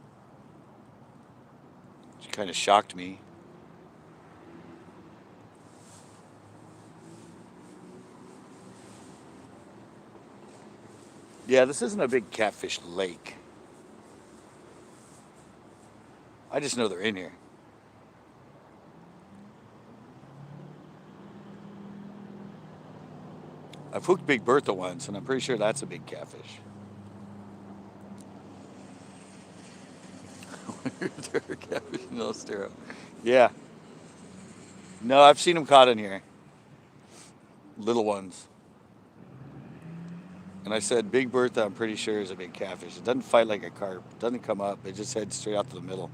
Which kind of shocked me. Yeah, this isn't a big catfish lake. I just know they're in here. I've hooked Big Bertha once, and I'm pretty sure that's a big catfish. Catfish in El Estero. Yeah. No, I've seen them caught in here. Little ones. And I said, Big Bertha, I'm pretty sure is a big catfish. It doesn't fight like a carp. It doesn't come up. It just heads straight out to the middle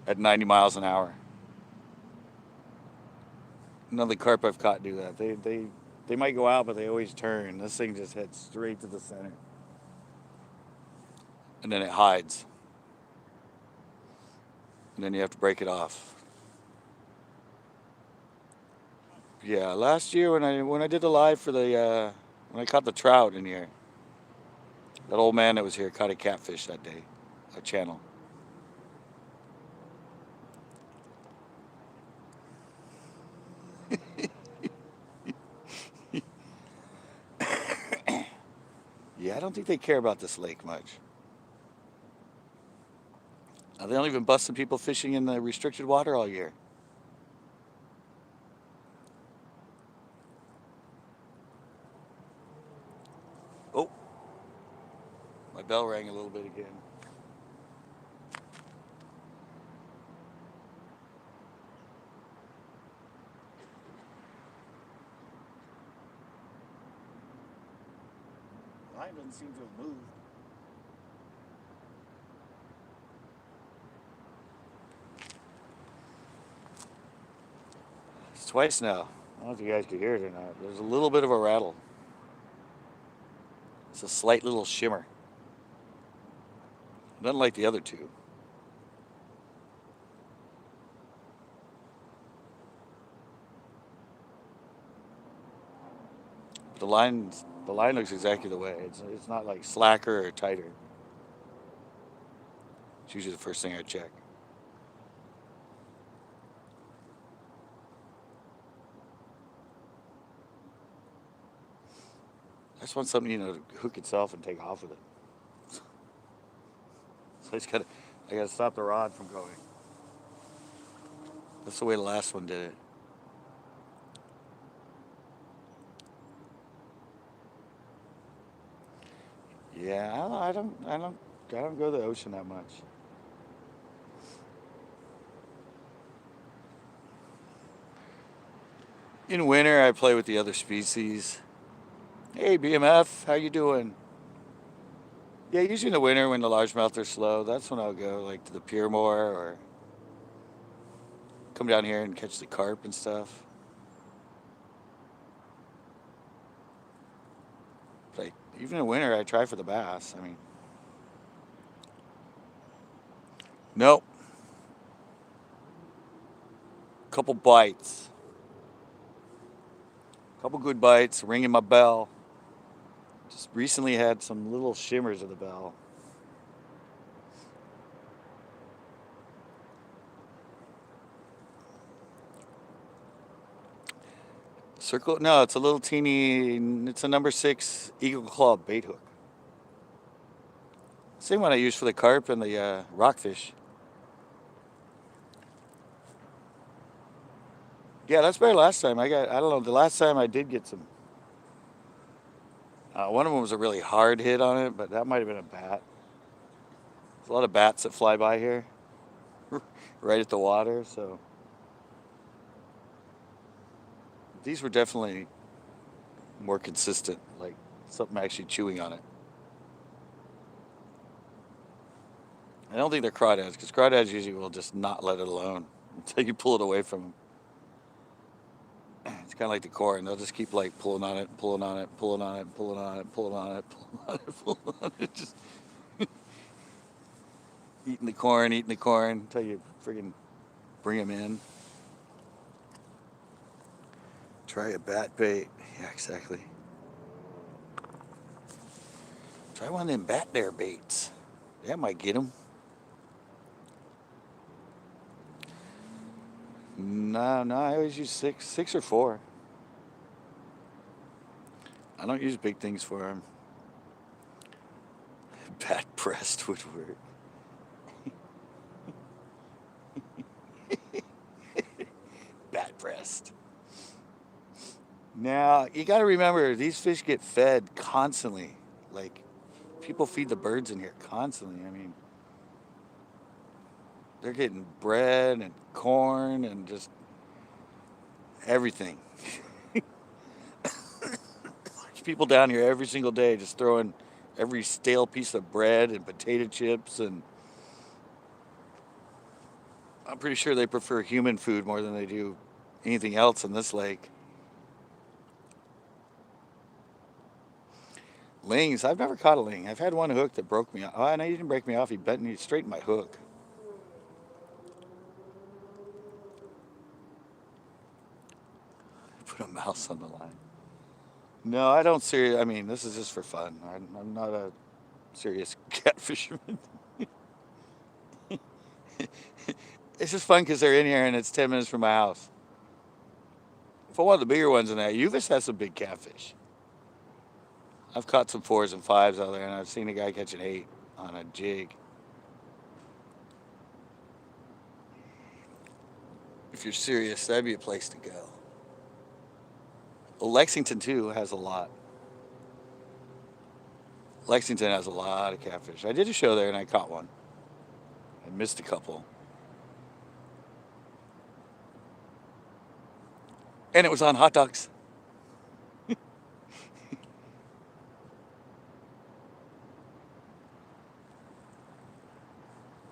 at 90 miles an hour. None of the carp I've caught do that. They might go out, but they always turn. This thing just heads straight to the center. And then it hides. And then you have to break it off. Yeah, last year when I did the live for the when I caught the trout in here, that old man that was here caught a catfish that day, a channel. Yeah, I don't think they care about this lake much. They don't even busting people fishing in the restricted water all year. Oh, my bell rang a little bit again. Line doesn't seem to have moved. It's twice now. I don't know if you guys could hear it or not. There's a little bit of a rattle. It's a slight little shimmer. Nothing like the other two. The line looks exactly the way. It's not like slacker or tighter. It's usually the first thing I check. I just want something, to hook itself and take off with it. So I gotta stop the rod from going. That's the way the last one did it. Yeah, I don't go to the ocean that much. In winter, I play with the other species. Hey, BMF, how you doing? Yeah, usually in the winter when the largemouth are slow, that's when I'll go like to the pier more or come down here and catch the carp and stuff. But even in winter, I try for the bass. I mean, nope. Couple bites. Couple good bites, ringing my bell. Just recently had some little shimmers of the bell. Circle? No, it's a little teeny, it's a number 6 Eagle Claw bait hook. Same one I use for the carp and the rockfish. Yeah, that's better last time. I don't know, the last time I did get some. One of them was a really hard hit on it, but that might have been a bat. There's a lot of bats that fly by here, right at the water, so. These were definitely more consistent, like something actually chewing on it. I don't think they're crawdads, because crawdads usually will just not let it alone until you pull it away from them. It's kind of like the corn. They'll just keep like pulling on it, pulling on it, pulling on it, pulling on it, pulling on it, pulling on it, pulling on it. Just eating the corn until you friggin' bring them in. Try a bat bait. Yeah, exactly. Try one of them bat dare baits. That might get them. No, no, I always use six or four. I don't use big things for them. Bat pressed would work. Bat pressed. Now, you got to remember, these fish get fed constantly. Like, people feed the birds in here constantly. I mean, they're getting bread and corn and just everything. There's people down here every single day just throwing every stale piece of bread and potato chips, and I'm pretty sure they prefer human food more than they do anything else in this lake. Lings, I've never caught a ling. I've had one hook that broke me off. Oh, no, he didn't break me off. He bent me, straightened my hook. Put a mouse on the line. No, I don't I mean, this is just for fun. I'm not a serious cat fisherman. It's just fun because they're in here and it's 10 minutes from my house. If I want the bigger ones than that, Uvis has some big catfish. I've caught some 4s and 5s out there, and I've seen a guy catch an 8 on a jig. If you're serious, that'd be a place to go. Well, Lexington, too, has a lot. Lexington has a lot of catfish. I did a show there, and I caught one. I missed a couple. And it was on hot dogs.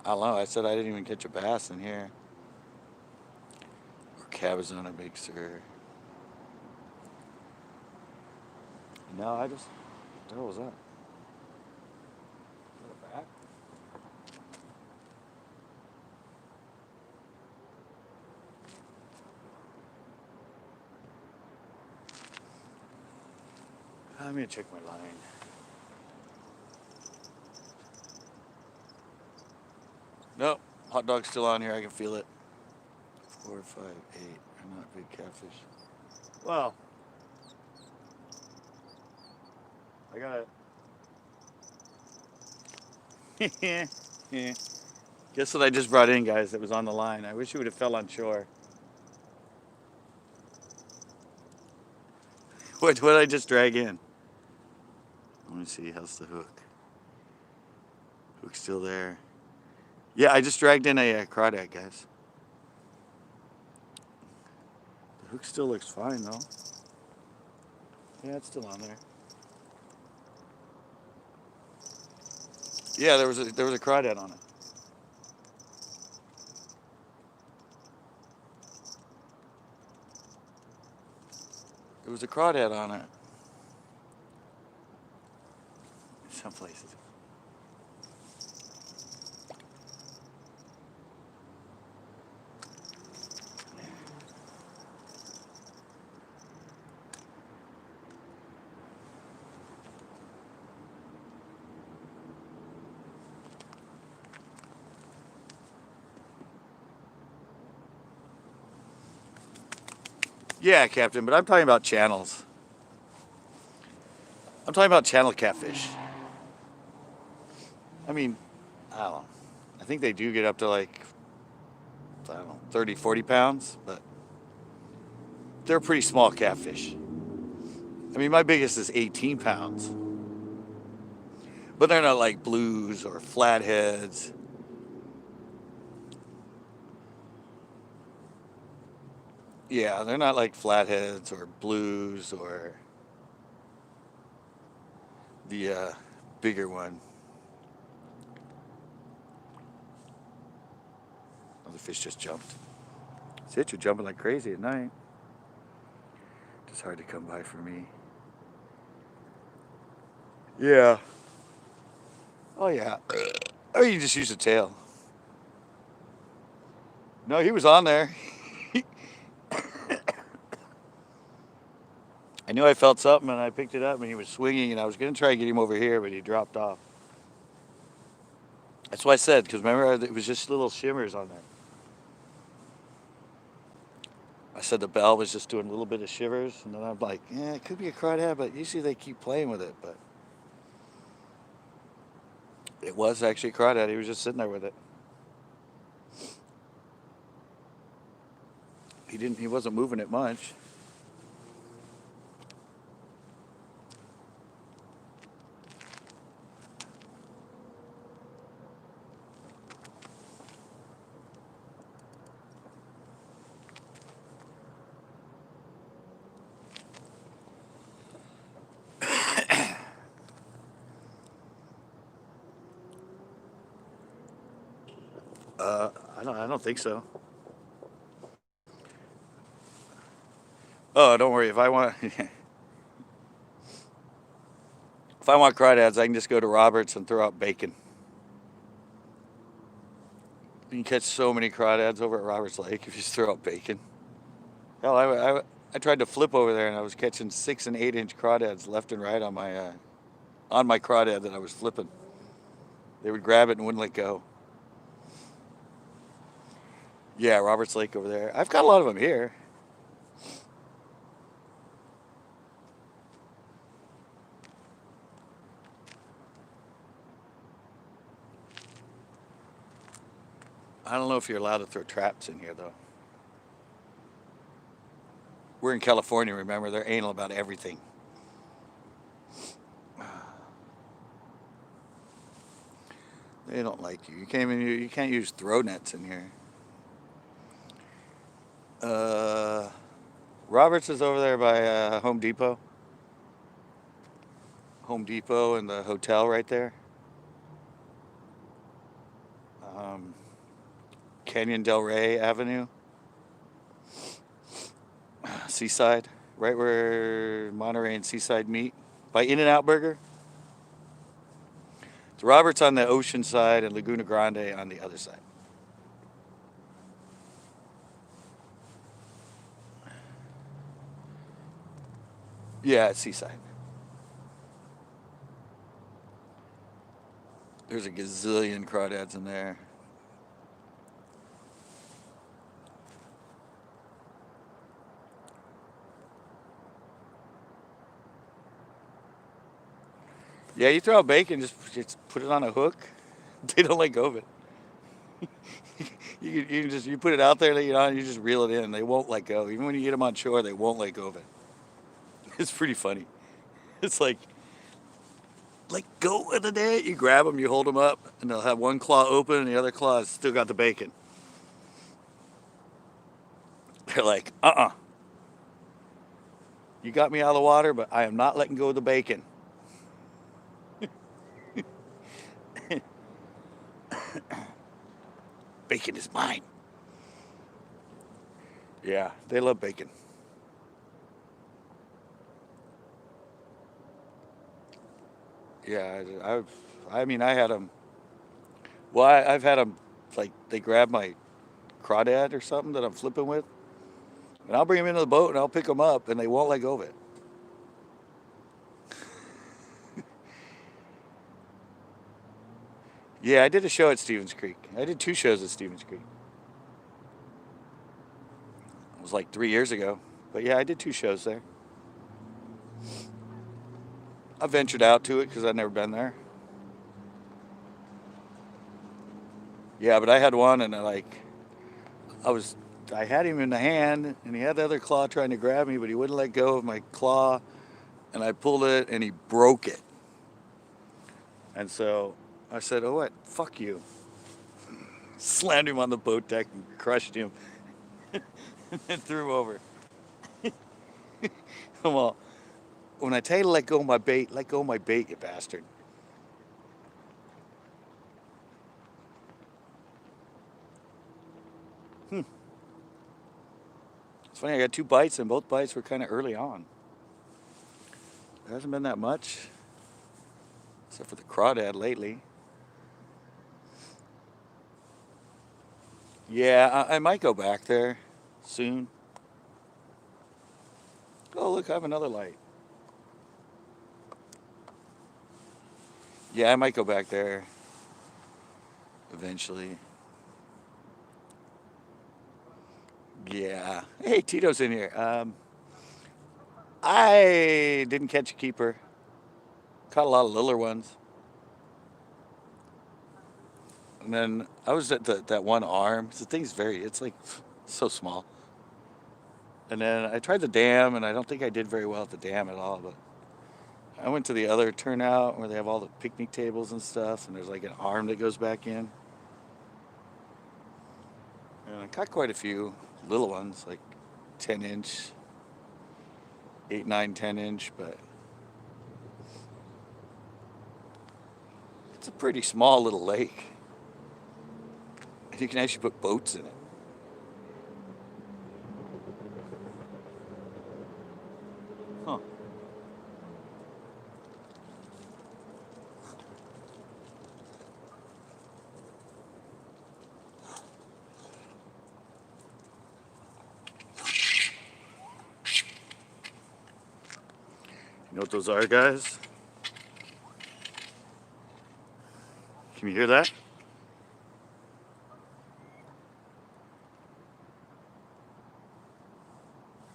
I don't know. I said I didn't even catch a bass in here. Or cabezona Big Sur. No, what the hell was that? Is that a bat? Let me check my line. Nope, hot dog's still on here. I can feel it. 4, 5, 8. I'm not big catfish. Well, I got it. Guess what I just brought in, guys? That was on the line. I wish it would have fell on shore. What did I just drag in? Let me see. How's the hook? Hook's still there. Yeah, I just dragged in a crawdad, guys. The hook still looks fine, though. Yeah, it's still on there. Yeah, there was a crawdad on it. There was a crawdad on it. Some places. Yeah, Captain, but I'm talking about channels. I'm talking about channel catfish. I mean, I don't know. I think they do get up to like, I don't know, 30, 40 pounds, but they're pretty small catfish. I mean, my biggest is 18 pounds. But they're not like blues or flatheads. Yeah, they're not like flatheads or blues or the bigger one. Oh, the fish just jumped. See it, you're jumping like crazy at night. It's hard to come by for me. Yeah. Oh, yeah. Or you can just use the tail. No, he was on there. I knew I felt something, and I picked it up, and he was swinging, and I was going to try to get him over here, but he dropped off. That's why I said, because remember, it was just little shimmers on there. I said the bell was just doing a little bit of shivers, and then I'm like, yeah, it could be a crawdad, but usually they keep playing with it. But it was actually a crawdad. He was just sitting there with it. He wasn't moving it much. I don't think so. Oh, don't worry. If I want, if I want crawdads, I can just go to Roberts and throw out bacon. You can catch so many crawdads over at Roberts Lake if you just throw out bacon. Hell, I tried to flip over there and I was catching 6 and 8 inch crawdads left and right on my crawdad that I was flipping. They would grab it and wouldn't let go. Yeah, Roberts Lake over there. I've got a lot of them here. I don't know if you're allowed to throw traps in here though. We're in California, remember? They're anal about everything. They don't like you. You can't use throw nets in here. Roberts is over there by Home Depot. Home Depot and the hotel right there. Canyon Del Rey Avenue. Seaside. Right where Monterey and Seaside meet. By In-N-Out Burger. It's Roberts on the ocean side and Laguna Grande on the other side. Yeah, it's Seaside. There's a gazillion crawdads in there. Yeah, you throw out bacon, just put it on a hook. They don't let go of it. You put it out there, you just reel it in. They won't let go. Even when you get them on shore, they won't let go of it. It's pretty funny. It's like, let go of the net. You grab them, you hold them up, and they'll have one claw open and the other claw has still got the bacon. They're like, you got me out of the water, but I am not letting go of the bacon. Bacon is mine. Yeah, they love bacon. Yeah, I had them. Well, I've had them, like, they grab my crawdad or something that I'm flipping with, and I'll bring them into the boat and I'll pick them up, and they won't let go of it. Yeah, I did a show at Stevens Creek. I did 2 shows at Stevens Creek. It was like 3 years ago. But yeah, I did 2 shows there. I ventured out to it because I'd never been there. Yeah, but I had one and I had him in the hand and he had the other claw trying to grab me, but he wouldn't let go of my claw, and I pulled it and he broke it. And so I said, oh, what? Fuck you. Slammed him on the boat deck and crushed him and threw him over. Well, when I tell you to let go of my bait, let go of my bait, you bastard. It's funny, I got 2 bites and both bites were kind of early on. There hasn't been that much, except for the crawdad lately. Yeah, I might go back there soon. Oh, Oh, look, I have another light. Yeah, I might go back there eventually. Yeah. Hey, Tito's in here. I didn't catch a keeper. Caught a lot of littler ones. And then I was at that one arm. The thing's it's like so small. And then I tried the dam, and I don't think I did very well at the dam at all. But I went to the other turnout where they have all the picnic tables and stuff, and there's like an arm that goes back in. And I caught quite a few little ones, like 10-inch, 8, 9, 10-inch, but it's a pretty small little lake. And you can actually put boats in it. Huh. You know what those are, guys? Can you hear that?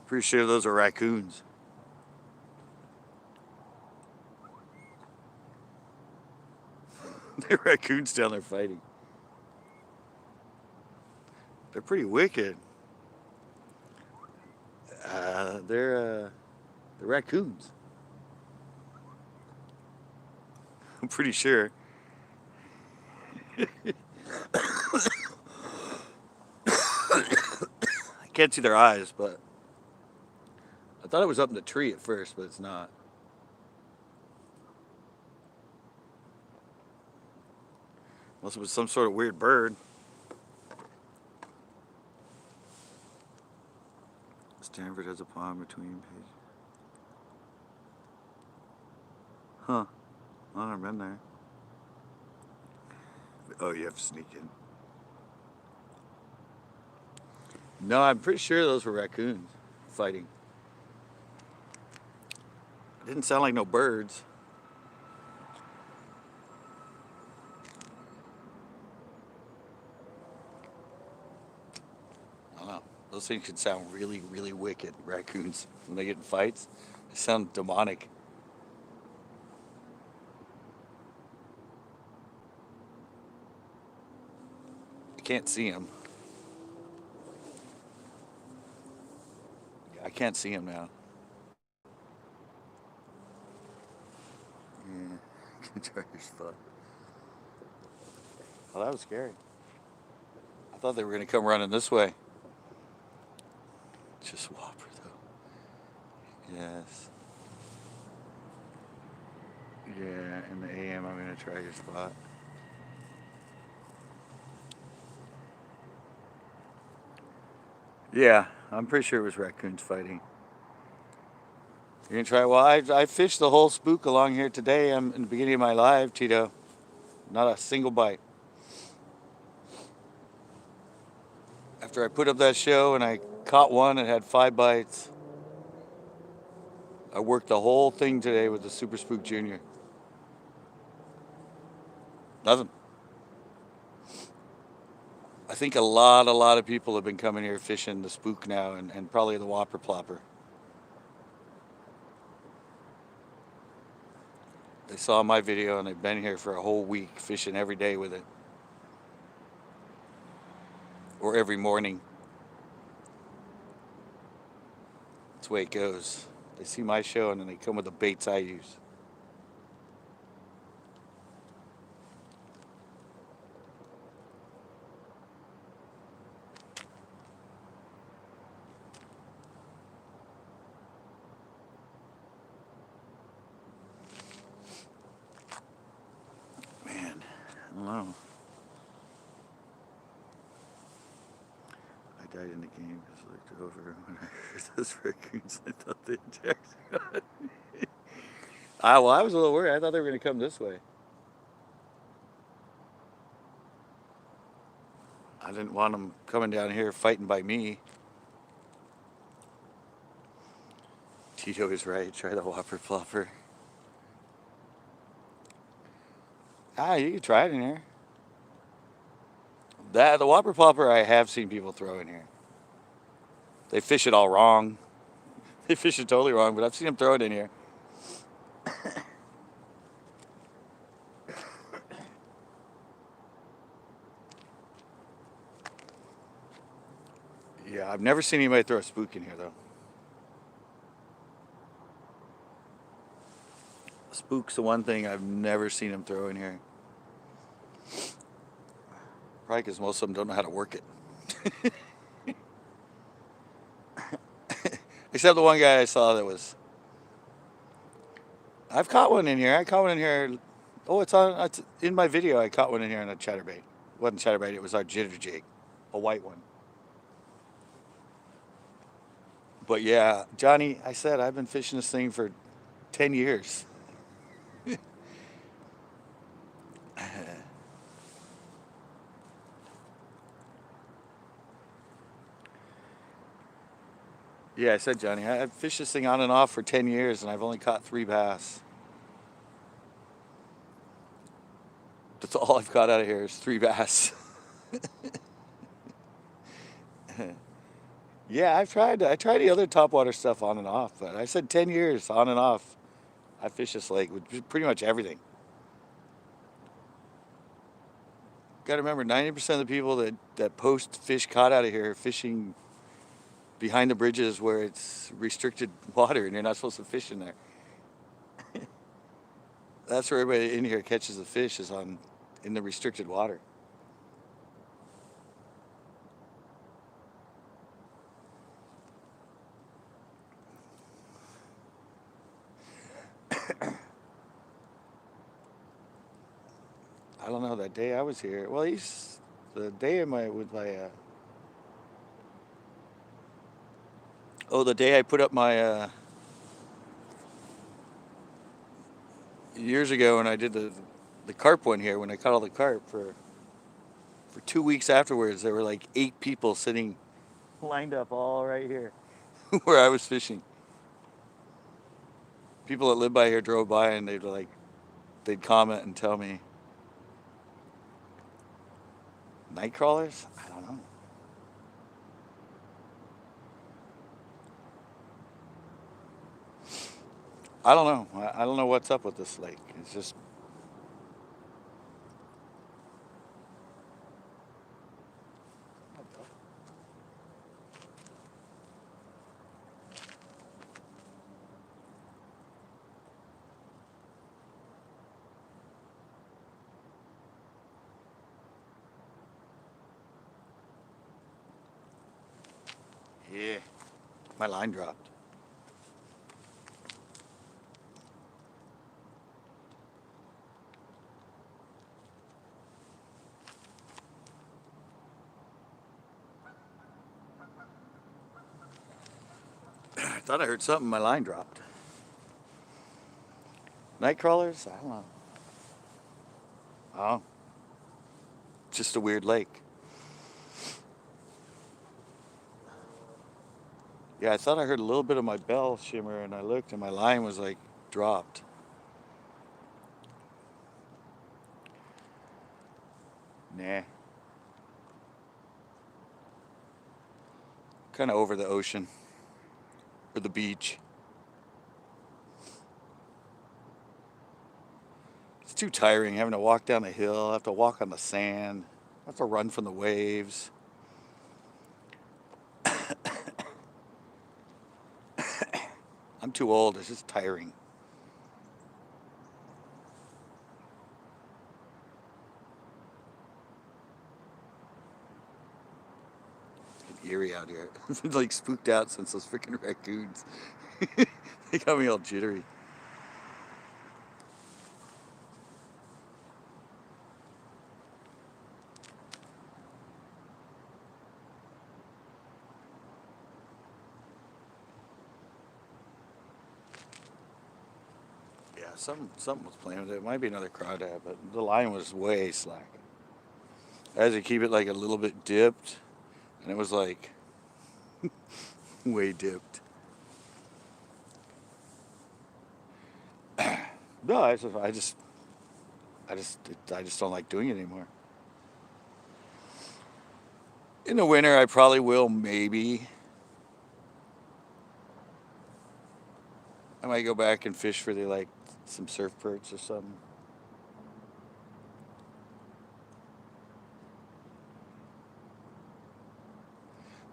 Pretty sure those are raccoons. They're raccoons down there fighting. They're pretty wicked. They're raccoons. I'm pretty sure. I can't see their eyes, but I thought it was up in the tree at first, but it's not. Unless it was some sort of weird bird. Stanford has a pond between pages. Huh. I've never been there. Oh, you have to sneak in. No, I'm pretty sure those were raccoons fighting. It didn't sound like no birds. I don't know. Those things can sound really, really wicked, raccoons. When they get in fights, they sound demonic. I can't see them. I can't see them now. Yeah. Try your spot. Well, that was scary. I thought they were going to come running this way. Just whopper, though. Yes. Yeah, in the AM, I'm going to try your spot. Yeah, I'm pretty sure it was raccoons fighting. You're going to try? Well, I fished the whole spook along here today. I'm in the beginning of my live, Tito. Not a single bite. After I put up that show and I caught one that had 5 bites, I worked the whole thing today with the Super Spook Junior. Nothing. I think a lot of people have been coming here fishing the spook now and probably the whopper plopper. They saw my video and they've been here for a whole week fishing every day with it. Or every morning. That's the way it goes. They see my show and then they come with the baits I use. Man, I don't know. I died in the game because I looked over when I heard those raccoons. I thought they attacked me. Well, I was a little worried. I thought they were going to come this way. I didn't want them coming down here fighting by me. Tito is right. Try the Whopper Plopper. Ah, you can try it in here. The Whopper Plopper I have seen people throw in here. They fish it all wrong. They fish it totally wrong, but I've seen them throw it in here. Yeah, I've never seen anybody throw a spook in here, though. Spook's the one thing I've never seen them throw in here. Probably because most of them don't know how to work it. Except the one guy I saw that was... I've caught one in here. I caught one in here. Oh, it's in my video. I caught one in here on a chatterbait. It wasn't chatterbait. It was our jitter jig. A white one. But yeah, Johnny, I said I've been fishing this thing for 10 years. Yeah, I said, Johnny, I've fished this thing on and off for 10 years, and I've only caught 3 bass. That's all I've caught out of here is 3 bass. Yeah, I tried the other topwater stuff on and off, but I said 10 years on and off. I fish this lake with pretty much everything. Got to remember, 90% of the people that post fish caught out of here are fishing behind the bridges where it's restricted water and you're not supposed to fish in there. That's where everybody in here catches the fish, is in the restricted water. I don't know, that day I was here. Well, the day the day I put up my years ago when I did the carp one here, when I caught all the carp for 2 weeks afterwards, there were like 8 people sitting lined up all right here where I was fishing. People that live by here drove by and they'd comment and tell me, night crawlers? I don't know. I don't know. I don't know what's up with this lake. It's just... Yeah, my line dropped. I thought I heard something, my line dropped. Night crawlers? I don't know. Oh. Just a weird lake. Yeah, I thought I heard a little bit of my bell shimmer, and I looked and my line was like dropped. Nah. Kind of over the ocean. Or the beach. It's too tiring having to walk down the hill, have to walk on the sand, have to run from the waves. I'm too old, it's just tiring. It's getting eerie out here. I've been like spooked out since those freaking raccoons. They got me all jittery. Yeah, something was playing with it. It might be another crawdad, but the line was way slack. I had to keep it like a little bit dipped, and it was like way dipped. No, I just don't like doing it anymore. In the winter, I probably will. Maybe I might go back and fish for like some surf perch or something.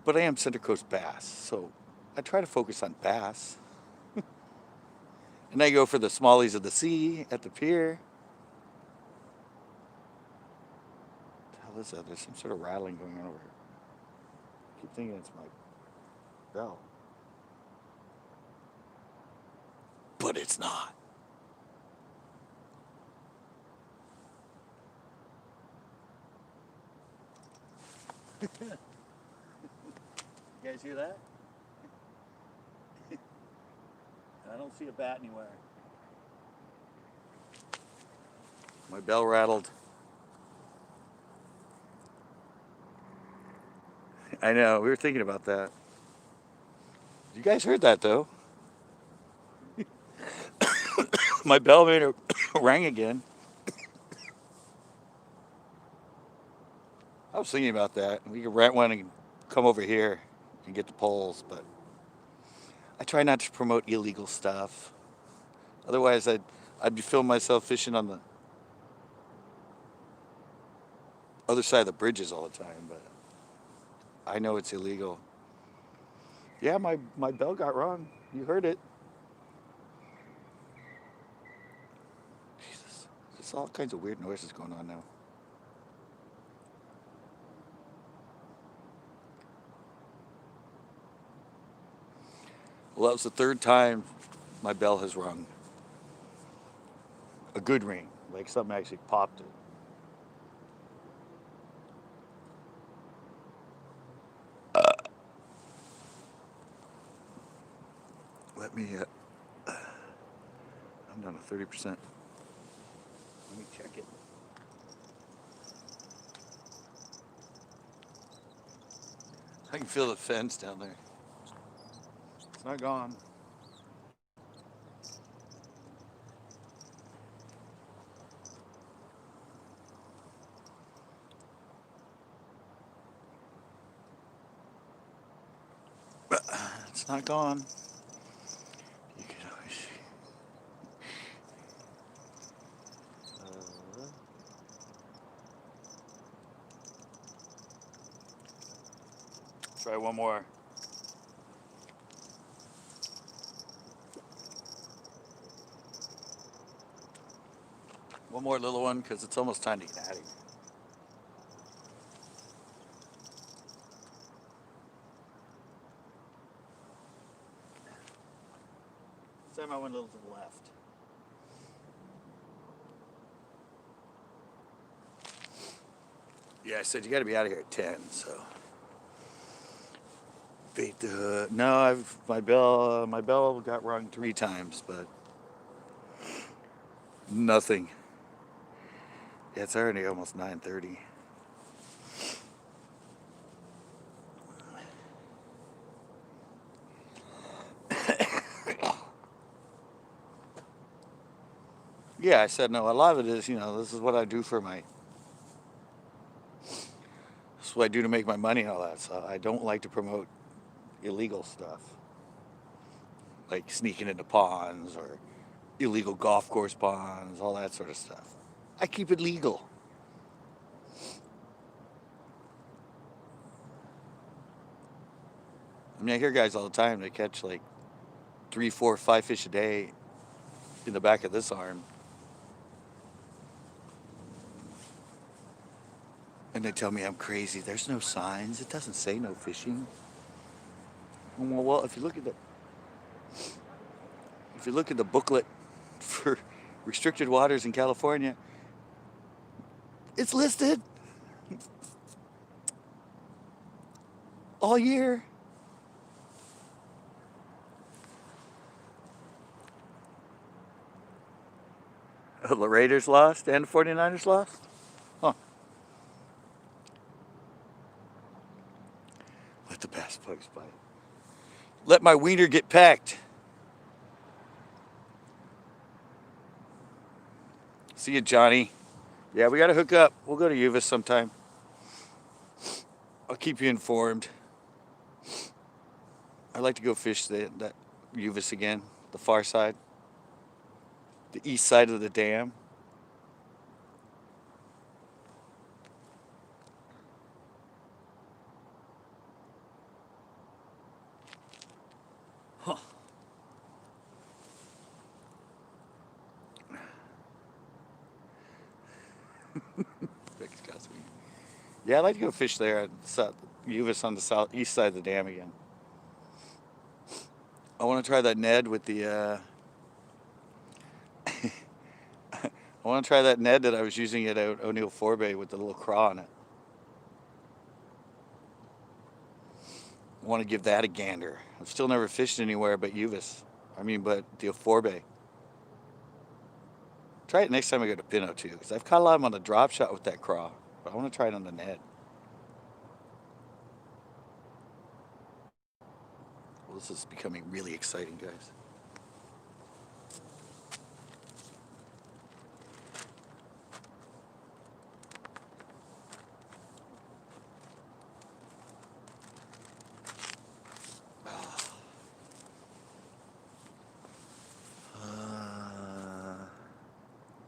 But I am Center Coast bass, so I try to focus on bass. And I go for the smallies of the sea at the pier. What the hell is that? There's some sort of rattling going on over here. I keep thinking it's my bell. But it's not. You guys hear that? I don't see a bat anywhere. My bell rattled. I know, we were thinking about that. You guys heard that though. My bell made it rang again. I was thinking about that. We could rent one and come over here and get the poles, but I try not to promote illegal stuff. Otherwise, I'd be filming myself fishing on the other side of the bridges all the time, but I know it's illegal. Yeah, my bell got rung. You heard it. Jesus. There's all kinds of weird noises going on now. Well, that was the third time my bell has rung. A good ring, like something actually popped it. Let me, I'm down to 30%. Let me check it. I can feel the fence down there. It's not gone. It's not gone. You can always. Try one more. One more little one, because it's almost time to get out of here. This time I went a little to the left. Yeah, I said you got to be out of here at 10, so. Bait the hook. No, my bell got rung 3 times, but nothing. Yeah, it's already almost 9:30. Yeah, I said no. A lot of it is, this is what I do for my. This is what I do to make my money and all that. So I don't like to promote illegal stuff, like sneaking into ponds or illegal golf course ponds, all that sort of stuff. I keep it legal. I mean, I hear guys all the time, they catch like 3, 4, 5 fish a day in the back of this arm. And they tell me I'm crazy. There's no signs. It doesn't say no fishing. Well, if you look at the booklet for restricted waters in California, it's listed all year. The Raiders lost and the 49ers lost? Huh. Let the bass plugs bite. Let my wiener get packed. See you, Johnny. Yeah, we got to hook up. We'll go to Uvis sometime. I'll keep you informed. I'd like to go fish that Uvis again, the far side, the east side of the dam. Huh. Yeah, I'd like to go fish there at Uvis on the east side of the dam again. I want to try that Ned with the. I want to try that Ned that I was using at O'Neill Forebay with the little craw on it. I want to give that a gander. I've still never fished anywhere but Uvis. But the Forebay. Try it next time I go to Pino too, because I've caught a lot of them on the drop shot with that craw. But I want to try it on the Ned. Well, this is becoming really exciting, guys.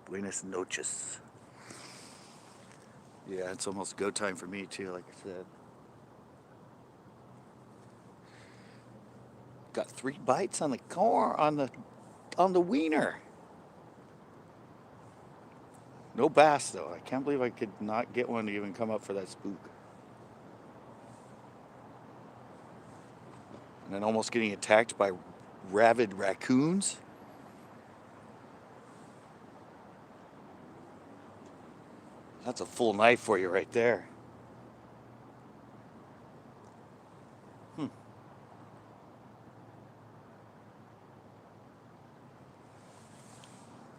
Buenas noches. Yeah, it's almost go time for me too, like I said. Got 3 bites on the core on the wiener. No bass though. I can't believe I could not get one to even come up for that spook. And then almost getting attacked by rabid raccoons. That's a full knife for you right there.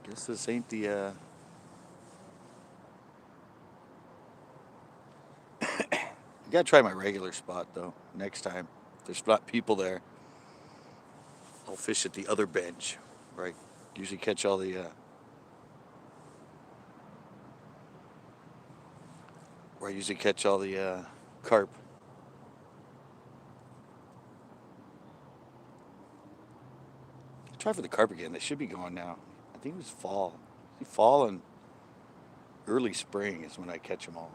Guess this ain't the I gotta try my regular spot though next time. If there's not people there, I'll fish at the other bench where I usually catch all the carp. Try for the carp again. They should be going now. I think it was fall. Fall and early spring is when I catch them all.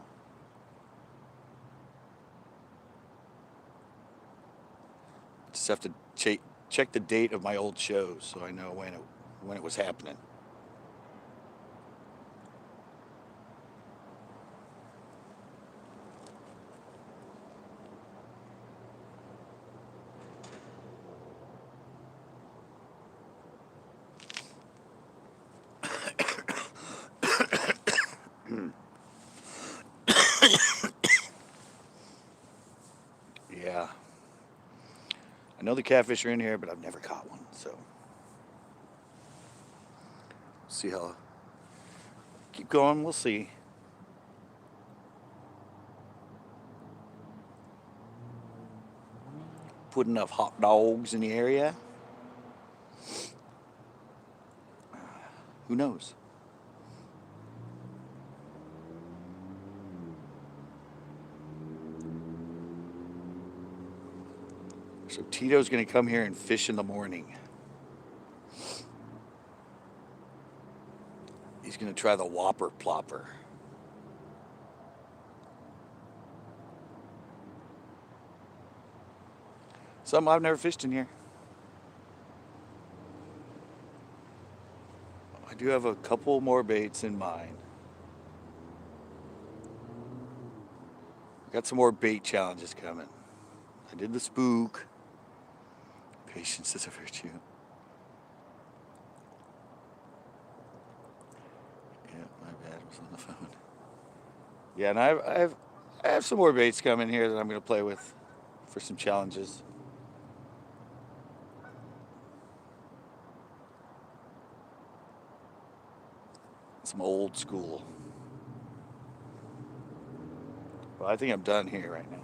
Just have to check the date of my old shows so I know when it was happening. Yeah. I know the catfish are in here, but I've never caught one, so see how. Keep going, we'll see. Put enough hot dogs in the area. Who knows? So Tito's going to come here and fish in the morning. He's going to try the Whopper Plopper. Something I've never fished in here. I do have a couple more baits in mind. Got some more bait challenges coming. I did the spook. Patience is a virtue. Yeah, my bad. I was on the phone. Yeah, and I have some more baits coming here that I'm going to play with for some challenges. Some old school. Well, I think I'm done here right now.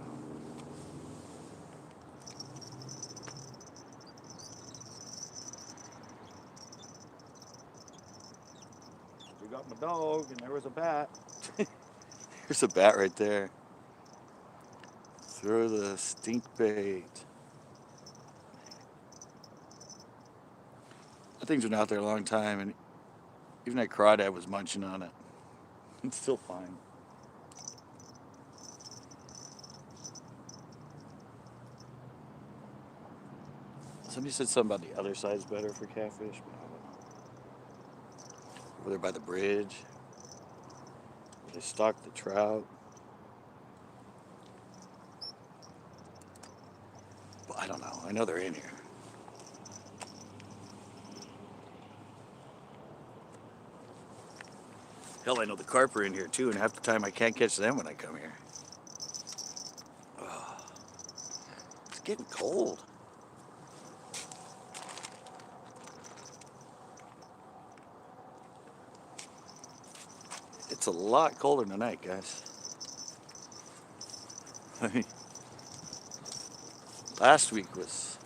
We got my dog, and there was a bat. There's a bat right there. Throw the stink bait. That thing's been out there a long time, and even that crawdad was munching on it. It's still fine. Somebody said something about the other side's better for catfish, but I don't know. Over there by the bridge, where they stock the trout. But I don't know. I know they're in here. Hell, I know the carp are in here too, and half the time I can't catch them when I come here. Oh, it's getting cold. It's a lot colder tonight, guys. I mean, last week was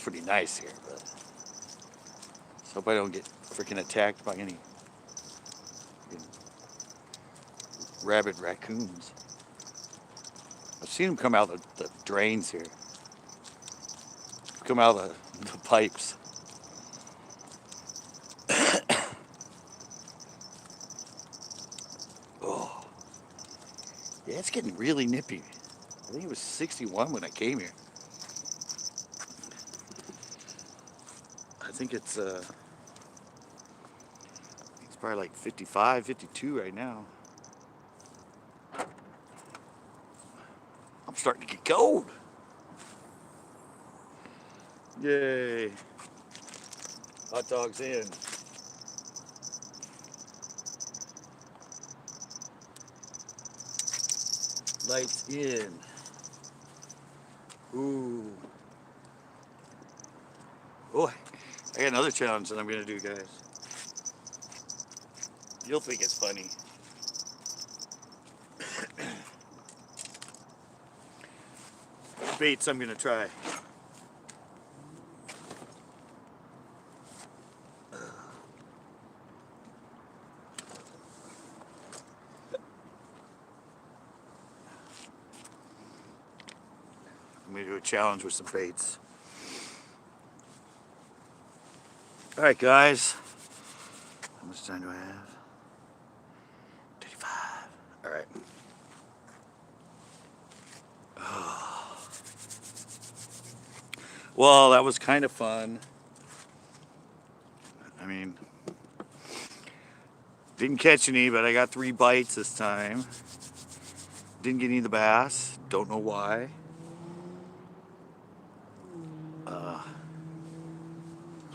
pretty nice here, but let's hope I don't get freaking attacked by any rabid raccoons. I've seen them come out of the drains here. Come out of the pipes. Oh, yeah, it's getting really nippy. I think it was 61 when I came here. I think it's probably like 55, 52 right now. I'm starting to get cold. Yay. Hot dogs in. Lights in. Ooh. Oh, I got another challenge that I'm going to do, guys. You'll think it's funny. Baits I'm going to try. I'm going to do a challenge with some baits. All right, guys. How much time do I have? 35. All right. Oh. Well, that was kind of fun. I mean, didn't catch any, but I got 3 bites this time. Didn't get any of the bass. Don't know why.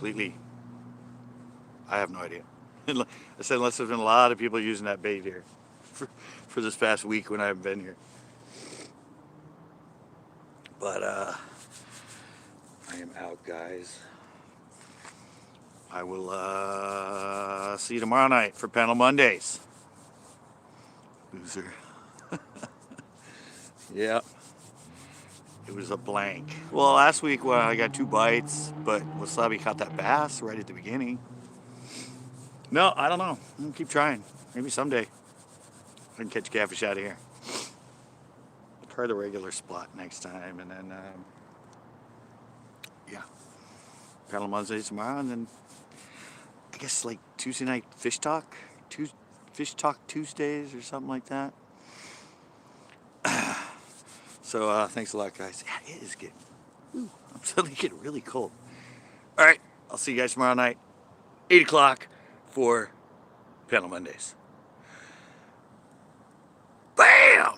Completely. I have no idea. I said unless there's been a lot of people using that bait here for this past week when I haven't been here. But I am out, guys. I will see you tomorrow night for Panel Mondays. Loser. Yeah. It was a blank. Well, last week I got 2 bites, but Wasabi caught that bass right at the beginning. No, I don't know. I'm gonna keep trying. Maybe someday I can catch catfish out of here. I'll try the regular spot next time, and then yeah, Panel Mondays tomorrow, and then I guess like Tuesday night fish talk, fish talk Tuesdays or something like that. So thanks a lot, guys. Yeah, it is getting. I'm suddenly getting really cold. All right, I'll see you guys tomorrow night, 8 o'clock for Panel Mondays.